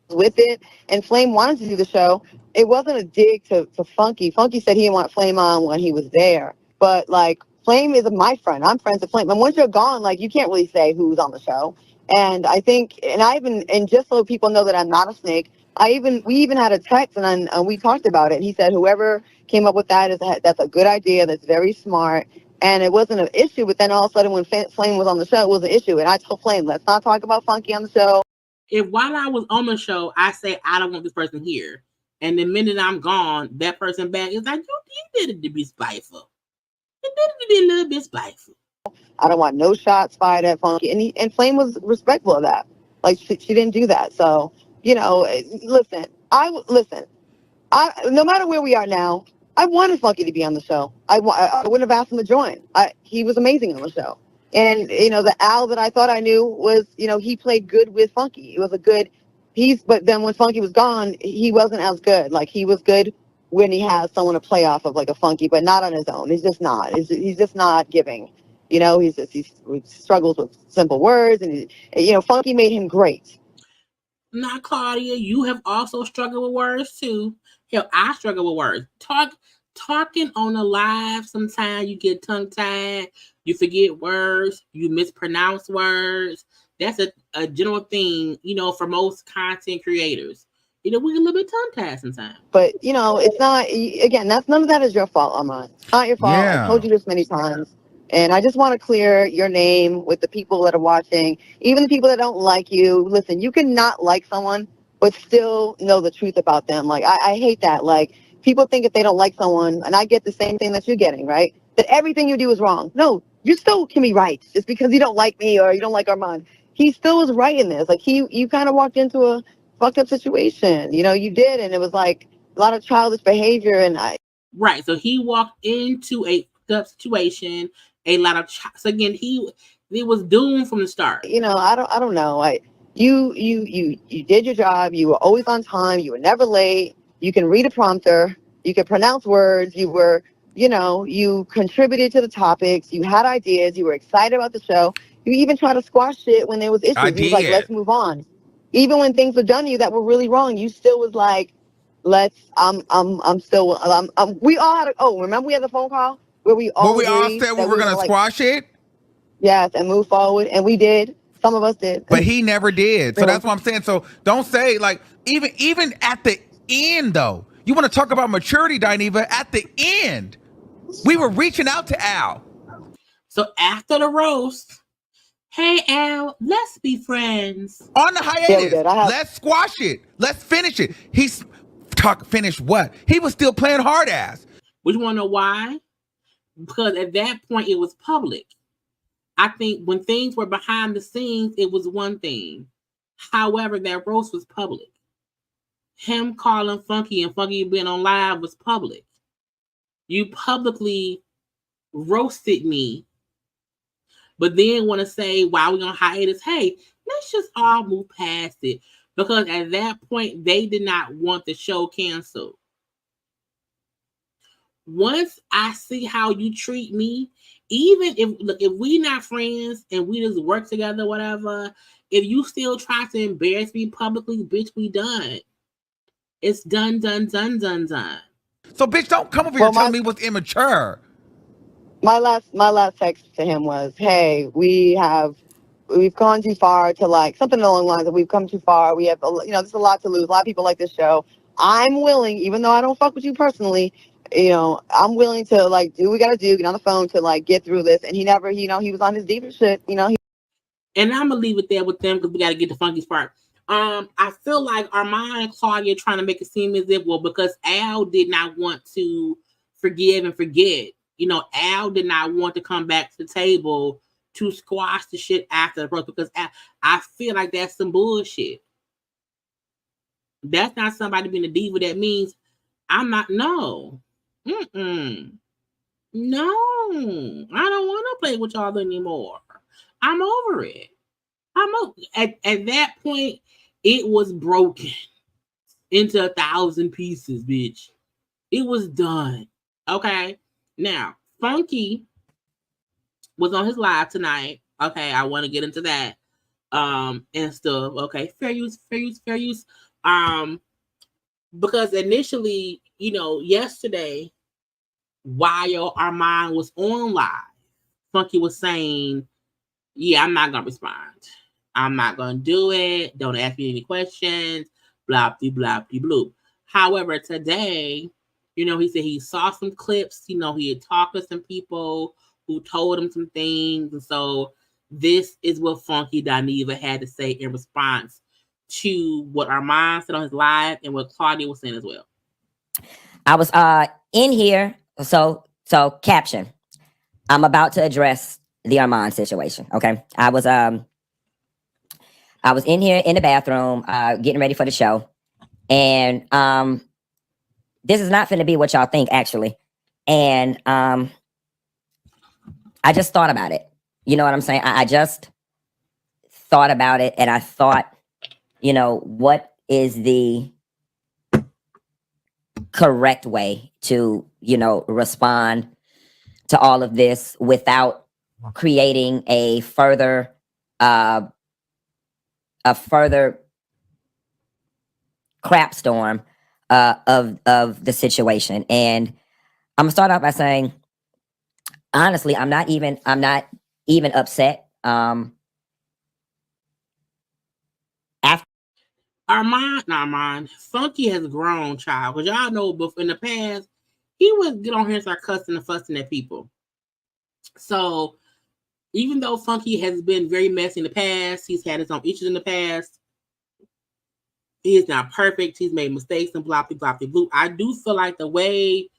S9: with it and Flame wanted to do the show. It wasn't a dig to Funky. Funky said he didn't want Flame on when he was there. But like Flame is my friend. I'm friends with Flame. And once you're gone, like you can't really say who's on the show. And I think, and just so people know that I'm not a snake, we even had a text and we talked about it. He said whoever came up with that's a good idea. That's very smart. And it wasn't an issue. But then all of a sudden when Flame was on the show, it was an issue. And I told Flame, let's not talk about Funky on the show.
S1: If while I was on the show, I say I don't want this person here, and the minute I'm gone, that person back is like, you did it to be spiteful. You did it to be a little bit spiteful.
S9: I don't want no shots fired at Funky. And Flame was respectful of that. Like, she didn't do that. So, listen, no matter where we are now, I wanted Funky to be on the show. I wouldn't have asked him to join. He was amazing on the show. And, the Al that I thought I knew was, he played good with Funky. It was a good piece. But then when Funky was gone, he wasn't as good. Like, he was good when he has someone to play off of, like a Funky, but not on his own. He's just not. He's just not giving. He struggles with simple words. And, Funky made him great.
S1: Now, Claudia, you have also struggled with words, too. Hell, I struggle with words. Talking on a live, sometimes you get tongue-tied. You forget words. You mispronounce words. That's a general thing, for most content creators. We're a little bit tongue-tied sometimes.
S9: But, it's not, again, none of that is your fault, Armon. It's not your fault.
S8: Yeah.
S9: I told you this many times. And I just want to clear your name with the people that are watching, even the people that don't like you. Listen, you can not like someone, but still know the truth about them. Like, I hate that. Like, people think if they don't like someone, and I get the same thing that you're getting, right? That everything you do is wrong. No, you still can be right. Just because you don't like me or you don't like Armon. He still was right in this. Like, you kind of walked into a fucked up situation. You did, and it was like a lot of childish behavior.
S1: Right, so he walked into a fucked up situation. A lot of so again, he was doomed from the start.
S9: I don't know. You did your job. You were always on time. You were never late. You can read a prompter. You can pronounce words. You were, you contributed to the topics. You had ideas. You were excited about the show. You even tried to squash it when there was issues. You was like, let's move on. Even when things were done to you that were really wrong, you still was like, we all had remember we had the phone call? Where we all
S8: said we were going to squash it?
S9: Yes, and move forward. And we did. Some of us did.
S8: But he never did. So that's what I'm saying. So don't say, like, even at the end, though, you want to talk about maturity, Dineva, at the end, we were reaching out to Al.
S1: So after the roast, hey, Al, let's be friends.
S8: On the hiatus, let's squash it. Let's finish it. Finish what? He was still playing hard ass.
S1: But you want to know why? Because at that point, it was public. I think when things were behind the scenes, it was one thing. However, that roast was public. Him calling Funky and Funky being on live was public. You publicly roasted me. but then want to say, while we're on hiatus, hey, let's just all move past it. Because at that point, they did not want the show canceled. Once I see how you treat me, even if we not friends and we just work together, whatever, if you still try to embarrass me publicly, bitch, we done. It's done.
S8: So, bitch, don't come over here telling me what's immature.
S9: My last text to him was, hey, we've gone too far to like something along the lines of we've come too far. We have, there's a lot to lose. A lot of people like this show. I'm willing, even though I don't fuck with you personally, I'm willing to like do what we gotta do, get on the phone to like get through this. And he never, he was on his diva shit, And
S1: I'm gonna leave it there with them because we gotta get the funky part. I feel like Armon and Claudia trying to make it seem as if, well, because Al did not want to forgive and forget. Al did not want to come back to the table to squash the shit after the birth, because I feel like that's some bullshit. That's not somebody being a diva. That means I'm not. No. No. I don't want to play with y'all anymore. I'm over it. At that point, it was broken into 1,000 pieces, bitch. It was done. Okay. Now, Funky was on his live tonight. Okay, I want to get into that. And stuff. Okay, fair use. Because initially, yesterday, while Armon was on live, Funky was saying, yeah, I'm not gonna respond. I'm not gonna do it. Don't ask me any questions. Blah blah blah blah. However, today, he said he saw some clips. He had talked to some people who told him some things, and so this is what Funky Dineva had to say in response to what Armon said on his live and what Claudia was saying as well.
S10: I was in here, so caption. I'm about to address the Armon situation. Okay, I was in here in the bathroom, getting ready for the show, and this is not going to be what y'all think, actually. And I just thought about it. You know what I'm saying? I just thought about it, and I thought, what is the correct way to, respond to all of this without creating a further crap storm of the situation. And I'm gonna start off by saying, honestly, I'm not even upset. After
S1: Armon, Funky has grown, child. Because y'all know, before in the past, he would get on here and start cussing and fussing at people. So even though Funky has been very messy in the past, he's had his own issues in the past. He is not perfect. He's made mistakes and blah, blah, blah, blah, blah. I do feel like the way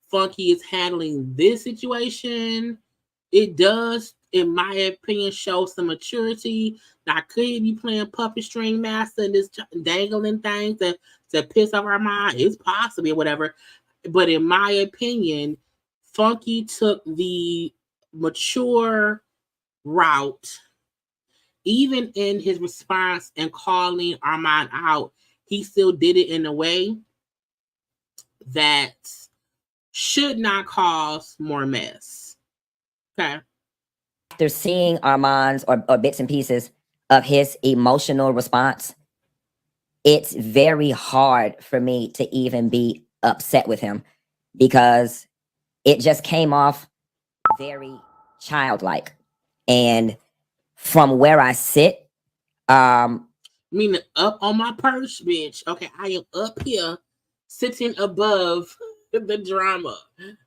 S1: Funky is handling this situation, it does, in my opinion, show some maturity. Now, could he be playing puppet string master and just dangling things to piss off our mind? It's possible or whatever. But in my opinion, Funky took the mature route. Even in his response and calling Armon out, he still did it in a way that should not cause more mess. Okay.
S10: After seeing Armon's or bits and pieces of his emotional response, it's very hard for me to even be upset with him because it just came off very childlike. And from where I sit,
S1: meaning up on my perch, bitch. Okay, I am up here sitting above the drama.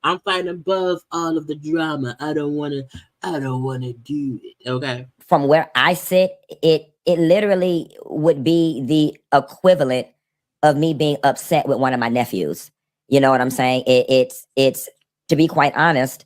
S1: I'm fighting above all of the drama. I don't want to do it. Okay.
S10: From where I sit, it literally would be the equivalent of me being upset with one of my nephews. You know what I'm saying? It's to be quite honest.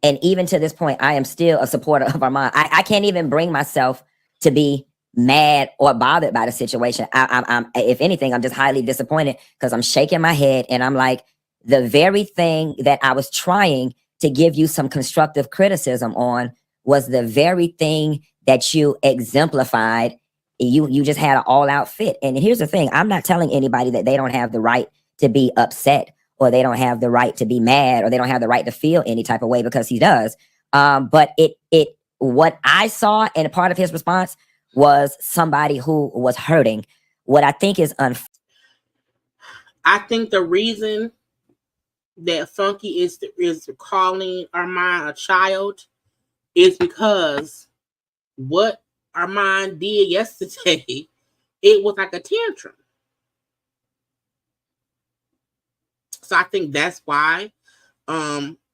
S10: And even to this point, I am still a supporter of Armon. I can't even bring myself to be mad or bothered by the situation. I'm if anything, I'm just highly disappointed because I'm shaking my head and I'm like, the very thing that I was trying to give you some constructive criticism on was the very thing that you exemplified. You just had an all-out fit. And here's the thing, I'm not telling anybody that they don't have the right to be upset, or they don't have the right to be mad, or they don't have the right to feel any type of way, because he does. But what I saw in a part of his response was somebody who was hurting. What I think is
S1: I think the reason that Funky is calling Armon a child is because what Armon did yesterday, it was like a tantrum. So I think that's why,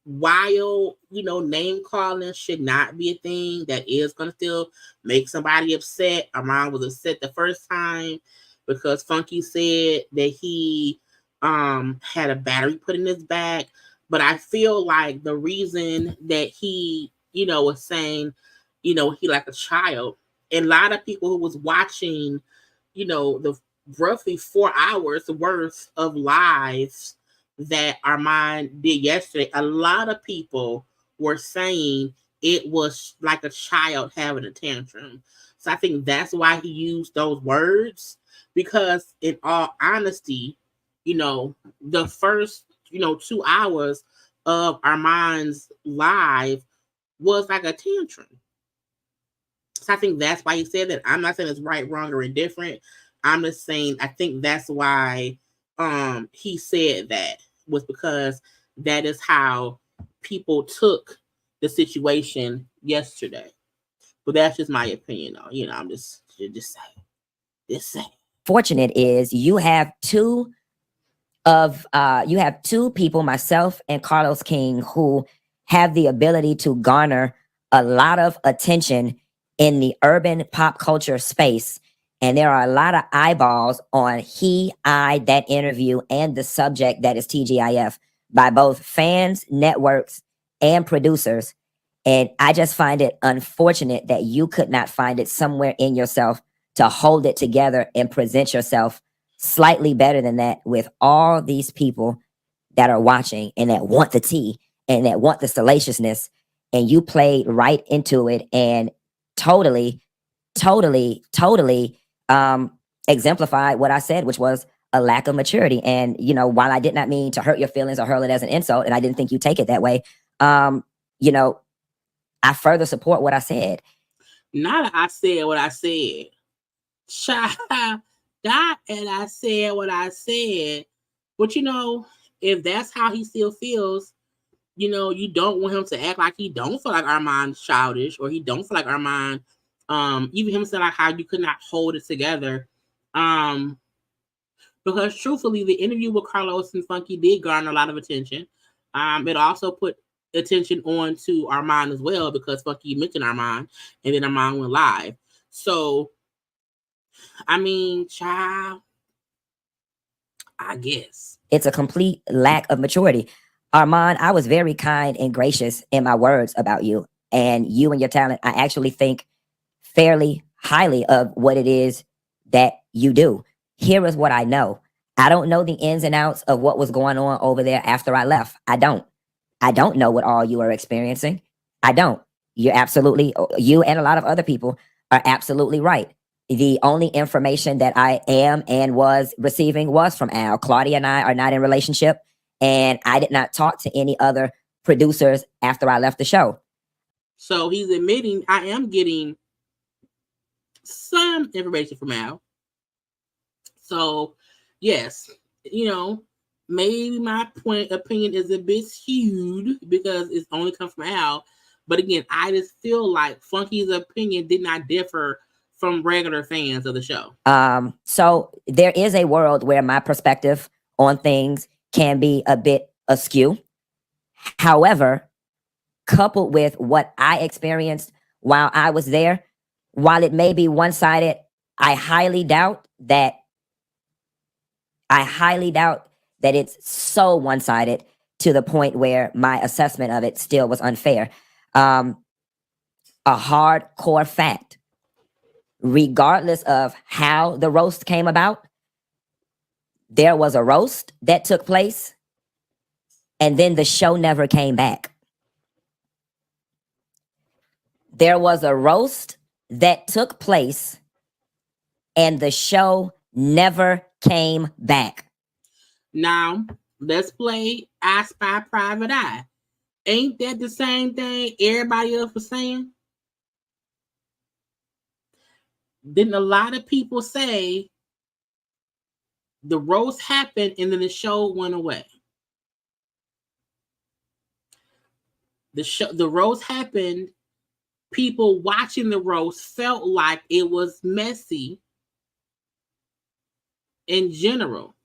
S1: while, name calling should not be a thing that is going to still make somebody upset. Armon was upset the first time because Funky said that he had a battery put in his back. But I feel like the reason that he, was saying, he like a child, and a lot of people who was watching, the roughly 4 hours worth of lives that Armon did yesterday, a lot of people were saying it was like a child having a tantrum. So I think that's why he used those words, because in all honesty, the first, 2 hours of Armon's live was like a tantrum. So I think that's why he said that. I'm not saying it's right, wrong, or indifferent. I'm just saying I think that's why he said that, was because that is how people took the situation yesterday. But that's just my opinion, though. I'm just saying.
S10: Fortunate is you have two people, myself and Carlos King, who have the ability to garner a lot of attention in the urban pop culture space. And there are a lot of eyeballs on that interview and the subject that is TGIF by both fans, networks, and producers. And I just find it unfortunate that you could not find it somewhere in yourself to hold it together and present yourself slightly better than that with all these people that are watching and that want the tea and that want the salaciousness. And you played right into it and totally exemplified what I said, which was a lack of maturity. And, while I did not mean to hurt your feelings or hurl it as an insult, and I didn't think you take it that way, I further support what I said.
S1: Not I said what I said. Child, that, and I said what I said. But, if that's how he still feels, you don't want him to act like he don't feel like Armon's childish, or he don't feel like Armon, even him saying like how you could not hold it together. Because truthfully, the interview with Carlos and Funky did garner a lot of attention. It also put attention on to Armon as well, because Funky mentioned Armon, and then Armon went live. So, I mean, child, I guess.
S10: It's a complete lack of maturity. Armon, I was very kind and gracious in my words about you and your talent. I actually think fairly highly of what it is that you do. Here is what I know. I don't know the ins and outs of what was going on over there after I left. I don't know what all you are experiencing. I don't. You and a lot of other people are absolutely right. The only information that I am and was receiving was from Al. Claudia and I are not in a relationship, and I did not talk to any other producers after I left the show.
S1: So he's admitting I am getting some information from Al. So, yes, maybe my opinion is a bit skewed because it's only come from Al. But again, I just feel like Funky's opinion did not differ from regular fans of the show.
S10: So there is a world where my perspective on things can be a bit askew. However, coupled with what I experienced while I was there, while it may be one-sided, I highly doubt that it's so one-sided to the point where my assessment of it still was unfair. A hardcore fact, regardless of how the roast came about, there was a roast that took place, and then the show never came back. There was a roast that took place and the show never came back.
S1: Now, let's play I Spy Private Eye. Ain't that the same thing everybody else was saying? Didn't a lot of people say the roast happened and then the show went away? The roast happened. People watching the roast felt like it was messy in general.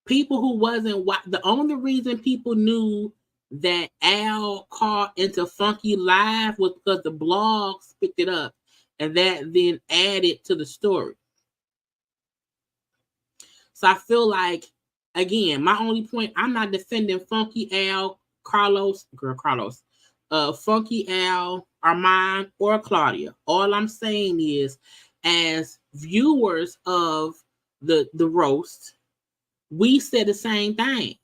S1: People who wasn't the only reason people knew that Al caught into Funky Live was because the blogs picked it up and that then added to the story. So I feel like, again, my only point, I'm not defending Funky Al, Funky Al, Armon, or Claudia. All I'm saying is, as viewers of the roast, we said the same thing.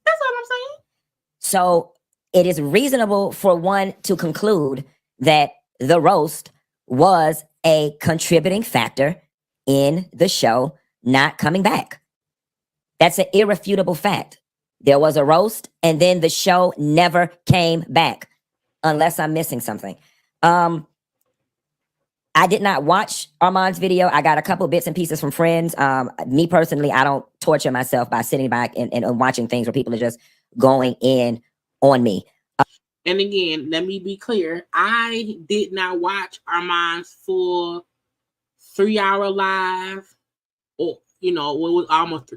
S1: That's all I'm saying.
S10: So it is reasonable for one to conclude that the roast was a contributing factor in the show not coming back. That's an irrefutable fact. There was a roast and then the show never came back, unless I'm missing something. I did not watch Armon's video. I got a couple bits and pieces from friends. Me personally, I don't torture myself by sitting back and watching things where people are just going in on me.
S1: And again, let me be clear. I did not watch Armon's full 3-hour live, or it was almost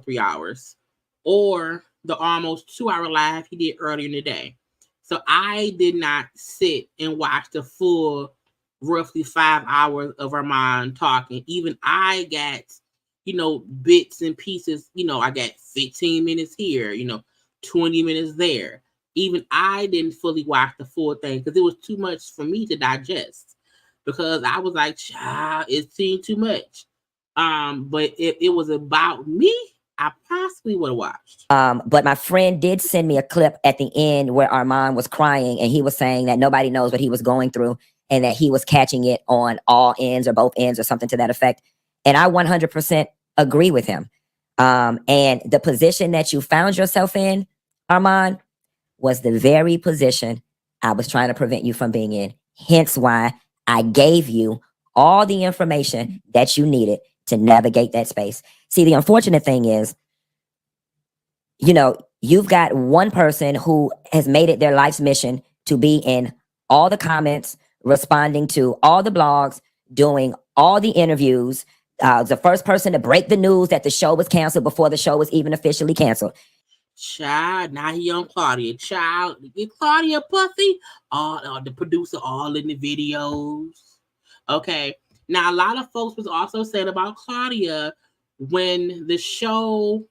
S1: 3 hours, or the almost 2-hour live he did earlier in the day. So I did not sit and watch the full roughly 5 hours of Armon talking. Even I got, bits and pieces. I got 15 minutes here, 20 minutes there. Even I didn't fully watch the full thing because it was too much for me to digest, because I was like, child, it seemed too much. But if it was about me, I possibly would have watched.
S10: But my friend did send me a clip at the end where Armon was crying and he was saying that nobody knows what he was going through and that he was catching it on all ends or both ends or something to that effect. And I 100% agree with him. And the position that you found yourself in, Armon, was the very position I was trying to prevent you from being in. Hence why I gave you all the information that you needed to navigate that space. See, the unfortunate thing is, you've got one person who has made it their life's mission to be in all the comments, responding to all the blogs, doing all the interviews, the first person to break the news that the show was canceled before the show was even officially canceled.
S1: Child, now he on Claudia. Child, get Claudia pussy. All the producer, all in the videos. Okay. Now, a lot of folks was also saying about Claudia when the show,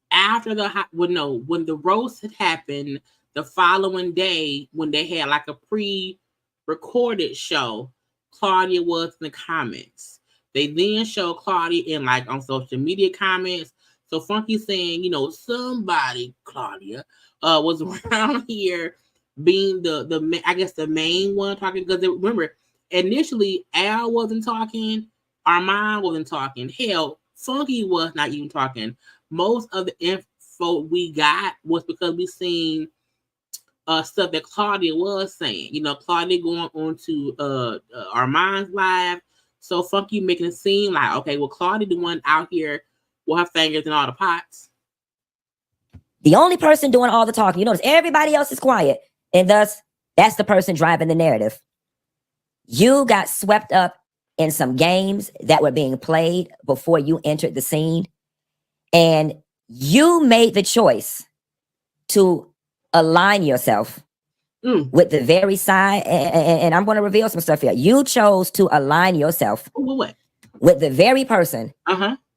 S1: when the roast had happened, the following day when they had like a pre-recorded show, Claudia was in the comments. They then showed Claudia in like on social media comments. So Funky saying, somebody, Claudia, was around here being the main one talking, because remember, initially Al wasn't talking, Armon wasn't talking. Hell, Funky was not even talking. Most of the info we got was because we seen stuff that Claudia was saying. Claudia going on to Armon's live. So Funky making it seem like, okay, well, Claudia the one out here with her fingers in all the pots.
S10: The only person doing all the talking. You notice everybody else is quiet. And thus, that's the person driving the narrative. You got swept up in some games that were being played before you entered the scene. And you made the choice to align yourself with the very side. And I'm going to reveal some stuff here. You chose to align yourself with the very person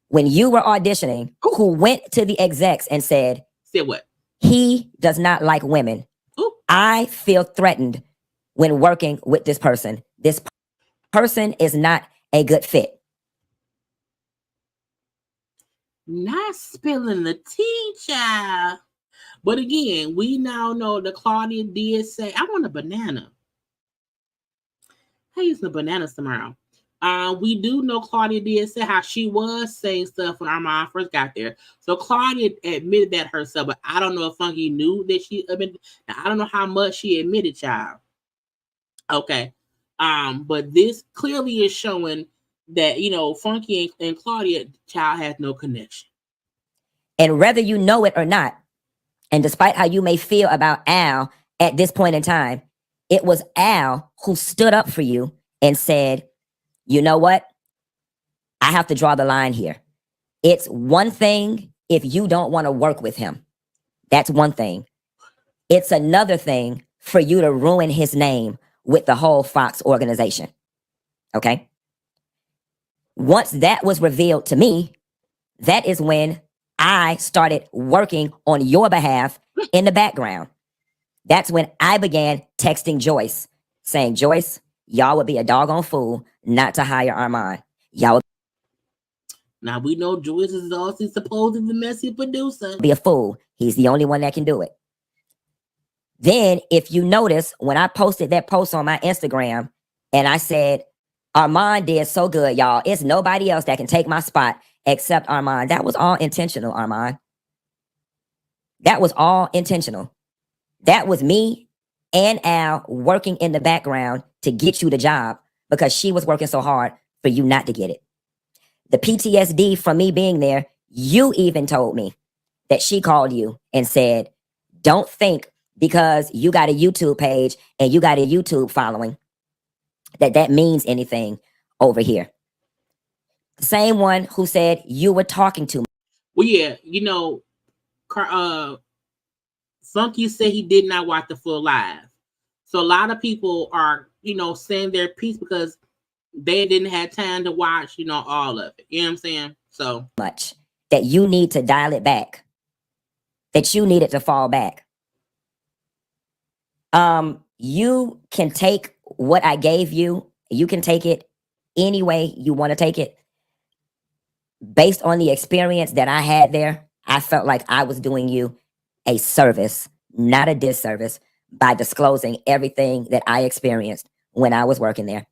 S10: when you were auditioning who went to the execs and said
S1: what?
S10: He does not like women. I feel threatened when working with this person. This person is not a good fit.
S1: Not spilling the tea, child. But again, we now know that Claudia did say, I want a banana. Hey, using the bananas tomorrow. We do know Claudia did say how she was saying stuff when Armon first got there. So Claudia admitted that herself, but I don't know if Funky knew that she admitted. Now, I don't know how much she admitted, child. Okay. But this clearly is showing that, Funky and Claudia, child, has no connection.
S10: And whether you know it or not, and despite how you may feel about Al at this point in time, it was Al who stood up for you and said, you know what? I have to draw the line here. It's one thing if you don't want to work with him. That's one thing. It's another thing for you to ruin his name with the whole Fox organization. Okay? Once that was revealed to me, that is when I started working on your behalf in the background. That's when I began texting Joyce, saying, Joyce, y'all would be a doggone fool not to hire Armon. Y'all would
S1: now we know Joyce is also supposedly the messy producer.
S10: Be a fool. He's the only one that can do it. Then, if you notice, when I posted that post on my Instagram and I said, Armon did so good, y'all. It's nobody else that can take my spot except Armon. That was all intentional, Armon. That was all intentional. That was me and Al working in the background to get you the job because she was working so hard for you not to get it. The PTSD from me being there, you even told me that she called you and said, don't think because you got a YouTube page and you got a YouTube following that means anything over here. The same one who said you were talking to me.
S1: Well, yeah, Funky said he did not watch the full live. So a lot of people are, saying their piece because they didn't have time to watch, all of it. You know what I'm saying? So
S10: much that you need to dial it back, that you needed to fall back. You can take what I gave you. You can take it any way you want to take it. Based on the experience that I had there, I felt like I was doing you a service, not a disservice, by disclosing everything that I experienced when I was working there.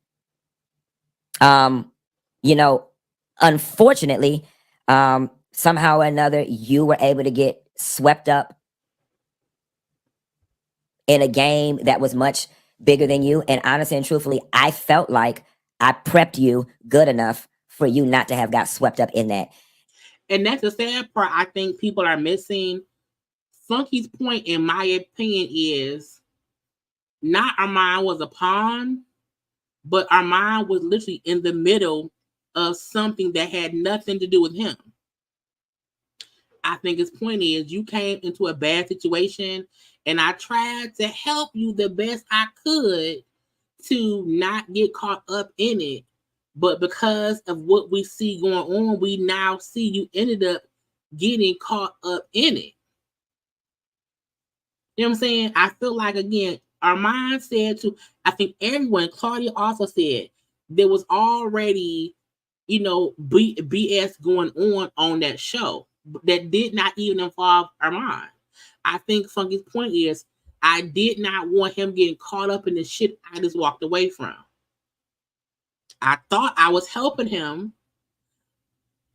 S10: Unfortunately, somehow or another, you were able to get swept up in a game that was much bigger than you. And honestly and truthfully, I felt like I prepped you good enough for you not to have got swept up in that.
S1: And that's the sad part I think people are missing. Funky's point, in my opinion, is not Armon was a pawn, but Armon was literally in the middle of something that had nothing to do with him. I think his point is you came into a bad situation and I tried to help you the best I could to not get caught up in it. But because of what we see going on, we now see you ended up getting caught up in it. You know what I'm saying? I feel like, again, Armon said to, I think everyone, Claudia also said, there was already, BS going on that show that did not even involve Armon. I think Funky's point is, I did not want him getting caught up in the shit I just walked away from. I thought I was helping him.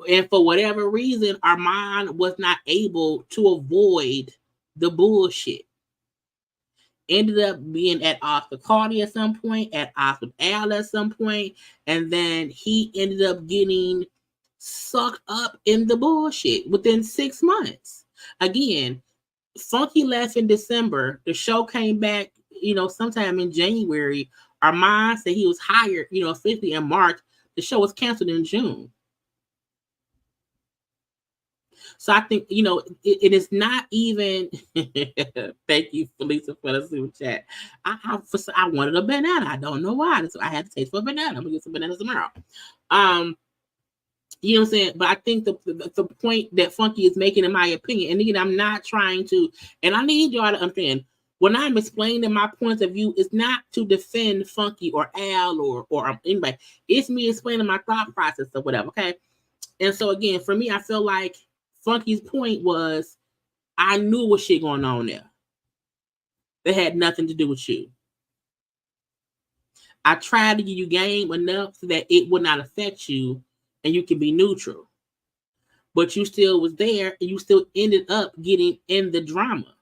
S1: And for whatever reason, Armon was not able to avoid the bullshit. Ended up being at odds with Cardi at some point, at odds with Al at some point, and then he ended up getting sucked up in the bullshit within 6 months. Again, Funky left in December. The show came back, sometime in January. Armon said he was hired, officially in March. The show was canceled in June. So I think, it is not even, thank you, Felisa, for the super chat. I wanted a banana. I don't know why. So I had to taste for a banana. I'm going to get some bananas tomorrow. You know what I'm saying? But I think the point that Funky is making, in my opinion, and again, I'm not trying to, and I need y'all to understand, when I'm explaining my points of view, it's not to defend Funky or Al or anybody. It's me explaining my thought process or whatever, okay? And so again, for me, I feel like Funky's point was, I knew what shit going on there. That had nothing to do with you. I tried to give you game enough so that it would not affect you and you can be neutral. But you still was there and you still ended up getting in the drama.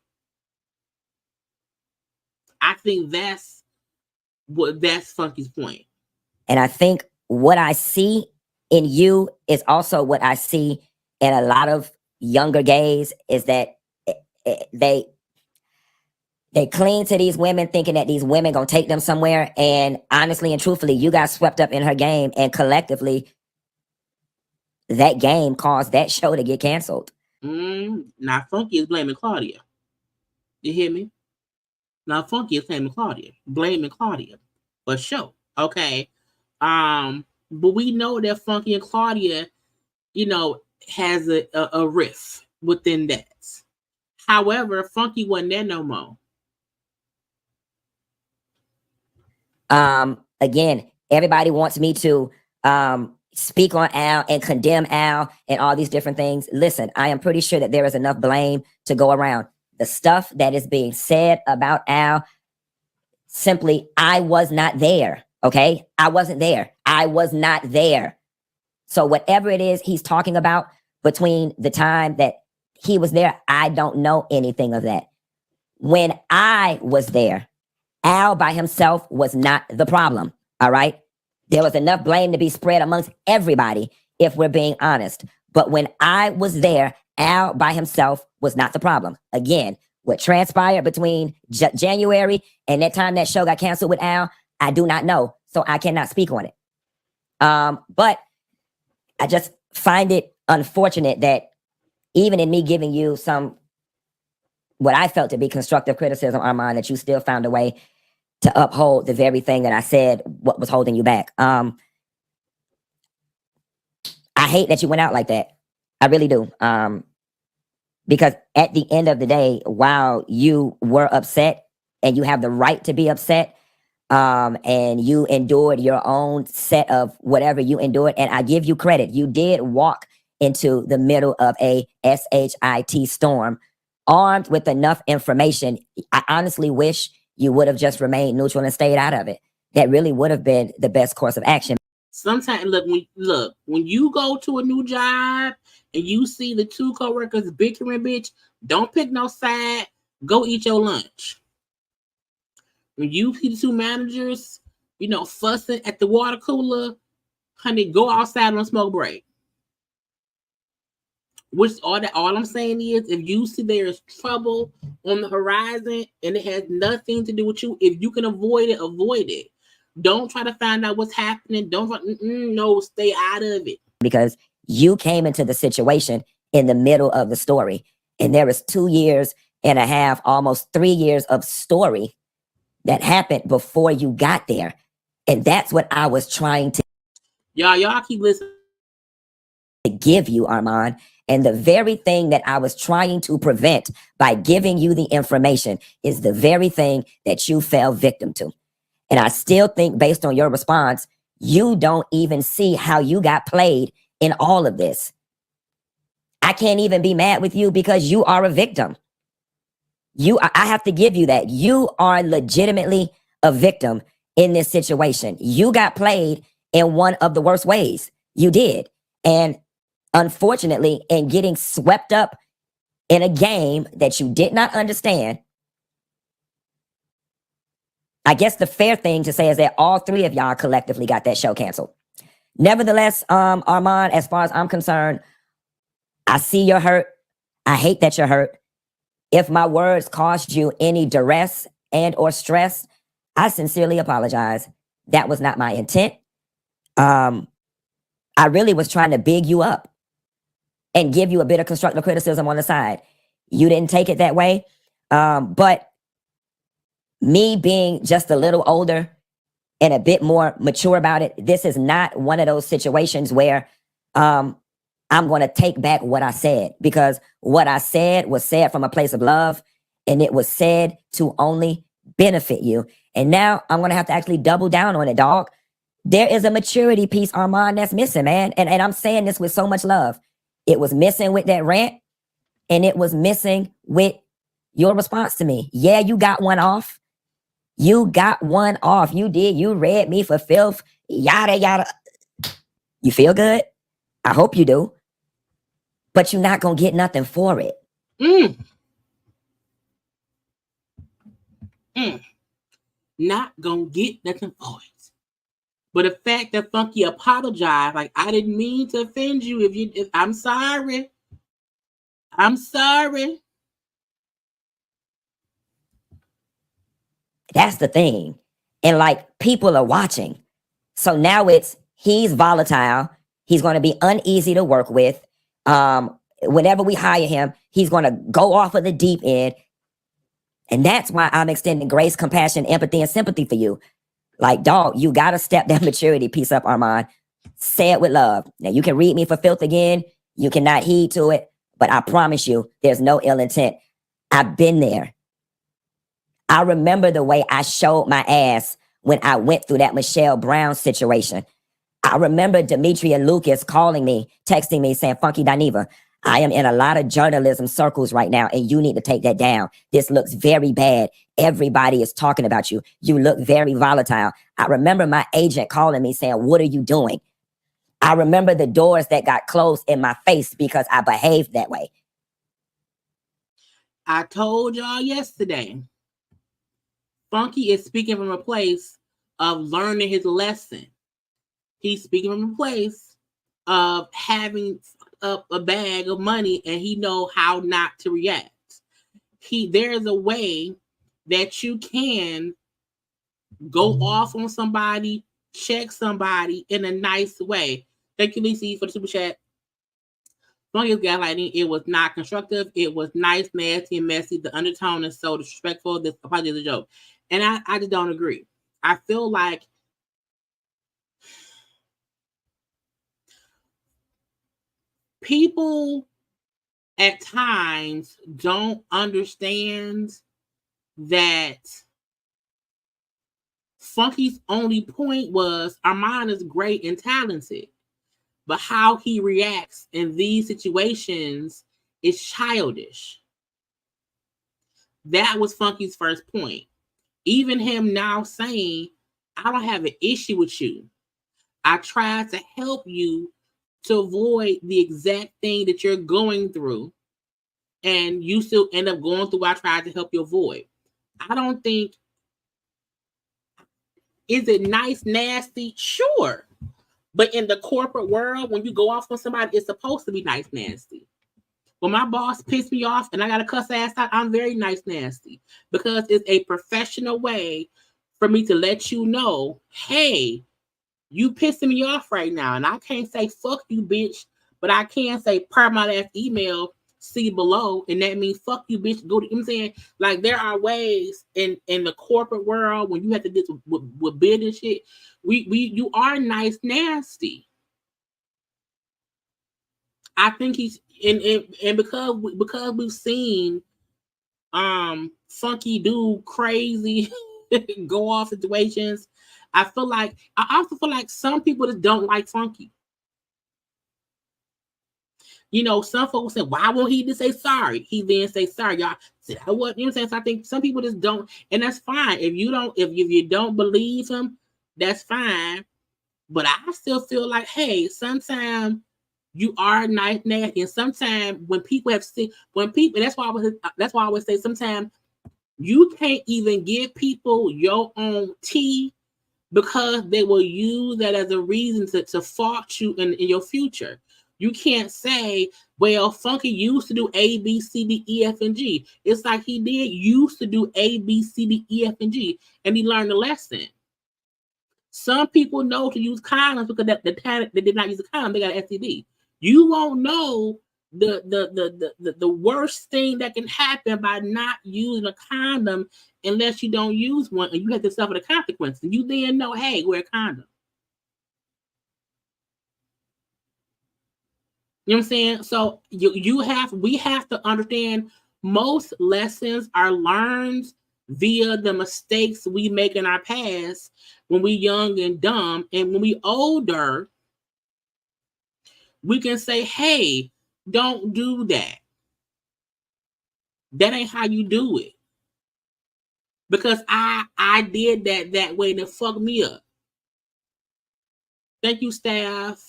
S1: I think that's Funky's point.
S10: And I think what I see in you is also what I see in a lot of younger gays is that they cling to these women thinking that these women gonna take them somewhere. And honestly and truthfully, you got swept up in her game, and collectively that game caused that show to get canceled.
S1: Now Funky is blaming Claudia. You hear me? Now Funky is blaming Claudia for sure. Okay. But we know that Funky and Claudia, has a rift within that. However, Funky wasn't there no more.
S10: Again, everybody wants me to speak on Al and condemn Al and all these different things. Listen, I am pretty sure that there is enough blame to go around. The stuff that is being said about Al, simply, I was not there. Okay? I wasn't there. I was not there. So whatever it is he's talking about between the time that he was there, I don't know anything of that. When I was there, Al by himself was not the problem. All right? There was enough blame to be spread amongst everybody, if we're being honest. But when I was there, Al by himself was not the problem. Again, what transpired between January and that time that show got canceled with Al, I do not know. So I cannot speak on it. But I just find it unfortunate that even in me giving you some, what I felt to be constructive criticism, Armon, that you still found a way to uphold the very thing that I said, what was holding you back. I hate that you went out like that. I really do. Because at the end of the day, while you were upset and you have the right to be upset, and you endured your own set of whatever you endured, and I give you credit, you did walk into the middle of a SHIT storm armed with enough information. I honestly wish you would have just remained neutral and stayed out of it. That really would have been the best course of action.
S1: Sometimes, when you go to a new job and you see the two coworkers bickering, bitch, don't pick no side. Go eat your lunch. When you see the two managers, fussing at the water cooler, honey, go outside on a smoke break. All I'm saying is, if you see there is trouble on the horizon and it has nothing to do with you, if you can avoid it, avoid it. Don't try to find out what's happening. No, stay out of it.
S10: Because you came into the situation in the middle of the story, and there is 2 years and a half, almost 3 years of story that happened before you got there. And that's what I was trying to.
S1: Y'all keep listening.
S10: To give you, Armon. And the very thing that I was trying to prevent by giving you the information is the very thing that you fell victim to. And I still think, based on your response, you don't even see how you got played in all of this. I can't even be mad with you because you are a victim. I have to give you that. You are legitimately a victim in this situation. You got played in one of the worst ways. You did. And unfortunately, in getting swept up in a game that you did not understand, I guess the fair thing to say is that all three of y'all collectively got that show canceled. Nevertheless, Armon, as far as I'm concerned, I see you're hurt. I hate that you're hurt. If my words caused you any duress and or stress, I sincerely apologize. That was not my intent. I really was trying to big you up and give you a bit of constructive criticism on the side. You didn't take it that way. But me being just a little older and a bit more mature about it, this is not one of those situations where I'm going to take back what I said, because what I said was said from a place of love, and it was said to only benefit you. And now I'm going to have to actually double down on it, dog. There is a maturity piece, Armon, that's missing, man. And I'm saying this with so much love. It was missing with that rant. And it was missing with your response to me. Yeah, you got one off. You got one off. You did. You read me for filth. Yada, yada. You feel good? I hope you do. But you're not going to get nothing for it.
S1: Not going to get nothing for it. But the fact that Funky apologized, like, I didn't mean to offend you. If I'm sorry. I'm sorry.
S10: That's the thing. And like, people are watching. So now he's volatile. He's going to be uneasy to work with. Whenever we hire him, he's going to go off of the deep end. And that's why I'm extending grace, compassion, empathy, and sympathy for you. Like, dog, you got to step that maturity piece up, Armon. Say it with love. Now, you can read me for filth again. You cannot heed to it. But I promise you, there's no ill intent. I've been there. I remember the way I showed my ass when I went through that Michelle Brown situation. I remember Demetria Lucas calling me, texting me, saying, Funky Dineva, I am in a lot of journalism circles right now, and you need to take that down. This looks very bad. Everybody is talking about you. You look very volatile. I remember my agent calling me saying, what are you doing? I remember the doors that got closed in my face because I behaved that way.
S1: I told y'all yesterday, Funky is speaking from a place of learning his lesson. He's speaking from a place of having a bag of money, and he know how not to react. There's a way that you can go off on somebody, check somebody in a nice way. Thank you, Lisa, for the super chat. Funky's gaslighting, it was not constructive. It was nice, nasty, and messy. The undertone is so disrespectful. This apology is a joke. And I just don't agree. I feel like people at times don't understand that Funky's only point was Armon is great and talented, but how he reacts in these situations is childish. That was Funky's first point. Even him now saying, I don't have an issue with you. I tried to help you to avoid the exact thing that you're going through, and you still end up going through what I tried to help you avoid. I don't think, is it nice, nasty? Sure. But in the corporate world, when you go off on somebody, it's supposed to be nice, nasty. When my boss pissed me off and I got to cuss ass out, I'm very nice, nasty, because it's a professional way for me to let you know, hey, you pissing me off right now. And I can't say, fuck you, bitch, but I can say, per my last email, see below. And that means, fuck you, bitch. Go to, you know what I'm saying? Like, there are ways in the corporate world when you have to do with bid and shit. You are nice, nasty. I think he's and because we've seen Funky do crazy go off situations, I also feel like some people just don't like Funky. You know, some folks say, why won't he just say sorry? He then say sorry, y'all. Said I wasn't, you know what I'm saying? So I think some people just don't, and that's fine. If you don't believe him, that's fine. But I still feel like, hey, sometimes you are nice, nasty, and sometimes when people have seen, that's why I always say sometimes you can't even give people your own tea because they will use that as a reason to fault you in your future. You can't say, well, Funky used to do A, B, C, D, E, F, and G. It's like he did used to do A, B, C, D, E, F, and G, and he learned a lesson. Some people know to use condoms because the time they did not use a condom, they got an STD. You won't know the worst thing that can happen by not using a condom unless you don't use one, and you have to suffer the consequences. You then know, hey, wear a condom. You know what I'm saying? So we have to understand most lessons are learned via the mistakes we make in our past when we young and dumb, and when we older, we can say, hey, don't do that. That ain't how you do it. Because I did that way and it fucked me up. Thank you, staff.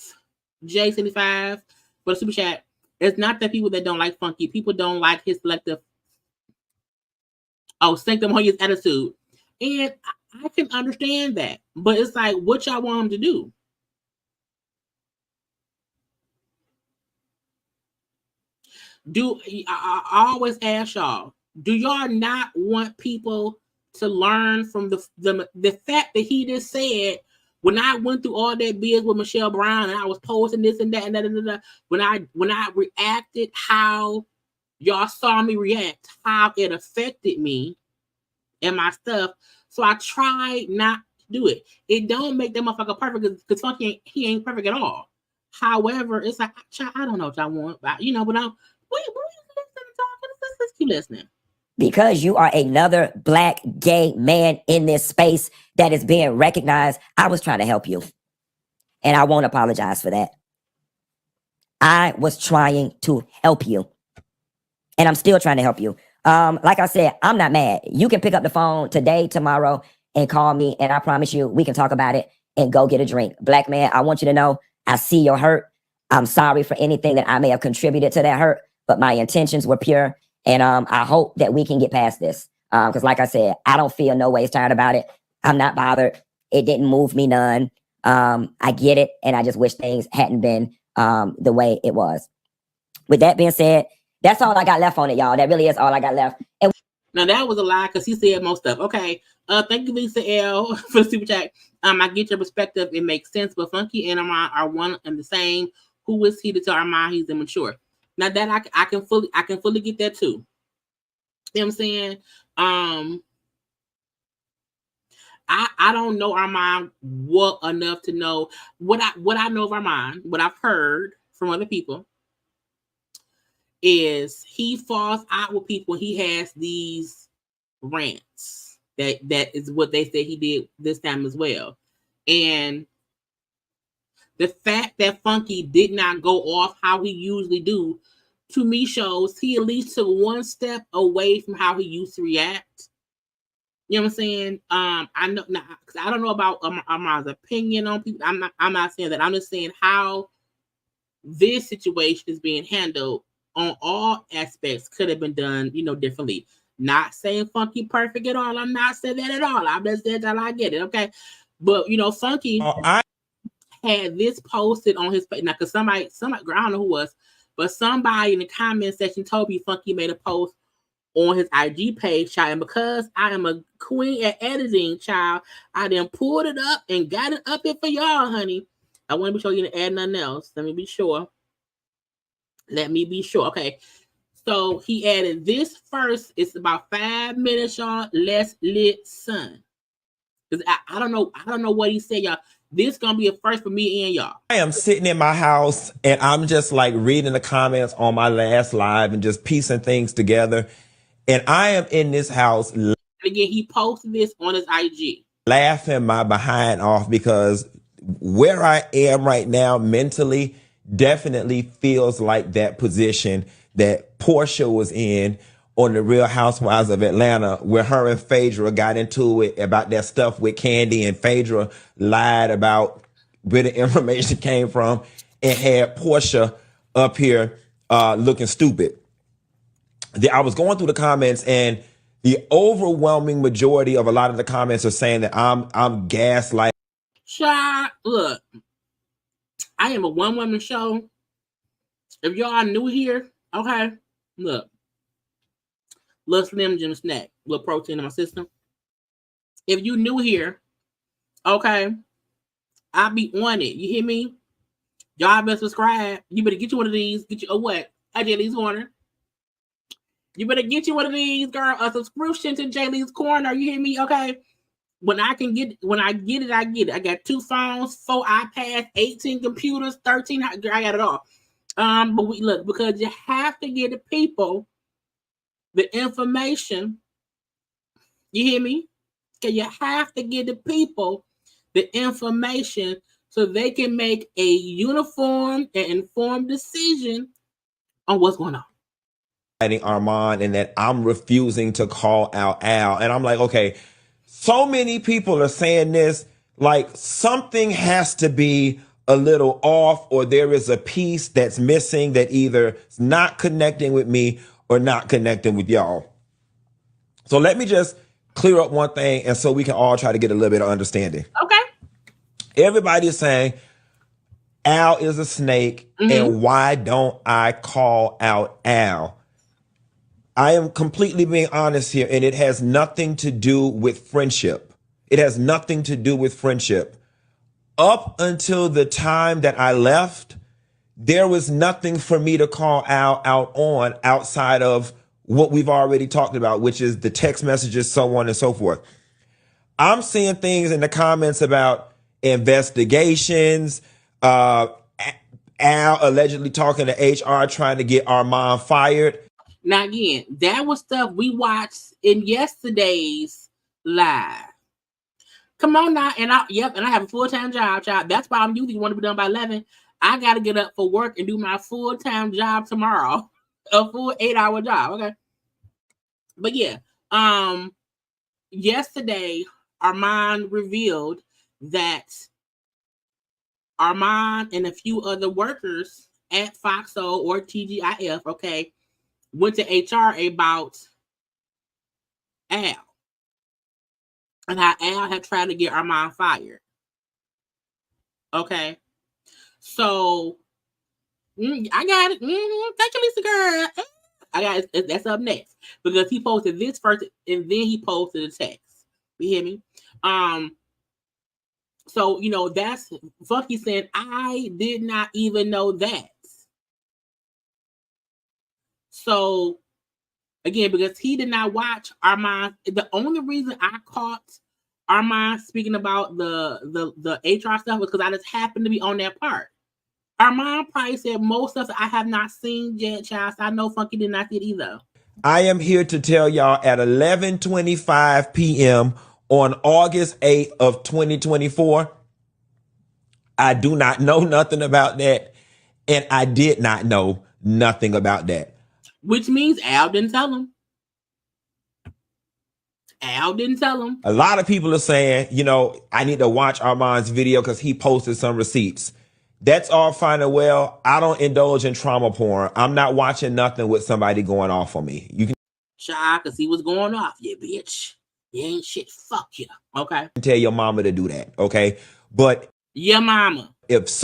S1: J75 for the super chat. It's not that people that don't like Funky. People don't like his selective sanctimonious attitude. And I can understand that. But it's like, what y'all want him to do? I always ask y'all, do y'all not want people to learn from the fact that he just said, when I went through all that biz with Michelle Brown and I was posting this and that and that, when I reacted how y'all saw me react, how it affected me and my stuff. So I tried not to do it. It don't make that motherfucker perfect because Funky he ain't perfect at all. However, it's like, I don't know what y'all want, but but let's keep listening.
S10: Because you are another black gay man in this space that is being recognized, I was trying to help you. And I won't apologize for that. I was trying to help you. And I'm still trying to help you. Like I said, I'm not mad. You can pick up the phone today, tomorrow, and call me. And I promise you, we can talk about it and go get a drink. Black man, I want you to know, I see your hurt. I'm sorry for anything that I may have contributed to that hurt, but my intentions were pure. And I hope that we can get past this. Because like I said, I don't feel no ways tired about it. I'm not bothered. It didn't move me none. I get it. And I just wish things hadn't been the way it was. With that being said, that's all I got left on it, y'all. That really is all I got left. And
S1: now that was a lie because he said most stuff. Okay. Thank you, Lisa L, for the super chat. I get your perspective. It makes sense. But Funky and Armon are one and the same. Who is he to tell Armon he's immature? Now that I can fully get that too. You know what I'm saying? I don't know Armon well enough to know what I know of Armon, what I've heard from other people is he falls out with people. He has these rants. That is what they say he did this time as well. And the fact that Funky did not go off how he usually do, to me shows he at least took one step away from how he used to react. You know what I'm saying? I know now, I don't know about Armon's opinion on people. I'm not saying that. I'm just saying how this situation is being handled on all aspects could have been done, differently. Not saying Funky perfect at all. I'm not saying that at all. I'm just saying that I get it, okay? But Funky had this posted on his page. Now, because somebody, I don't know who was, but somebody in the comment section told me Funky made a post on his IG page, child. And because I am a queen at editing, child, I then pulled it up and got it up here for y'all, honey. I want to be sure you didn't add nothing else. Let me be sure. Okay. So he added this first. It's about 5 minutes, y'all. Let's lit son. Because I don't know what he said, y'all. This gonna be a first for me and y'all.
S11: I am sitting in my house and I'm just like reading the comments on my last live and just piecing things together. And I am in this house.
S1: And again, he posted this on his IG.
S11: Laughing my behind off because where I am right now mentally definitely feels like that position that Portia was in on the Real Housewives of Atlanta, where her and Phaedra got into it about that stuff with Candy, and Phaedra lied about where the information came from and had Portia up here looking stupid. I was going through the comments, and the overwhelming majority of a lot of the comments are saying that I'm gaslighting.
S1: Child, look, I am a one-woman show. If y'all are new here, okay, look. Little Slim Jim snack, little protein in my system. If you new here, okay, I'll be on it. You hear me? Y'all better subscribe. You better get you one of these. Get you a what? A JayLeesCorner. You better get you one of these, girl. A subscription to JayLeesCorner. You hear me? Okay. When I get it, I get it. I got 2 phones, 4 iPads, 18 computers, 13. I got it all. But we look, because you have to get the people the information. You hear me? Okay, you have to give the people the information so they can make a uniform and informed decision on what's going on.
S11: Armon and that I'm refusing to call out Al. And I'm like, okay, so many people are saying this, like something has to be a little off, or there is a piece that's missing that either is not connecting with me or not connecting with y'all. So let me just clear up one thing, and so we can all try to get a little bit of understanding.
S1: Okay.
S11: Everybody is saying Al is a snake, and why don't I call out Al? I am completely being honest here, and it has nothing to do with friendship. It has nothing to do with friendship. Up until the time that I left, there was nothing for me to call Al out on outside of what we've already talked about, which is the text messages, so on and so forth. I'm seeing things in the comments about investigations, Al allegedly talking to HR, trying to get Armon fired.
S1: Now, again, that was stuff we watched in yesterday's live. Come on now, and I have a full-time job, child. That's why I'm usually want to be done by 11. I got to get up for work and do my full-time job tomorrow, a full 8-hour job, okay? But yeah, yesterday, Armon revealed that Armon and a few other workers at Foxo or TGIF, okay, went to HR about Al and how Al had tried to get Armon fired. Okay, so I got it. Thank you, Lisa girl. I got it. That's up next because he posted this first and then he posted a text. You hear me? So that's Funky saying I did not even know that. So again, because he did not watch Armon, the only reason I caught Armon speaking about the HR stuff was because I just happened to be on that part. Armon probably said most stuff I have not seen yet, child. So I know Funky did not see it either.
S11: I am here to tell y'all at 11:25 p.m. on August 8th of 2024, I do not know nothing about that, and I did not know nothing about that.
S1: Which means Al didn't tell him. Al didn't tell him.
S11: A lot of people are saying, I need to watch Armon's video because he posted some receipts. That's all fine and well. I don't indulge in trauma porn. I'm not watching nothing with somebody going off on me. You can
S1: Shy, because he was going off. Yeah, bitch. You ain't shit. Fuck you. Okay.
S11: Tell your mama to do that. Okay. But
S1: your mama.
S11: If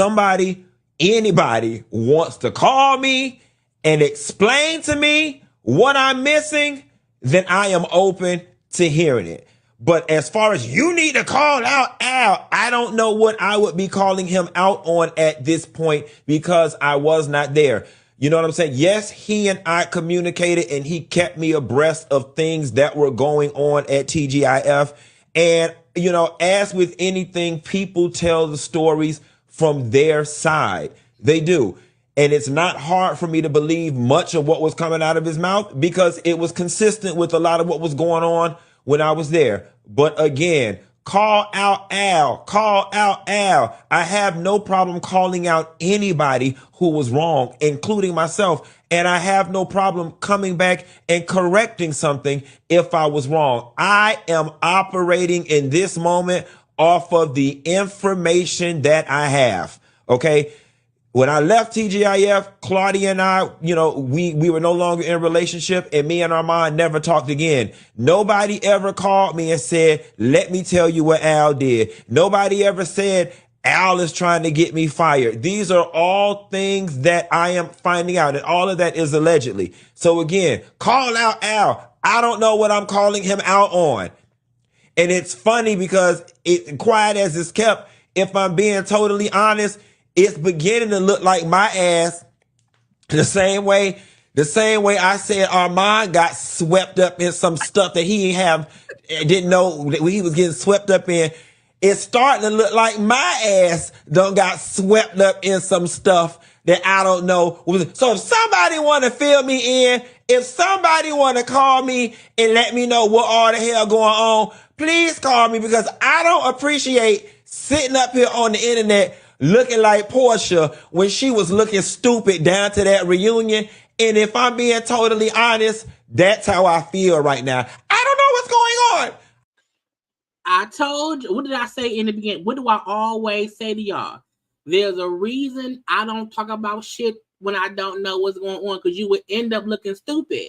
S11: anybody wants to call me and explain to me what I'm missing, then I am open to hearing it. But as far as you need to call out Al, I don't know what I would be calling him out on at this point because I was not there. You know what I'm saying? Yes, he and I communicated and he kept me abreast of things that were going on at TGIF. And, as with anything, people tell the stories from their side. They do. And it's not hard for me to believe much of what was coming out of his mouth because it was consistent with a lot of what was going on when I was there. But again, call out Al, call out Al. I have no problem calling out anybody who was wrong, including myself. And I have no problem coming back and correcting something if I was wrong. I am operating in this moment off of the information that I have. Okay. When I left TGIF, Claudia and I, we were no longer in a relationship, and me and Armon never talked again. Nobody ever called me and said, let me tell you what Al did. Nobody ever said, Al is trying to get me fired. These are all things that I am finding out, and all of that is allegedly. So again, call out Al. I don't know what I'm calling him out on. And it's funny because quiet as it's kept, if I'm being totally honest, it's beginning to look like my ass the same way I said Armon got swept up in some stuff that he didn't know that he was getting swept up in. It's starting to look like my ass done got swept up in some stuff that I don't know. So if somebody want to fill me in, if somebody want to call me and let me know what all the hell going on, please call me because I don't appreciate sitting up here on the internet looking like Portia when she was looking stupid down to that reunion And if I'm being totally honest, that's how I feel right now. I don't know what's going on.
S1: I told you, what did I say in the beginning? What do I always say to y'all? There's a reason I don't talk about shit when I don't know what's going on, because you would end up looking stupid.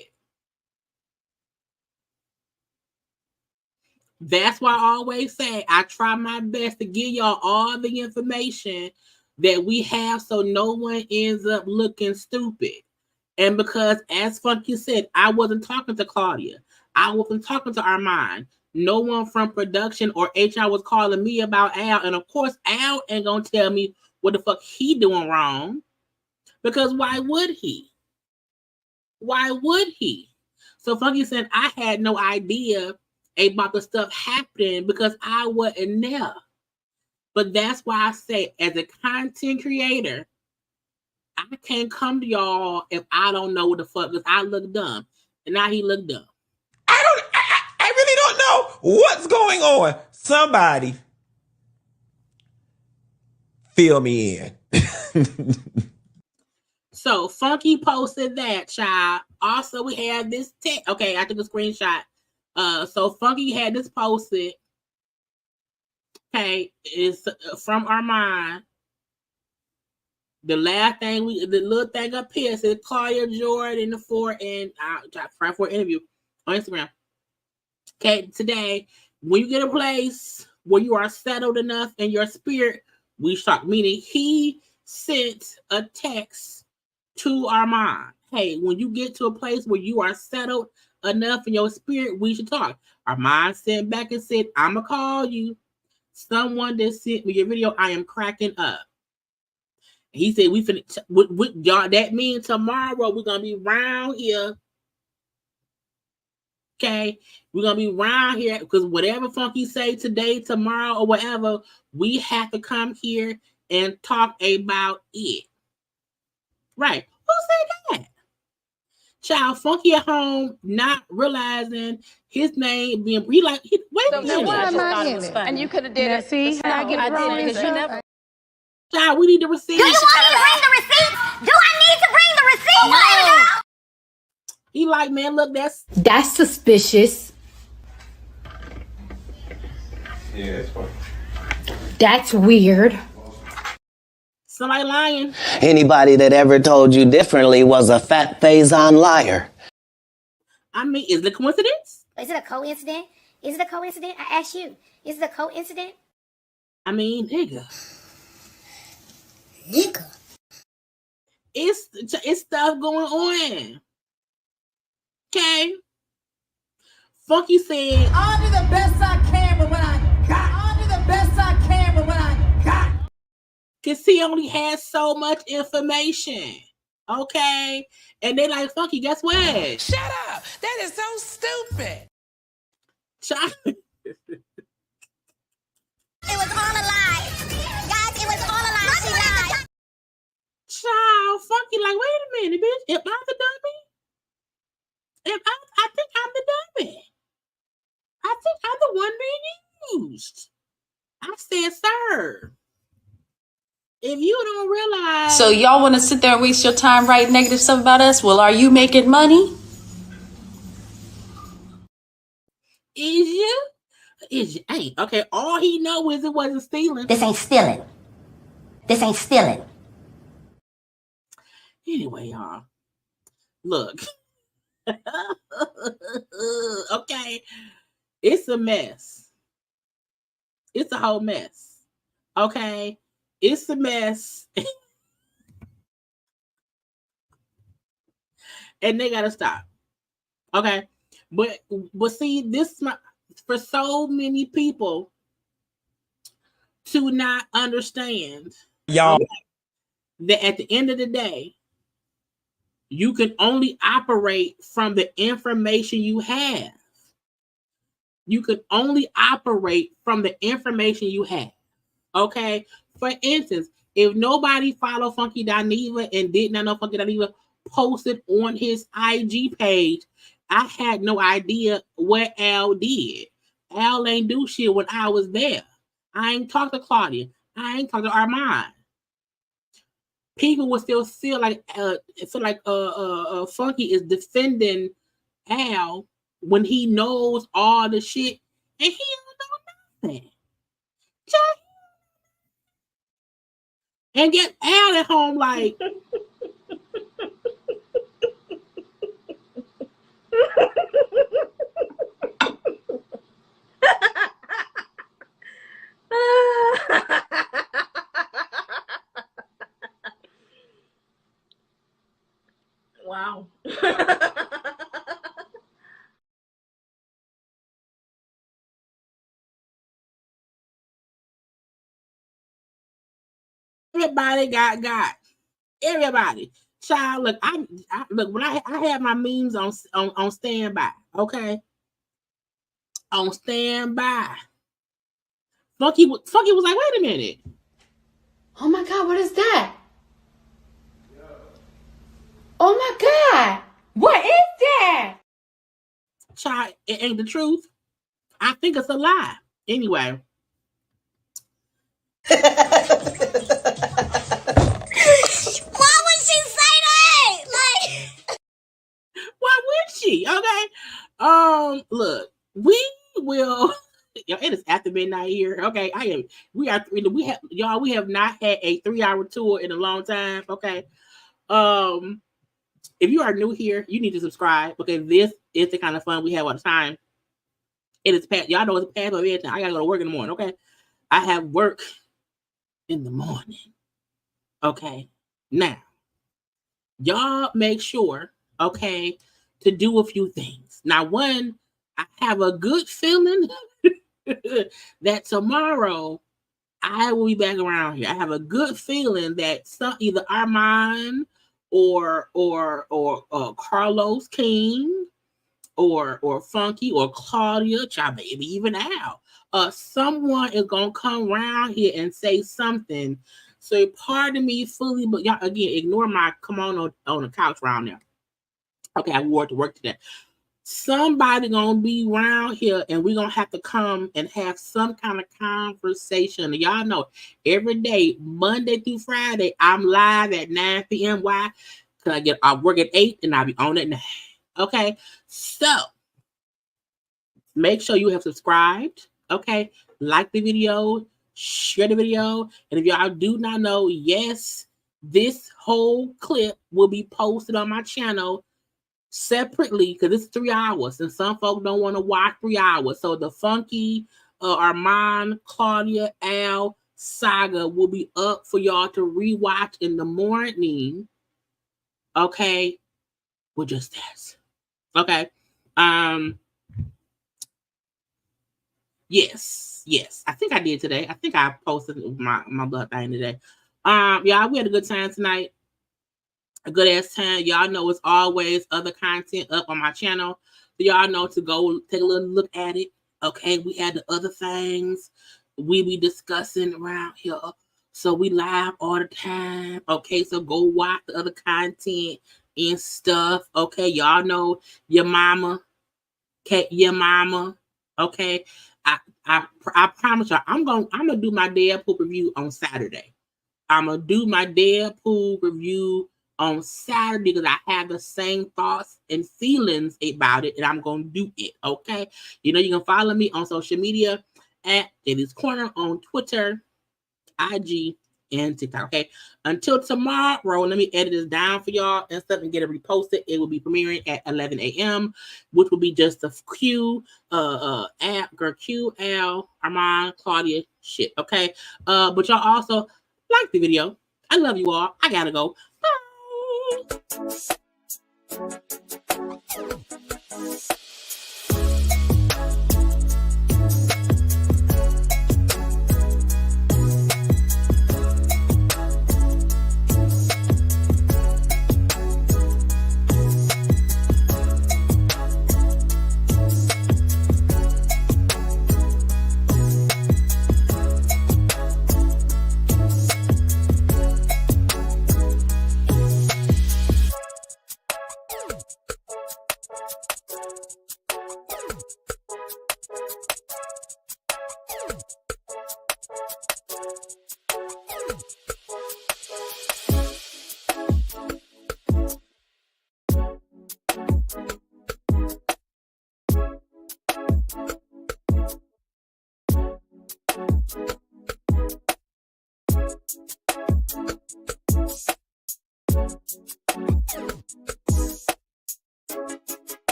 S1: That's why I always say I try my best to give y'all all the information that we have so no one ends up looking stupid. And because, as Funky said, I wasn't talking to Claudia. I wasn't talking to Armon. No one from production or HR was calling me about Al. And of course, Al ain't gonna tell me what the fuck he doing wrong. Because why would he? Why would he? So Funky said, I had no idea about the stuff happening because I wasn't there. But that's why I say, as a content creator, I can't come to y'all if I don't know what the fuck, because I look dumb. And now he look dumb.
S11: I really don't know what's going on. Somebody fill me in.
S1: So Funky posted that, child. Also, we had this text. Okay, I took a screenshot. So Funky had this posted. Okay, it's from Armon. The last thing the little thing up here says Claudia Jordan for an interview on Instagram. Okay, today, when you get a place where you are settled enough in your spirit, we talk. Meaning he sent a text to Armon. Hey, when you get to a place where you are settled enough in your spirit, we should talk. Armon sent back and said, I'ma call you. Someone that sent me your video, I am cracking up. He said, we finna, y'all, that means tomorrow we're gonna be around here. Okay, we're gonna be around here because whatever Funky say today, tomorrow, or whatever, we have to come here and talk about it. Right? Who said that? Child, Funky at home, not realizing his name being wait a minute.
S12: Why am I in it? And you could have did it. See how I get wrong because you never.
S1: Child, we need the receipts.
S13: Do you want me to bring the receipts? Do I need to bring the receipts?
S1: No. He like, man, look, that's
S13: suspicious.
S4: Yeah, it's fine.
S13: That's weird.
S1: Somebody lying.
S14: Anybody that ever told you differently was a fat Faison liar.
S1: I mean, is it a coincidence?
S13: Is it a coincidence? Is it a coincidence? I ask you. Is it a coincidence?
S1: I mean, nigga. It's stuff going on. Okay. Funky said,
S12: I'll do the best I can with what I got. I'll do the best I can with what I got.
S1: Because he only has so much information. Okay. And they like, Funky, guess what?
S12: Shut up. That is so stupid.
S13: It was all a lie. Guys, it was all a lie. She lied.
S1: Child, Funky like, wait a minute, bitch. Am I the dummy? I think I'm the dummy. I think I'm the one being used. I said, sir, if you don't realize.
S15: So y'all want to sit there and waste your time writing negative stuff about us? Well, are you making money?
S1: Is you? Is you? Ain't. Okay, all he know is it wasn't stealing.
S13: This ain't stealing. This ain't stealing.
S1: Anyway, y'all. Look. Okay. It's a mess. It's a whole mess. Okay. It's a mess. And they gotta stop. Okay. But see, this for so many people to not understand,
S11: y'all,
S1: that at the end of the day, you can only operate from the information you have. You can only operate from the information you have. Okay? For instance, if nobody followed Funky Dineva and did not know Funky Dineva posted on his IG page, I had no idea what Al did. Al ain't do shit when I was there. I ain't talked to Claudia. I ain't talked to Armon. people would still feel like Funky is defending Al when he knows all the shit and he don't know nothing. And get Al at home like
S16: wow.
S1: everybody got everybody. Child, look, I look when I have my memes on standby, okay? On standby. Funky was like, wait a minute.
S16: Oh my God, what is that? Oh my God, what is that?
S1: Child, it ain't the truth. I think it's a lie. Anyway.
S13: Why would she say that? Like,
S1: why would she? Okay. Look, we will. Yo, it is after midnight here. Okay, we have not had a 3-hour tour in a long time. Okay. If you are new here, you need to subscribe because this is the kind of fun we have all the time. It is past, y'all know it's past my bedtime. I gotta go to work in the morning. Okay. I have work in the morning. Okay. Now, y'all make sure, okay, to do a few things. Now, one, I have a good feeling that tomorrow I will be back around here. I have a good feeling that either Armon or Carlos King or Funky or Claudia, child, maybe even Al. Someone is gonna come around here and say something. So pardon me fully, but y'all again ignore my come on the couch round there. Okay, I wore it to work today. Somebody gonna be around here and we're gonna have to come and have some kind of conversation. Y'all know every day, Monday through Friday, I'm live at 9 p.m. Why? Because I work at 8 and I'll be on at 9. Okay, so make sure you have subscribed. Okay, like the video, share the video, and if y'all do not know, yes, this whole clip will be posted on my channel separately because it's 3 hours, and some folks don't want to watch 3 hours. So the Funky, Armon, Claudia, Al saga will be up for y'all to rewatch in the morning. Okay, with just that. Okay. Yes. I think I did today. I think I posted my blood thing today. Yeah, we had a good time tonight. A good ass time. Y'all know it's always other content up on my channel. So y'all know to go take a little look at it. Okay, we had the other things we be discussing around here. So we live all the time. Okay, so go watch the other content and stuff. Okay, y'all know your mama. Okay, your mama. Okay, I promise y'all, I'm gonna do my Deadpool review on Saturday. I'm gonna do my Deadpool review on Saturday because I have the same thoughts and feelings about it, and I'm gonna do it. Okay, you know you can follow me on social media at JayLeesCorner on Twitter, IG, and TikTok. Okay, until tomorrow, let me edit this down for y'all and stuff and get it reposted. It will be premiering at 11 a.m., which will be just the Q, Al, Armon, Claudia shit. Okay, but y'all also like the video. I love you all. I gotta go. Bye.